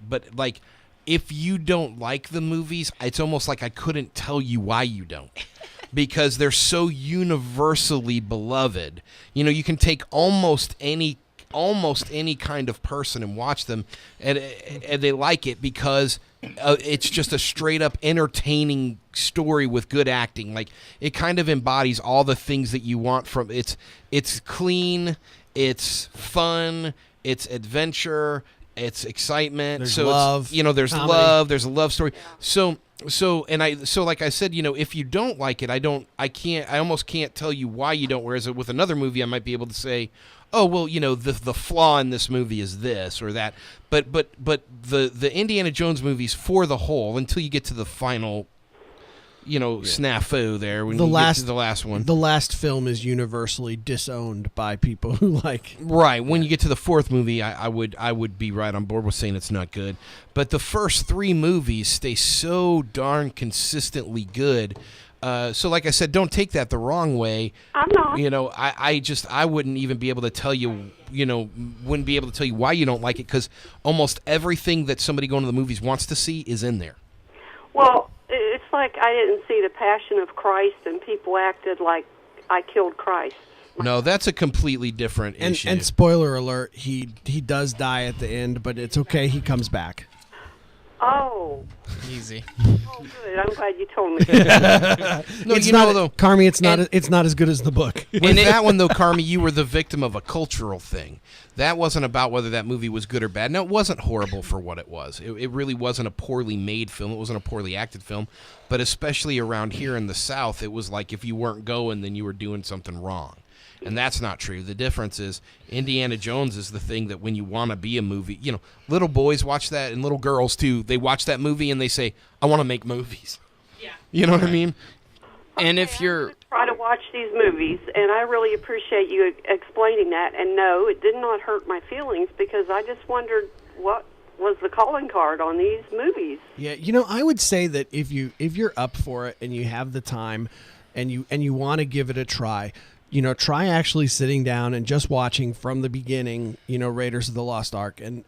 but like if you don't like the movies, it's almost like I couldn't tell you why you don't. Because they're so universally beloved. You can take almost any almost any kind of person and watch them, and they like it because it's just a straight up entertaining story with good acting. Like, it kind of embodies all the things that you want from it's clean, it's fun, it's adventure, it's excitement. There's so love, it's, there's comedy. love, there's a love story. So like I said, if you don't like it, I almost can't tell you why you don't. Whereas with another movie, I might be able to say, oh, well, the flaw in this movie is this or that. But the Indiana Jones movies for the whole, until you get to the final, snafu there when get to the last one. The last film is universally disowned by people who like. Right. When you get to the fourth movie, I would be right on board with saying it's not good. But the first three movies stay so darn consistently good. So like I said, don't take that the wrong way. I'm not. I wouldn't even be able to tell you, wouldn't be able to tell you why you don't like it, because almost everything that somebody going to the movies wants to see is in there. Well, it's like I didn't see the Passion of Christ and people acted like I killed Christ. No, that's a completely different issue. And spoiler alert, he does die at the end, but it's okay. He comes back. Oh. Easy. Oh, good. I'm glad you told me. No, it's though, Carmi, it's not as good as the book. With that one, though, Carmi, you were the victim of a cultural thing. That wasn't about whether that movie was good or bad. No, it wasn't horrible for what it was. It really wasn't a poorly made film. It wasn't a poorly acted film. But especially around here in the South, it was like if you weren't going, then you were doing something wrong. And that's not true. The difference is Indiana Jones is the thing that when you want to be a movie, little boys watch that, and little girls too. They watch that movie and they say, I want to make movies. Yeah. You know what I mean? And if you're... try to watch these movies, and I really appreciate you explaining that. And no, it did not hurt my feelings, because I just wondered what was the calling card on these movies. Yeah, I would say that if you're up for it and you have the time and you want to give it a try, try actually sitting down and just watching from the beginning, Raiders of the Lost Ark, and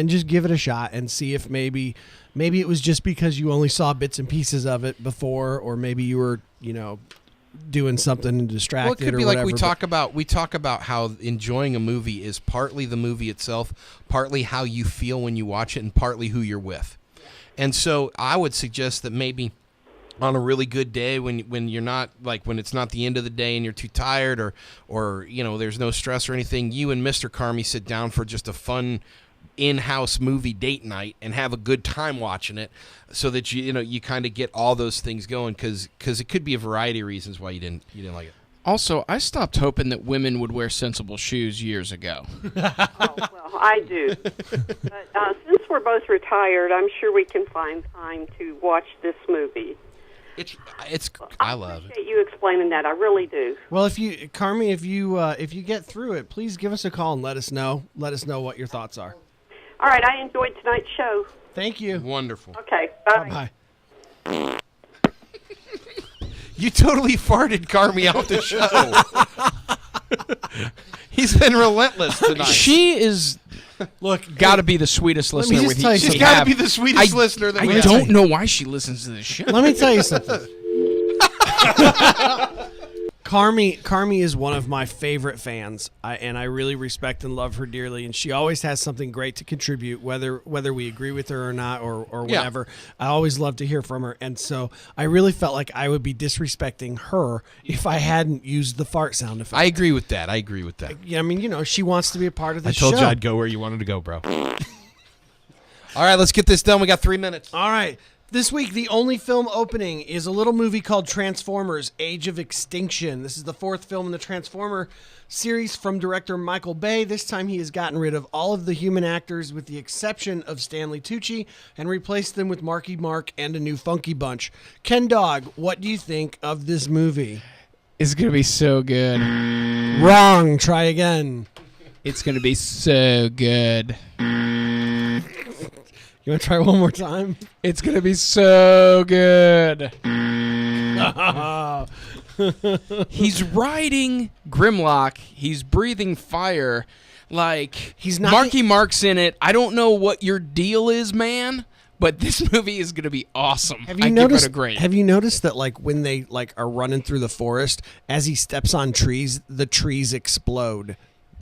just give it a shot and see if maybe it was just because you only saw bits and pieces of it before, or maybe you were, doing something and distracted. Well, it could be or like whatever, we talk about how enjoying a movie is partly the movie itself, partly how you feel when you watch it, and partly who you're with. And so I would suggest that maybe on a really good day, when you're not, like, when it's not the end of the day and you're too tired, or there's no stress or anything, you and Mr. Carmi sit down for just a fun in-house movie date night and have a good time watching it, so that you kind of get all those things going, because it could be a variety of reasons why you didn't like it. Also, I stopped hoping that women would wear sensible shoes years ago. Oh, well, I do. But since we're both retired, I'm sure we can find time to watch this movie. I love it. I appreciate you explaining that. I really do. Well, Carmi, if you get through it, please give us a call and let us know what your thoughts are. All right, I enjoyed tonight's show. Thank you. Wonderful. Okay, bye. Bye. You totally farted Carmi out the show. He's been relentless tonight. She is... Look, got to be the sweetest listener just with tell you She's got to be the sweetest listener that we I have. don't know why she listens to this show. Let me tell you something. Carmi is one of my favorite fans, and I really respect and love her dearly. And she always has something great to contribute, whether we agree with her or not, or whatever. I always love to hear from her, and so I really felt like I would be disrespecting her if I hadn't used the fart sound effect. I agree with that. Yeah, I mean, she wants to be a part of the show. I told you I'd go where you wanted to go, bro. All right, let's get this done. We got 3 minutes. All right. This week, the only film opening is a little movie called Transformers: Age of Extinction. This is the fourth film in the Transformer series from director Michael Bay. This time he has gotten rid of all of the human actors with the exception of Stanley Tucci and replaced them with Marky Mark and a new Funky Bunch. Ken Dog, what do you think of this movie? It's going to be so good. Wrong. Try again. It's going to be so good. You want to try one more time? It's going to be so good. He's riding Grimlock. He's breathing fire. Like, he's not Marky Mark's in it. I don't know what your deal is, man, but this movie is going to be awesome. Have you noticed that, like, when they are running through the forest, as he steps on trees, the trees explode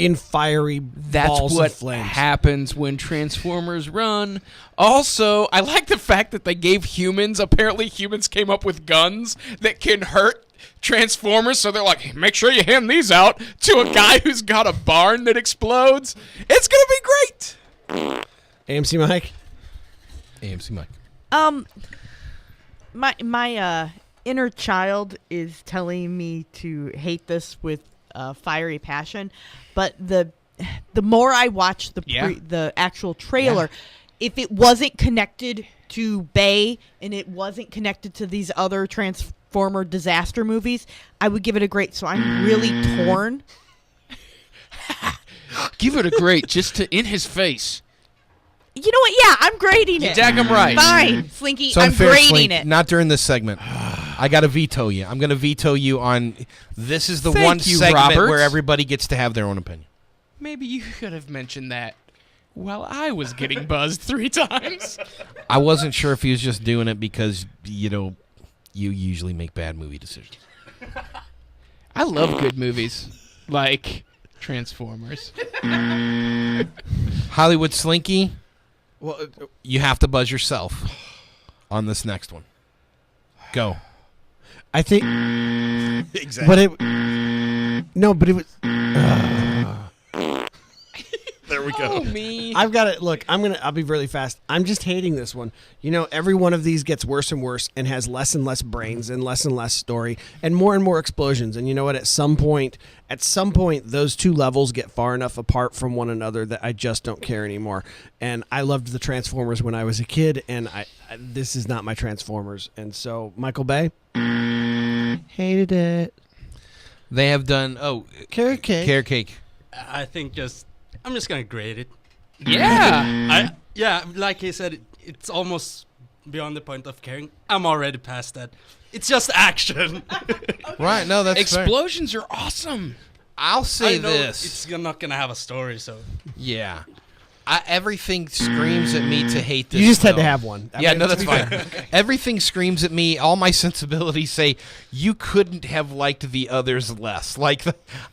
in fiery balls what of flames. happens when Transformers run. Also, I like the fact that they gave humans. Apparently, humans came up with guns that can hurt Transformers. So they're like, hey, make sure you hand these out to a guy who's got a barn that explodes. It's gonna be great. AMC Mike. AMC Mike. My inner child is telling me to hate this with fiery passion, but the more I watch the actual trailer, if it wasn't connected to Bay and it wasn't connected to these other Transformer disaster movies, I would give it a great. So I'm really torn. Give it a great, just to in his face. You know what? Yeah, I'm grading it. Daggum right. Fine, Slinky. It's I'm unfair, grading Slink. it. Not during this segment. I got to veto you. I'm going to veto you on. This is the Thank one you, segment Robert. where everybody gets to have their own opinion. Maybe you could have mentioned that while I was getting buzzed 3 times. I wasn't sure if he was just doing it because, you usually make bad movie decisions. I love good movies like Transformers. Hollywood Slinky, Well, you have to buzz yourself on this next one. Go. I think. Exactly. But it. No, but it was. There we Oh, me. I've got it. Look, I'll be really fast. I'm just hating this one. Every one of these gets worse and worse and has less and less brains and less story and more explosions. And you know what? At some point, those two levels get far enough apart from one another that I just don't care anymore. And I loved the Transformers when I was a kid, and this is not my Transformers. And so, Michael Bay, hated it. They have done. Carrot cake. Carrot cake. I think I'm just gonna grade it. Yeah. Like he said, it's almost beyond the point of caring. I'm already past that. It's just action. Right. No, that's fair. Explosions are awesome. I'll say I know this. it's not gonna have a story, so Yeah. Everything screams at me to hate this. You just had to film. have one. Yeah, no, that's fine. Everything screams at me. All my sensibilities say you couldn't have liked the others less. Like,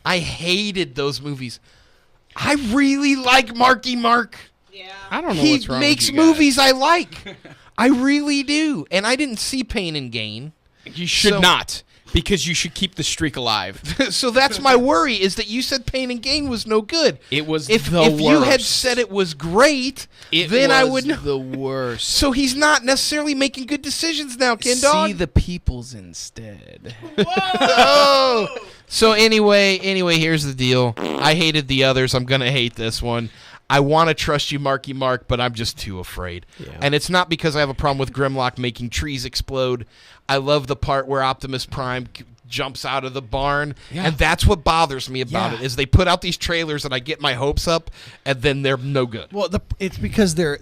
I hated those movies. I really like Marky Mark. Yeah. I don't know He what's wrong makes with you guys. movies I like. I really do. And I didn't see Pain and Gain. You should So- not, because you should keep the streak alive. So that's my worry, is that you said Pain and Gain was no good. It was If the you had worst. said it was great, It then I was would know. the worst. So he's not necessarily making good decisions now, Ken Dog. See the peoples instead. Oh! So anyway, here's the deal. I hated the others. I'm gonna hate this one. I want to trust you, Marky Mark, but I'm just too afraid. Yeah. And it's not because I have a problem with Grimlock making trees explode. I love the part where Optimus Prime jumps out of the barn, and that's what bothers me about it. Is they put out these trailers and I get my hopes up, and then they're no good. Well, it's because they're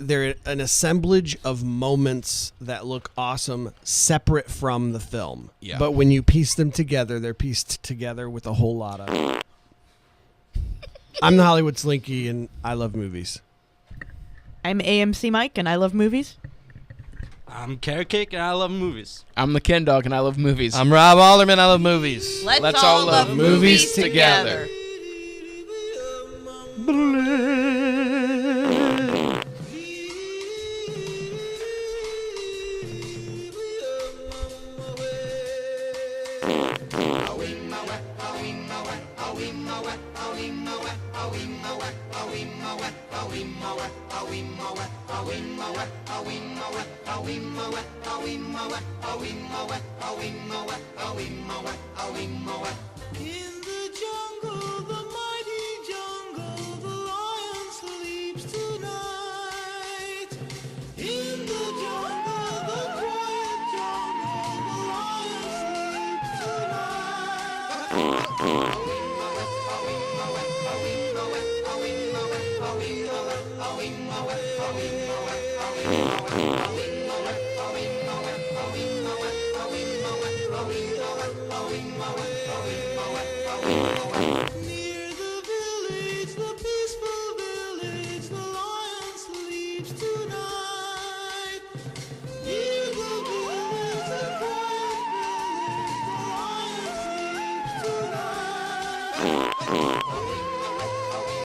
an assemblage of moments that look awesome, separate from the film. Yeah. But when you piece them together, they're pieced together with a whole lot of. I'm the Hollywood Slinky, and I love movies. I'm AMC Mike, and I love movies. I'm Carrot Cake and I love movies. I'm the Ken Dog, and I love movies. I'm Rob Alderman. I love movies. Let's all love movies together. In the jungle, the mighty jungle, the lion sleeps tonight. In the jungle, the quiet jungle, the lion sleeps Near the village, the peaceful village, the lion sleeps tonight. Near the village, the quiet village, the lion sleeps tonight.